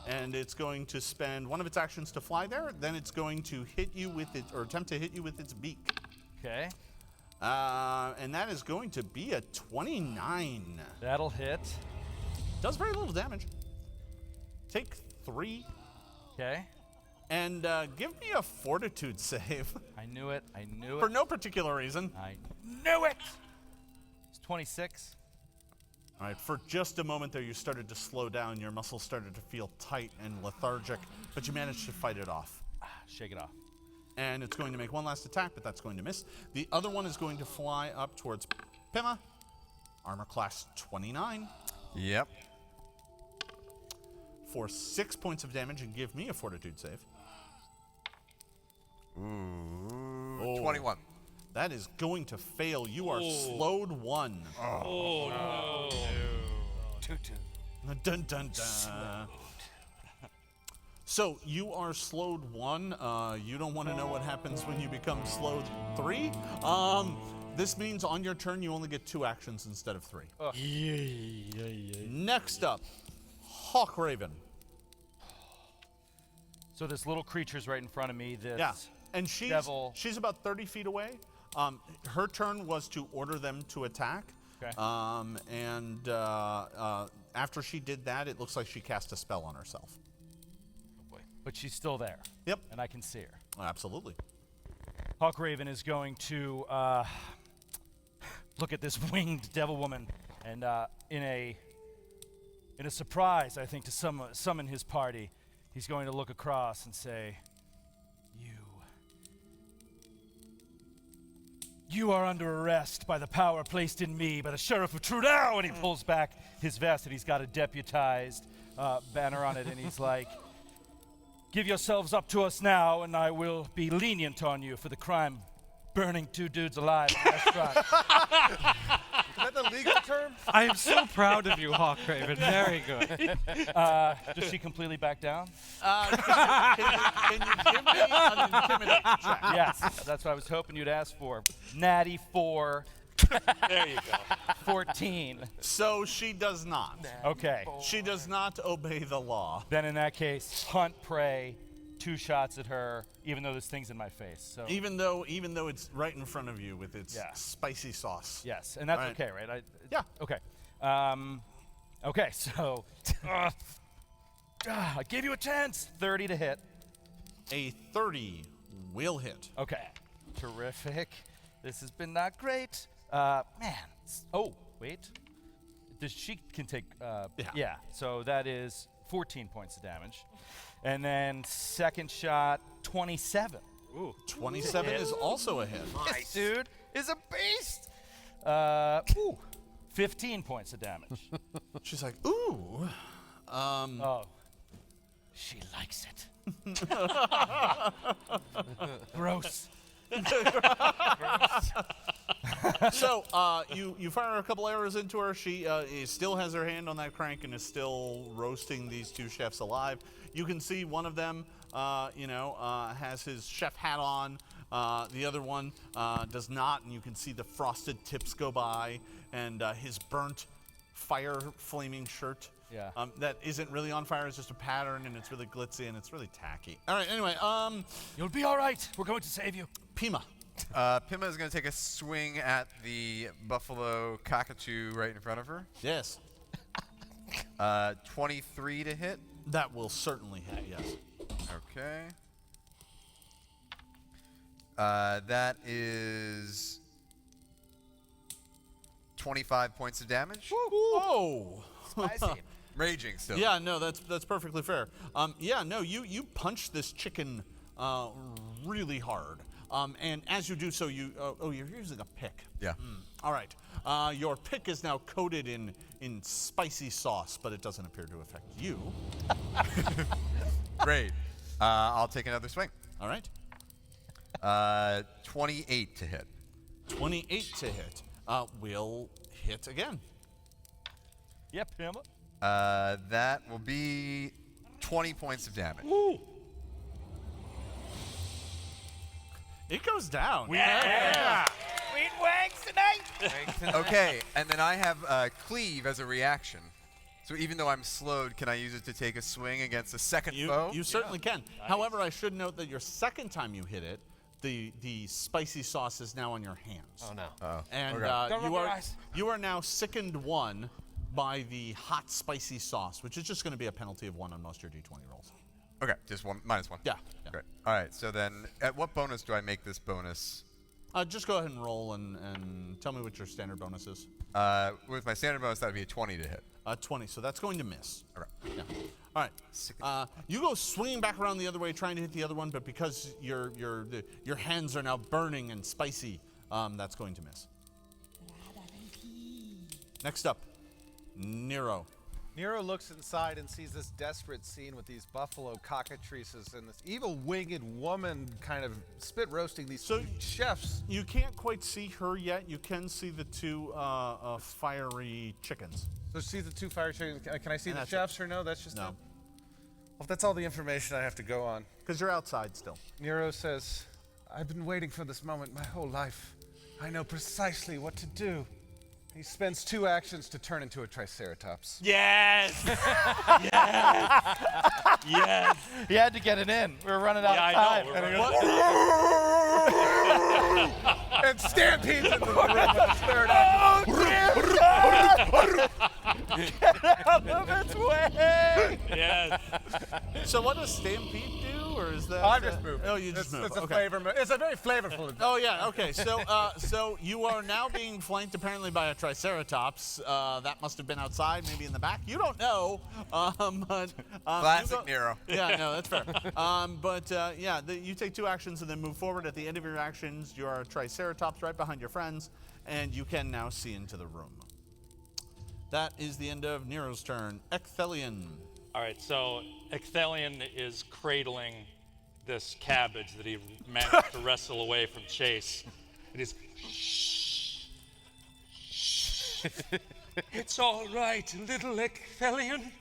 and it's going to spend one of its actions to fly there. Then it's going to hit you with it, or attempt to hit you with its beak. Okay. And that is going to be a 29. That'll hit. Does very little damage. Take 3. Okay. And give me a fortitude save. I knew it. I knew For it. no particular reason. I knew it. It's 26. All right, for just a moment there, you started to slow down. Your muscles started to feel tight and lethargic, but you managed to fight it off. Shake it off. And it's going to make one last attack, but that's going to miss. The other one is going to fly up towards Pima. Armor class 29. Yep. For 6 points of damage, and give me a fortitude save. Ooh. 21. That is going to fail. You are slowed 1. Oh no! Dun, dun, dun. So you are slowed 1. You don't want to know what happens when you become slowed 3. This means on your turn you only get 2 actions instead of 3. Next up, Hawk Raven. So this little creature's right in front of me. This Yeah, and devil. she's about 30 feet away. Her turn was to order them to attack. Okay. After she did that, it looks like she cast a spell on herself. But she's still there. Yep. And I can see her. Absolutely. Hawk Raven is going to look at this winged devil woman, and in a surprise, I think, to summon his party, he's going to look across and say, You are under arrest by the power placed in me by the Sheriff of Trunau. And he pulls back his vest, and he's got a deputized banner on it, and he's like, give yourselves up to us now, and I will be lenient on you for the crime burning 2 dudes alive in a restaurant. Is that the legal term? I am so proud of you, Hawk Raven. Very good. Does she completely back down? Can you give me an intimidate check? Yes, that's what I was hoping you'd ask for. Natty 4, There you go. 14. So she does not. Okay. She does not obey the law. Then in that case, hunt prey, 2 shots at her, even though this thing's in my face. So Even though it's right in front of you with its Yeah. spicy sauce. yes, and that's Right. okay, right? Yeah. Okay. Okay, so I gave you a chance. 30 to hit. A 30 will hit. Okay. Terrific. This has been not great. Man. Oh, wait. She can take. Yeah. So that is 14 points of damage. And then second shot, 27. Ooh. 27 is also a hit. This dude is a beast. 15 points of damage. She's like, ooh. Oh. She likes it. Gross. So you fire a couple arrows into her. She still has her hand on that crank and is still roasting these 2 chefs alive. You can see one of them, has his chef hat on. The other one does not, and you can see the frosted tips go by and his burnt fire flaming shirt. Yeah. That isn't really on fire. It's just a pattern, and it's really glitzy, and it's really tacky. All right, anyway, You'll be all right. We're going to save you. Pima. Pima is going to take a swing at the buffalo cockatoo right in front of her. Yes. 23 to hit. That will certainly hit, yes. Okay. That is 25 points of damage. Whoa! Raging still. Yeah, no, that's perfectly fair. Yeah, no, you punch this chicken really hard. And as you do so, you're using a pick. Yeah. All right. Your pick is now coated in spicy sauce, but it doesn't appear to affect you. Great. I'll take another swing. All right. 28 to hit. 28 to hit. Will hit again. Yep, Pima. That will be 20 points of damage. Woo! It goes down. Yeah. Sweet wangs tonight. Okay, and then I have cleave as a reaction. So even though I'm slowed, can I use it to take a swing against a second foe? You certainly can. However, I should note that your second time you hit it, the spicy sauce is now on your hands. Oh no. And okay. Don't rub your eyes. you are now sickened 1 by the hot spicy sauce, which is just going to be a penalty of 1 on most of your D20 rolls. Okay, just -1. Yeah. Great. All right, so then at what bonus do I make this bonus? Just go ahead and roll and tell me what your standard bonus is. With my standard bonus, that would be a 20 to hit. 20, so that's going to miss. Okay. Yeah. All right. You go swinging back around the other way, trying to hit the other one, but because your hands are now burning and spicy, that's going to miss. Next up, Nero. Nero looks inside and sees this desperate scene with these buffalo cockatrices and this evil winged woman kind of spit roasting these chefs. You can't quite see her yet. You can see the 2 fiery chickens. So see the 2 fire chickens. Can I see And the that's chefs or no? That's just No. them? Well, that's all the information I have to go on. Because you're outside still. Nero says, I've been waiting for this moment my whole life. I know precisely what to do. He spends 2 actions to turn into a triceratops. Yes! Yes! He had to get it in. We were running out of time. And stampedes into the room with his 3rd action. Get out of its way! Yes! So what does Stampede do, or is that? I just moved. Oh, you just moved. It's a Okay. flavor. It's a very flavorful. Oh yeah. Okay. So so you are now being flanked apparently by a triceratops. That must have been outside, maybe in the back. You don't know. But Classic Nero. Yeah. No, that's fair. You take 2 actions and then move forward. At the end of your actions, you are a triceratops right behind your friends, and you can now see into the room. That is the end of Nero's turn. Ecthelion. All right, so Ecthelion is cradling this cabbage that he managed to wrestle away from Chase. And he's, shh, shh. It's all right, little Ecthelion.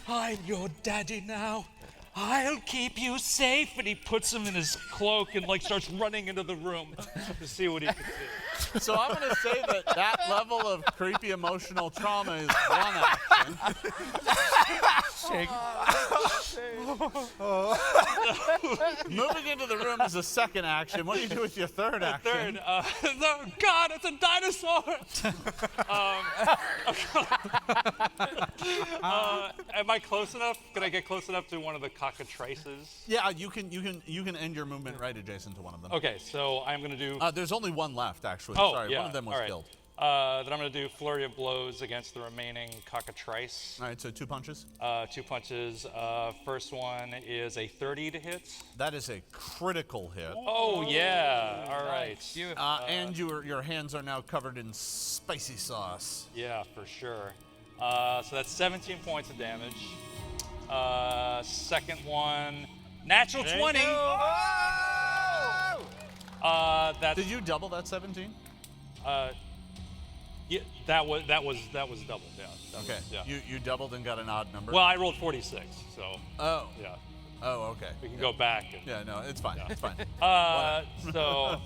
I'm your daddy now. I'll keep you safe. And he puts him in his cloak and starts running into the room to see what he can see. So I'm going to say that level of creepy emotional trauma is 1 action. Moving into the room is a 2nd action. What do you do with your 3rd action? Oh, God, it's a dinosaur! Am I close enough? Can I get close enough to one of the cockatrices? Yeah, you can end your movement right adjacent to one of them. Okay, so I'm going to do... There's only 1 left, actually. Oh, Sorry, yeah. one of them was All right. killed. Then I'm going to do flurry of blows against the remaining cockatrice. All right, so 2 punches. 2 punches. First one is a 30 to hit. That is a critical hit. Oh, yeah. All right. And your hands are now covered in spicy sauce. Yeah, for sure. So that's 17 points of damage. Second one, natural 20. That's Did you double that 17? yeah, that was doubled. Yeah. Okay. Yeah. You doubled and got an odd number. Well, I rolled 46, so Oh. yeah. Oh, okay. We can go back. And, Yeah, no, it's fine. It's fine. So,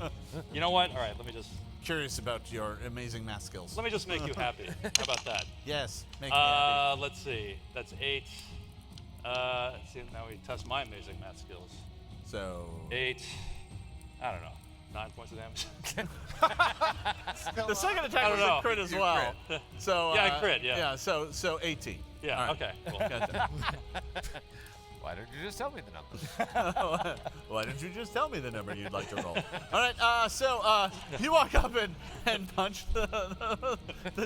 you know what? All right, let me just. curious about your amazing math skills. Let me just make you happy. How about that? Yes, make me happy. Let's see. That's 8. See, now we test my amazing math skills. So 8. I don't know. 9 points of damage. the second attack I was don't a know. crit as well. So Yeah, crit, yeah. Yeah, so 18. Yeah. All right. Okay. Cool. Gotcha. Why don't you just tell me the number? Why don't you just tell me the number you'd like to roll? All right, so you walk up and punch the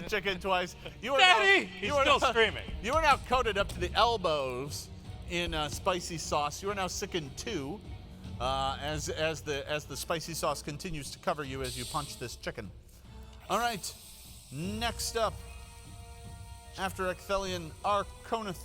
chicken twice. You are Daddy! Now, He's still screaming. You are now coated up to the elbows in spicy sauce. You are now sickened 2 as the spicy sauce continues to cover you as you punch this chicken. All right, next up, after Ecthelion, Arconith.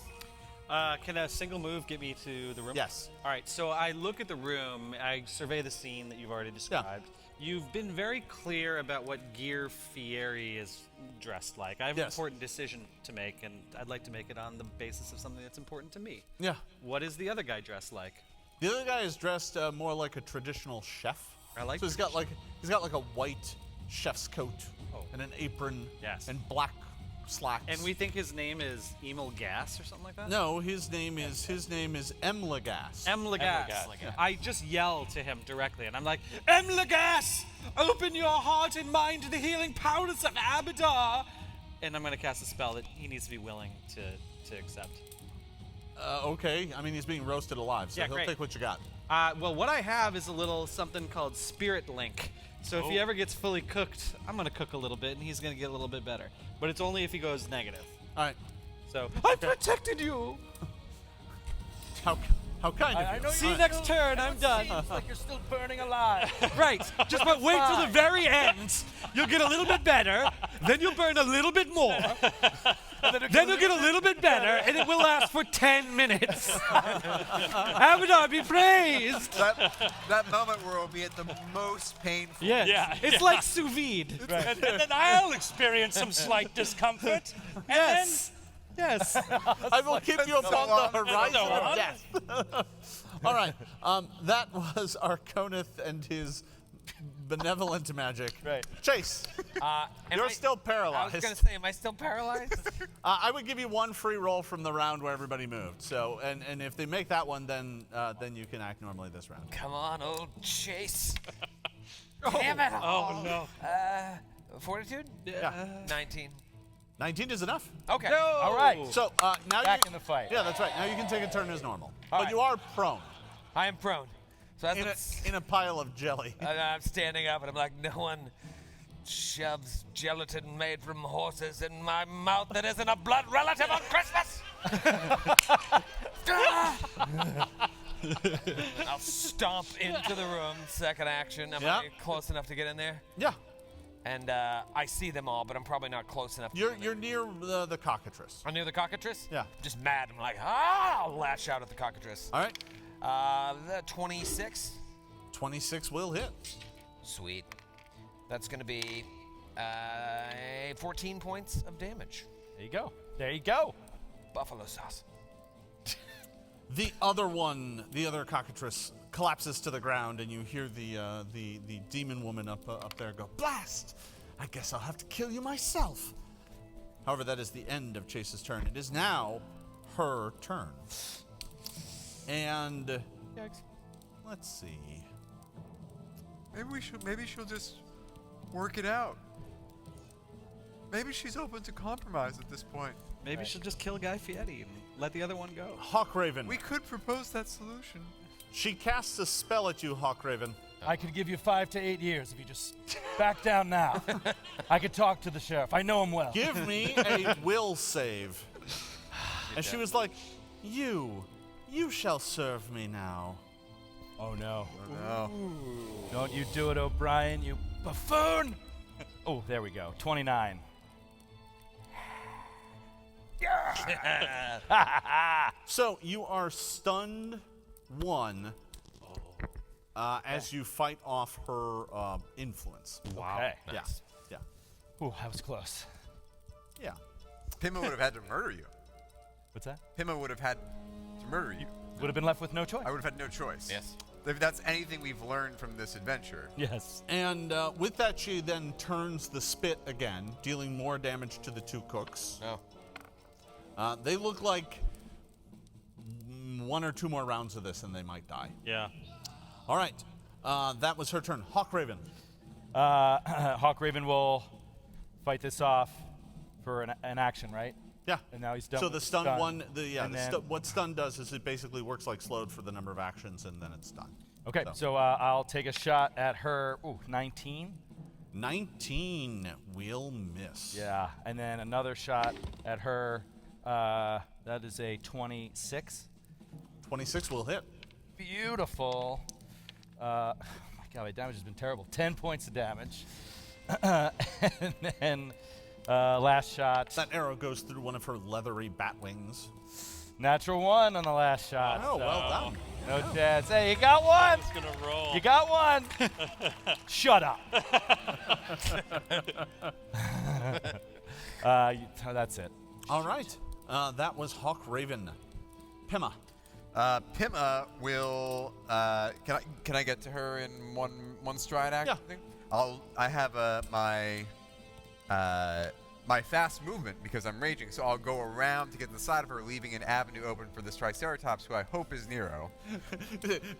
Can a single move get me to the room? Yes. All right, so I look at the room, I survey the scene that you've already described. You've been very clear about what gear Fieri is dressed like. I have an important decision to make, and I'd like to make it on the basis of something that's important to me. Yeah. What is the other guy dressed like? The other guy is dressed more like a traditional chef. I like. So he's got like a white chef's coat and an apron and black slacks. And we think his name is Emil Gas or something like that? No, his name is Emlegas. Emlegas. I just yell to him directly, and I'm like, Emlegas, open your heart and mind to the healing powers of Abadar. And I'm going to cast a spell that he needs to be willing to accept. Okay, I mean he's being roasted alive, so he'll take what you got. Well, what I have is a little something called Spirit Link. So if he ever gets fully cooked, I'm going to cook a little bit, and he's going to get a little bit better. But it's only if he goes negative. All right. So I've protected you. How kind of you. See you next turn. I'm done. It's like you're still burning alive. Right. Just wait till the very end. You'll get a little bit better. Then you'll burn a little bit more. Then you'll get a little bit better, and it will last for 10 minutes. Abadar be praised. That moment where it'll be at the most painful. Yes. Yeah. It's like sous vide. And then I'll experience some slight discomfort. Yes. Yes. I will keep you upon the horizon of death. All right. That was Arconith and his benevolent magic. Right. Chase, you're still paralyzed. I was going to say, am I still paralyzed? I would give you one free roll from the round where everybody moved. So, and if they make that one, then you can act normally this round. Come on, old Chase. Damn it. Oh, no. Fortitude? Yeah. 19. 19 is enough. Okay. All right. So now Back in the fight. Yeah, that's right. Now you can take a turn as normal, All but right. you are prone I am prone. So that's in a pile of jelly. I'm standing up and I'm like, no one shoves gelatin made from horses in my mouth that isn't a blood relative on Christmas. I'll stomp into the room. Second action. Am I close enough to get in there? Yeah. And I see them all, but I'm probably not close enough. You're near the cockatrice. I'm near the cockatrice? Yeah. Just mad. I'm like, I'll lash out at the cockatrice. All right. The 26. 26 will hit. Sweet. That's going to be 14 points of damage. There you go. There you go. Buffalo sauce. The other cockatrice collapses to the ground, and you hear the demon woman up there go, "Blast! I guess I'll have to kill you myself." However, that is the end of Chase's turn. It is now her turn. And let's see. Maybe she'll just work it out. Maybe she's open to compromise at this point. Maybe she'll just kill Guy Fieri and let the other one go. Hawkraven. We could propose that solution. She casts a spell at you, Hawkraven. I could give you 5 to 8 years if you just back down now. I could talk to the sheriff. I know him well. Give me a will save. And she was like, You shall serve me now. Oh no. No. Don't you do it, O'Brien, you buffoon! Oh, there we go. 29. So you are stunned 1 as you fight off her influence. Wow. Okay. Yeah. Yeah. Ooh, that was close. Yeah. Pima would have had to murder you. What's that? Pima would have had to murder you. Would have been left with no choice. I would have had no choice. Yes. If that's anything we've learned from this adventure. Yes. And with that, she then turns the spit again, dealing more damage to the two cooks. Oh. They look like 1 or 2 more rounds of this and they might die. Yeah. All right. That was her turn. Hawk Raven. Hawk Raven will fight this off for an action, right? Yeah. And now he's done. So with the stun one, And then- what stun does is it basically works like slowed for the number of actions, and then it's done. Okay, so I'll take a shot at her. Ooh, 19. 19 will miss. Yeah, and then another shot at her. That is a 26. 26 will hit. Beautiful. Oh my God, my damage has been terrible. 10 points of damage. And then last shot. That arrow goes through one of her leathery bat wings. Natural 1 on the last shot. Oh, well done. No chance. Hey, you got one. It's gonna roll. You got one. Shut up. That's it. All right. That was Hawk Raven. Pima. Pima will. Can I get to her in one stride action? Yeah. Thing? I have my fast movement because I'm raging, so I'll go around to get to the side of her, leaving an avenue open for this Triceratops, who I hope is Nero.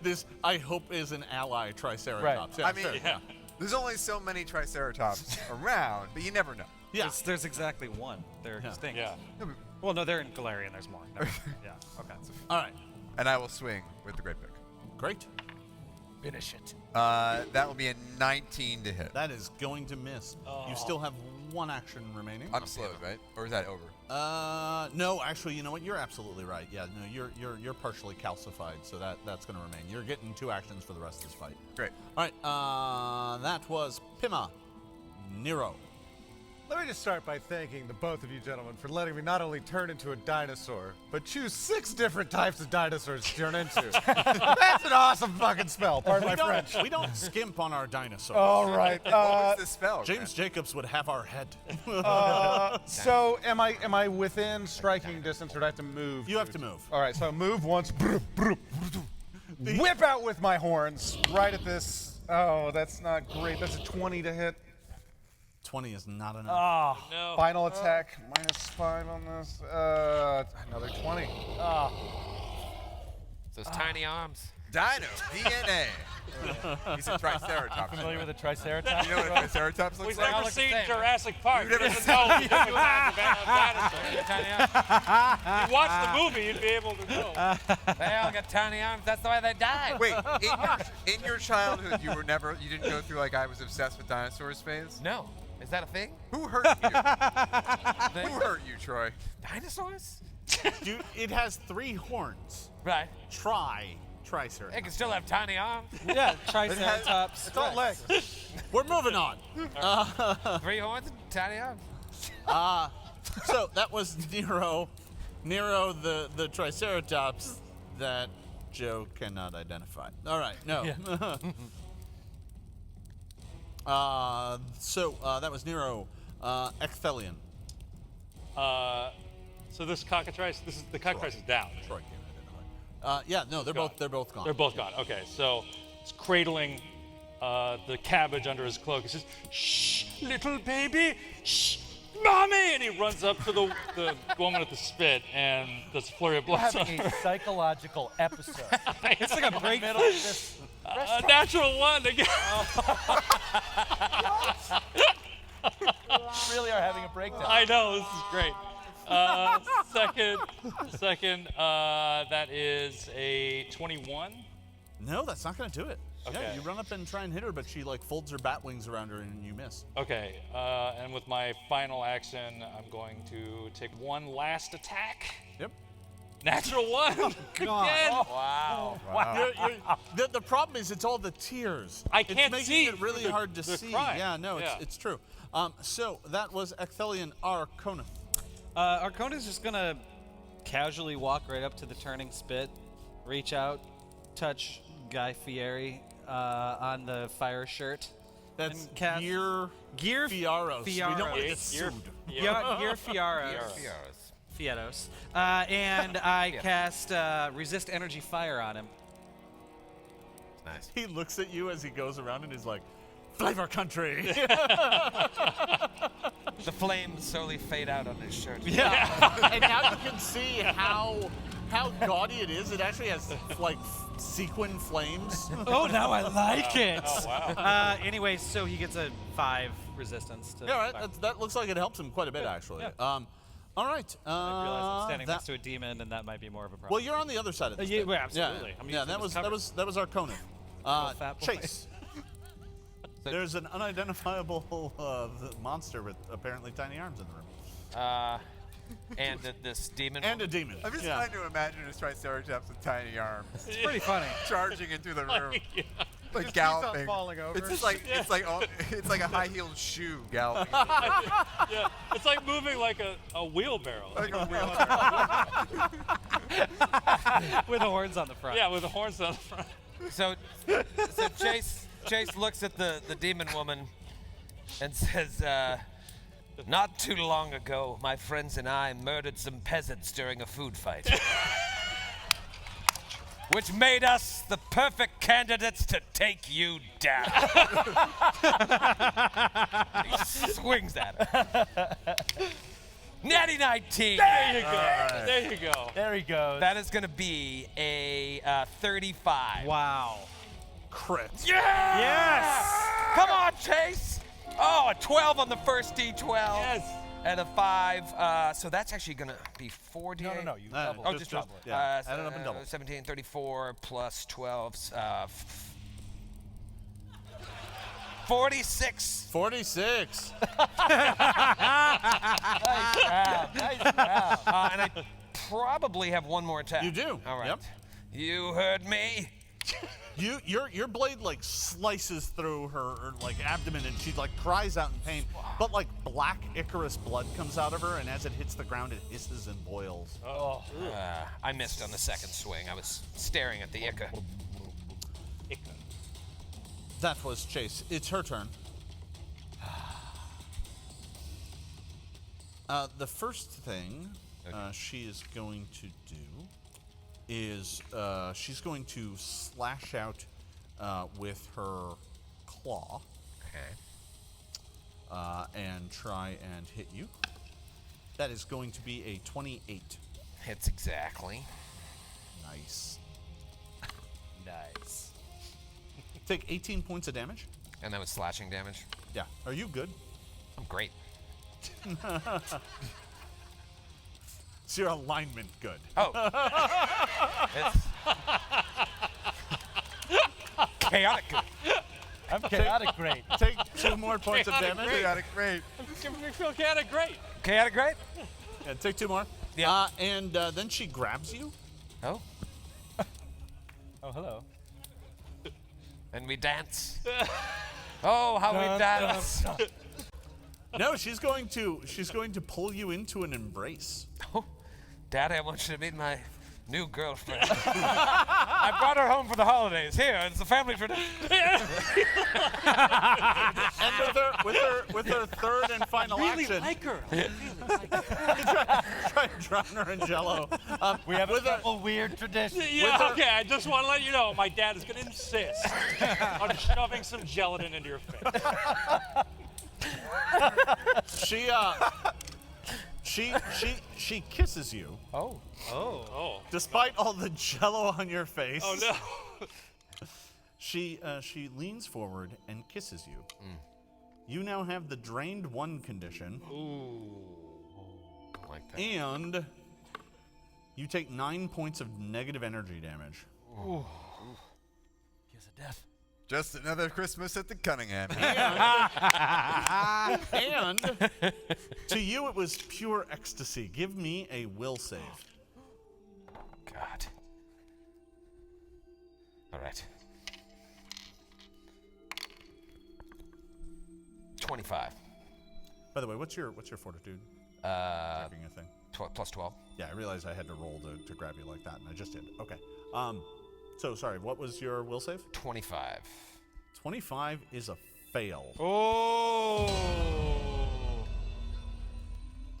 This, I hope, is an ally Triceratops. Right. Yeah, I mean, sure, yeah. there's only so many Triceratops around, but you never know. Yeah. There's exactly one. They're extinct. Yeah. Well, no, they're in Galarian. There's more. Never mind. Yeah. Okay. All right. And I will swing with the Great Pick. Great. Finish it. That will be a 19 to hit. That is going to miss. You still have 1 action remaining. I'm slowed, right? Or is that over? No, actually, you know what? You're absolutely right. Yeah, no, you're partially calcified, so that's going to remain. You're getting 2 actions for the rest of this fight. Great. All right. That was Pima. Nero. Let me just start by thanking the both of you gentlemen for letting me not only turn into a dinosaur, but choose 6 different types of dinosaurs to turn into. That's an awesome fucking spell, pardon my French. We don't skimp on our dinosaurs. All right. What was this spell? James Jacobs would have our head. So am I within striking distance, or do I have to move? You have to move. All right, so move once. Whip out with my horns right at this. Oh, that's not great. That's a 20 to hit. 20 is not enough. No. Final attack, -5 on this. Another 20. Those tiny arms. Dino DNA. He's a Triceratops. Familiar with a Triceratops? You know what a Triceratops looks We've like? never seen same, right? Jurassic Park. You've never Even seen- though you have Tiny arms. you watch the movie, you'd be able to know. They all got tiny arms. That's the way they died. Wait, in your childhood, you didn't go through like I was obsessed with dinosaurs phase? No. Is that a thing? Who hurt you? Who hurt you, Troy? Dinosaurs? Dude, it has 3 horns. Right. Triceratops. They can still have tiny arms. Yeah. Triceratops. It's all legs. We're moving on. 3 horns and tiny arms. So that was Nero, the Triceratops that Joe cannot identify. All right, no. That was Nero. Ecthelion. So this cockatrice, the cockatrice is down. Troy can't identify. Yeah, no, they're both gone. They're both gone. Okay, so it's cradling the cabbage under his cloak. He says, "Shh, little baby, shh, mommy!" And he runs up to the woman with the spit and does a flurry of We're blows on having her. a psychological episode. It's like a break. Middle of this. Natural 1 again. We really are having a breakdown. I know, this is great. Second, that is a 21. No, that's not going to do it. Yeah, Okay. you run up and try and hit her, but she like folds her bat wings around her and you miss. Okay, and with my final action, I'm going to take one last attack. Yep. Natural 1. God. Again. Wow. The problem is it's all the tears. I can't it's see making it really the- hard to the see. crime. Yeah, no, Yeah. it's true. So that was Ecthelion Arconith. Arcona's just gonna casually walk right up to the turning spit, reach out, touch Guy Fieri on the fire shirt. That's And cast- Gear Gear Fieros. We don't want to get Gear- sued. Gear Fieros. Fieros. And I cast Resist Energy Fire on him. Nice. He looks at you as he goes around and is like, "Flavor country." The flames slowly fade out on his shirt. And now you can see how gaudy it is. It actually has like sequin flames. Oh, now I like it. Oh, wow. Anyway, so he gets a 5 resistance to. Yeah, all right. fire. That looks like it helps him quite a bit, actually. Yeah. All right. I realize I'm standing next to a demon, and that might be more of a problem. Well, you're on the other side of this. yeah, thing. well, absolutely. Yeah, I'm yeah, using that this was cover. our Conan. fat boy. Chase. There's an unidentifiable monster with apparently tiny arms in the room. And this demon. And a demon. I'm just yeah. trying to imagine a Triceratops with tiny arms It's pretty funny. charging into the room, like Keeps on galloping. falling over. It's just like it's like a high-heeled shoe galloping. Yeah, it's like moving like a wheelbarrow. Like a wheel. With horns on the front. Yeah, with the horns on the front. So Chase looks at the demon woman and says, "Not too long ago, my friends and I murdered some peasants during a food fight, which made us the perfect candidates to take you down." He swings at her. Natty 19. There you go. There you go. There he goes. That is going to be a 35. Wow. Crit. Yes! Come on, Chase! Oh, a 12 on the first D12. Yes. And a 5. So that's actually going to be 4D. No, you No, double. Oh, Just just double double. it. Yeah. Add it up and double. 17, 34 plus 12. 46. 46. And I probably have one more attack. You do. All right. Yep. You heard me. Your blade like slices through her like abdomen and she like cries out in pain. But like black Icarus blood comes out of her, and as it hits the ground, it hisses and boils. Oh. I missed on the second swing. I was staring at the Ica. That was Chase. It's her turn. The first thing she is going to do is she's going to slash out with her claw. Okay. And try and hit you. That is going to be a 28. Hits exactly. Nice. Nice. Take 18 points of damage. And that was slashing damage. Yeah. Are you good? I'm great. Is your alignment good? Oh. It's chaotic good. I'm chaotic great. Take 2 more points of damage. Chaotic great. You feel kind of great. Chaotic great? Yeah, take 2 more. Yeah. And then she grabs you. Oh. Oh, hello. And we dance. Oh, how we dance. No, she's going to pull you into an embrace. Oh, Daddy, I want you to meet my new girlfriend. I brought her home for the holidays. Here, it's a family tradition. And with her third and final action, Like her. try and drown her in Jello. We have a with her, couple weird traditions. Yeah, okay, I just want to let you know, my dad is going to insist on shoving some gelatin into your face. she kisses you. Oh. Oh. Despite all the Jello on your face. Oh, no. She leans forward and kisses you. You now have the drained 1 condition. Ooh. I like that. And you take 9 points of negative energy damage. Kiss of death. Just another Christmas at the Cunningham. And to you, it was pure ecstasy. Give me a will save. God. All right. 25. By the way, what's your fortitude? Uh, Grabbing a thing. plus 12. Yeah, I realized I had to roll to grab you like that, and I just did. Okay. So sorry. What was your will save? 25. 25 is a fail. Oh.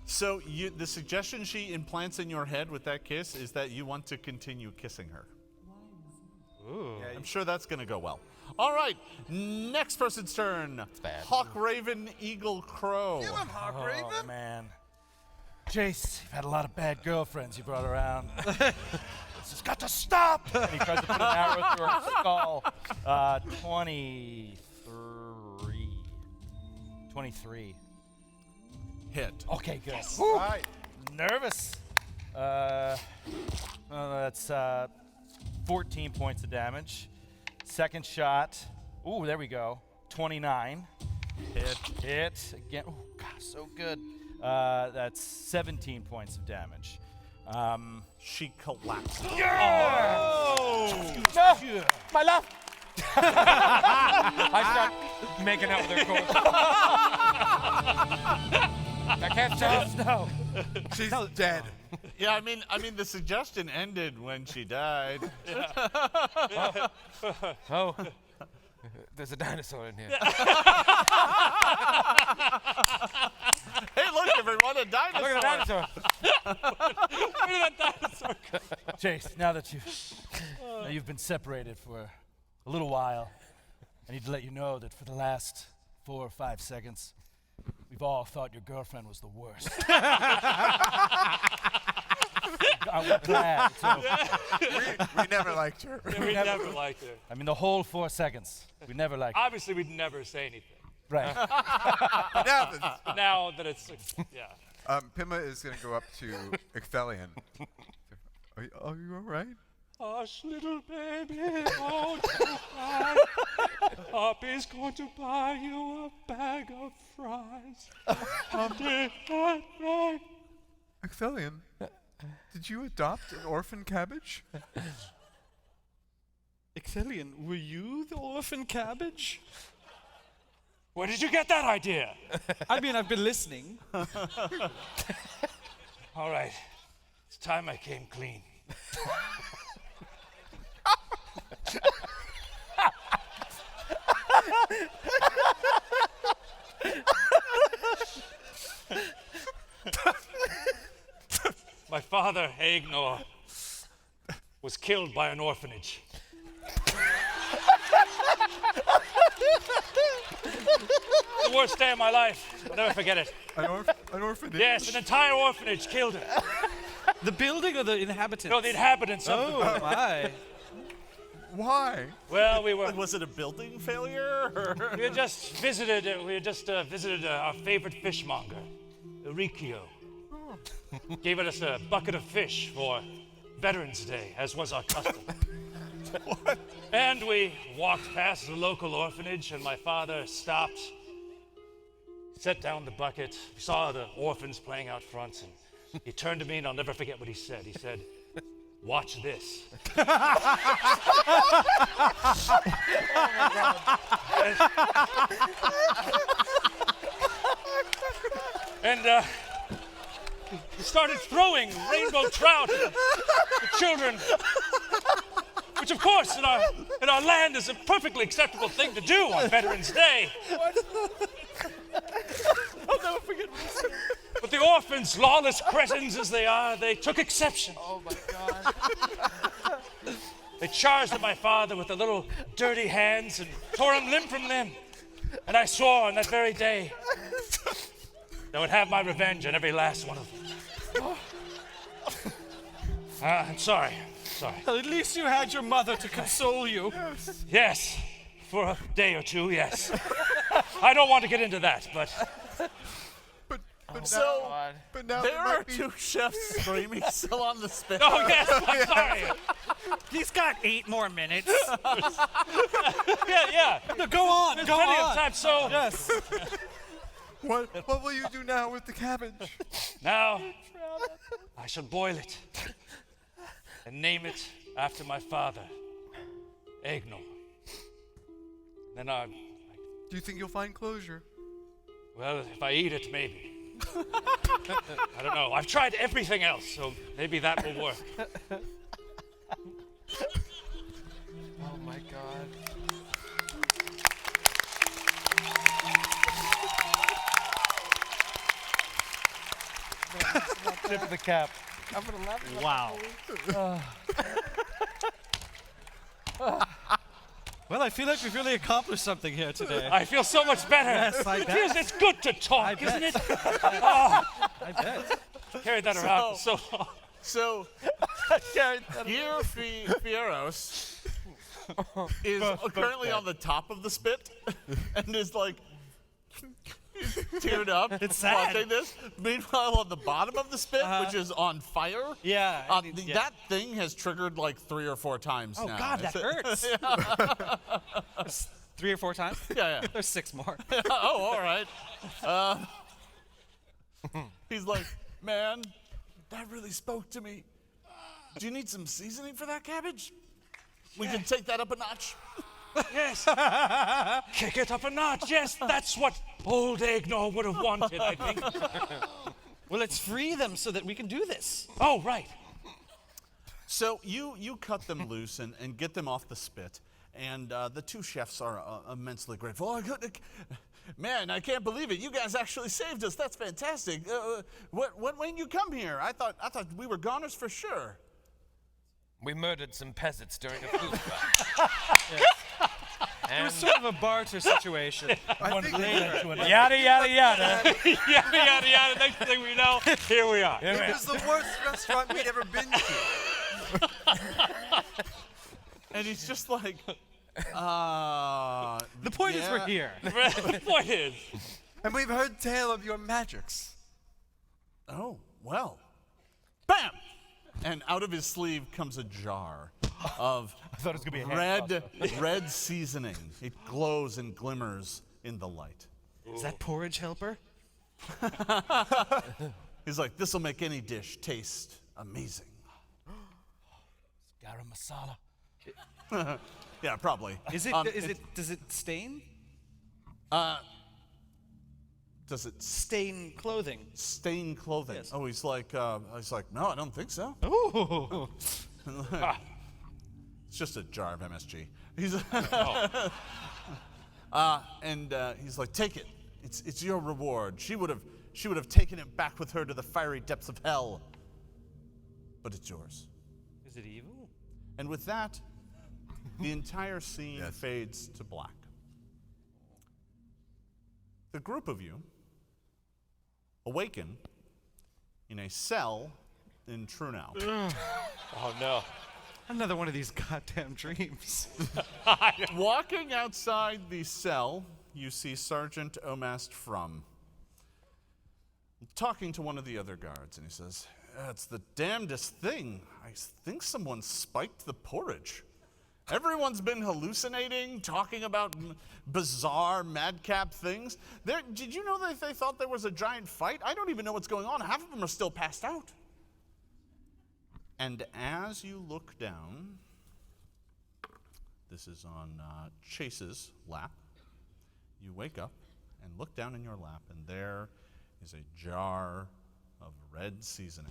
So the suggestion she implants in your head with that kiss is that you want to continue kissing her. I'm sure that's going to go well. All right, next person's turn. bad. Hawk, Raven, Eagle, Crow. Oh, man. Jace, you've had a lot of bad girlfriends you brought around. This has got to stop! And he tries to put an arrow through her skull. 23. Hit. Okay, good. Right. Nervous. That's 14 points of damage. Second shot. Ooh, there we go. 29. Hit. Again. Oh, God, so good. That's 17 points of damage. She collapses. My love. I start making out with her corpse. I can't stop. No. She's dead. Yeah, I mean, the suggestion ended when she died. Oh, there's a dinosaur in here. Hey, look, everyone, a dinosaur. Look at the dinosaur. Jace, now that you've been separated for a little while, I need to let you know that for the last 4 or 5 seconds, we've all thought your girlfriend was the worst. I'm glad. So, We never liked her. We never liked her. I mean, the whole 4 seconds, we never liked. Obviously, we'd never say anything. Right. Now that- But now that it's, yeah. Pima is going to go up to Ecthelion. Are you all right? Hush, little baby, don't you cry. Papa's going to buy you a bag of fries. Ecthelion, did you adopt an orphan cabbage? Ecthelion, were you the orphan cabbage? Where did you get that idea? I mean, I've been listening. All right, it's time I came clean. My father, Agnor, was killed by an orphanage. The worst day of my life. I'll never forget it. An orphanage? Yes, an entire orphanage killed him. The building or the inhabitants? No, the inhabitants of the Oh, my. Why? Well, we were. Was it a building failure? Or? We had just visited. Our favorite fishmonger, Rikio. Gave us a bucket of fish for Veterans Day, as was our custom. And we walked past the local orphanage, and my father stopped, set down the bucket. We saw the orphans playing out front, and he turned to me, and I'll never forget what he said. He said, "Watch this." And he started throwing rainbow trout at the children, which, of course, in our land is a perfectly acceptable thing to do on Veterans Day. I'll never forget what he said. But the orphans, lawless cretins as they are, they took exception. Oh my God. They charged at my father with their little dirty hands and tore him limb from limb. And I swore on that very day I would have my revenge on every last one of them. I'm sorry. At least you had your mother to console you. Yes, for a day or two, yes. I don't want to get into that, but But now There there are might be 2 chefs screaming still on the spit. oh yes, I'm sorry. He's got 8 more minutes. Yeah. No, go on. There's Go plenty on. of time. So Yes. What will you do now with the cabbage? now I shall boil it and name it after my father, Agnor. Then Do you think you'll find closure? well, if I eat it, maybe. I don't know. I've tried everything else, so maybe that will work. Oh my God. Tip of the cap. I'm gonna love you. Wow. Well, I feel like we've really accomplished something here today. I feel so much better. Yes, I It bet. is. It's good to talk, isn't it? I bet. Carried that around for so long. So, here Fieros is currently on the top of the spit and is like teared up. It's sad. watching this. Meanwhile, on the bottom of the spit, which is on fire, Yeah. that thing has triggered like 3 or 4 times Oh, now. God, that hurts. 3 or 4 times? Yeah. There's 6 more. Oh, all right. He's like, man, that really spoke to me. Do you need some seasoning for that cabbage? We can take that up a notch. Yes. Kick it up a notch. Yes, that's what old Eggnog would have wanted, I think. Well, let's free them so that we can do this. Oh, right. So you cut them loose and get them off the spit, and the 2 chefs are immensely grateful. Oh, man, I can't believe it! You guys actually saved us. That's fantastic. When you come here, I thought we were goners for sure. We murdered some peasants during a food fight. It was sort of a barter situation. I think Yada, yada, yada. Yada, yada, yada. Next thing we know, here we are. it was the worst restaurant we'd ever been to. And he's just like, The point is we're here. The point is, And we've heard tale of your magics. oh, well. Bam! And out of his sleeve comes a jar of I thought it was gonna be a hand red seasoning. It glows and glimmers in the light. Is that porridge helper? He's like, this'll make any dish taste amazing. Garam masala. Yeah, probably. Does it stain? Does it Stain clothing. stain clothing? Yes. Oh, he's like, no, I don't think so. Ooh. It's just a jar of MSG. He's he's like, take it. It's your reward. She would have taken it back with her to the fiery depths of hell. But it's yours. Is it evil? And with that, the entire scene fades to black. The group of you awaken in a cell in Trunau. oh no. Another one of these goddamn dreams. Walking outside the cell, you see Sergeant Omast Frum talking to one of the other guards, and he says, it's the damnedest thing. I think someone spiked the porridge. Everyone's been hallucinating, talking about bizarre, madcap things. Did you know that they thought there was a giant fight? I don't even know what's going on. Half of them are still passed out. And as you look down, this is on Chase's lap, you wake up and look down in your lap, and there is a jar of red seasoning.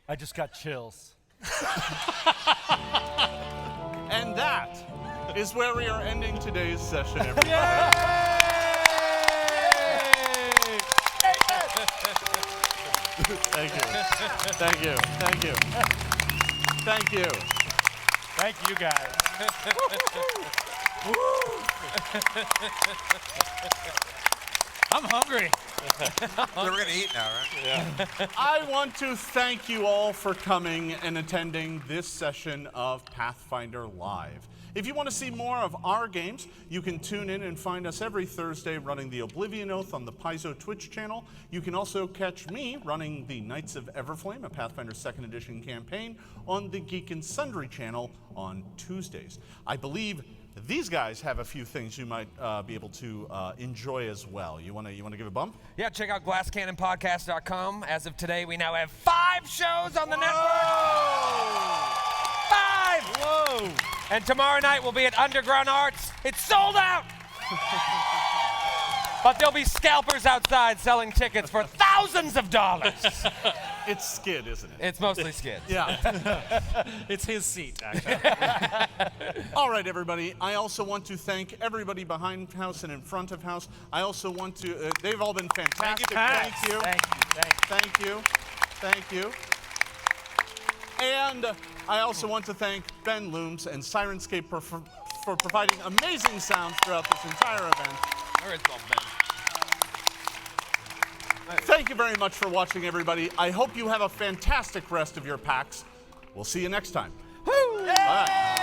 I just got chills. And that is where we are ending today's session, everybody. Thank you. Thank you. Thank you. Thank you. Thank you guys. I'm hungry. So we're going to eat now, right? I want to thank you all for coming and attending this session of Pathfinder Live. If you want to see more of our games, you can tune in and find us every Thursday running the Oblivion Oath on the Paizo Twitch channel. You can also catch me running the Knights of Everflame, a Pathfinder 2nd Edition campaign, on the Geek and Sundry channel on Tuesdays. I believe these guys have a few things you might be able to enjoy as well. You want to give a bump? Yeah, check out GlassCannonPodcast.com. As of today, we now have 5 shows on the network. 5! Whoa. And tomorrow night we'll be at Underground Arts. It's sold out! But there'll be scalpers outside selling tickets for thousands of dollars. It's Skid, isn't it? It's mostly skids. Yeah. It's his seat, actually. All right, everybody. I also want to thank everybody behind house and in front of house. I also want to, they've all been fantastic. Thank you. Thank you. And I also want to thank Ben Looms and Syrinscape for providing amazing sounds throughout this entire event. Thank you very much for watching, everybody. I hope you have a fantastic rest of your PAX. We'll see you next time. Bye.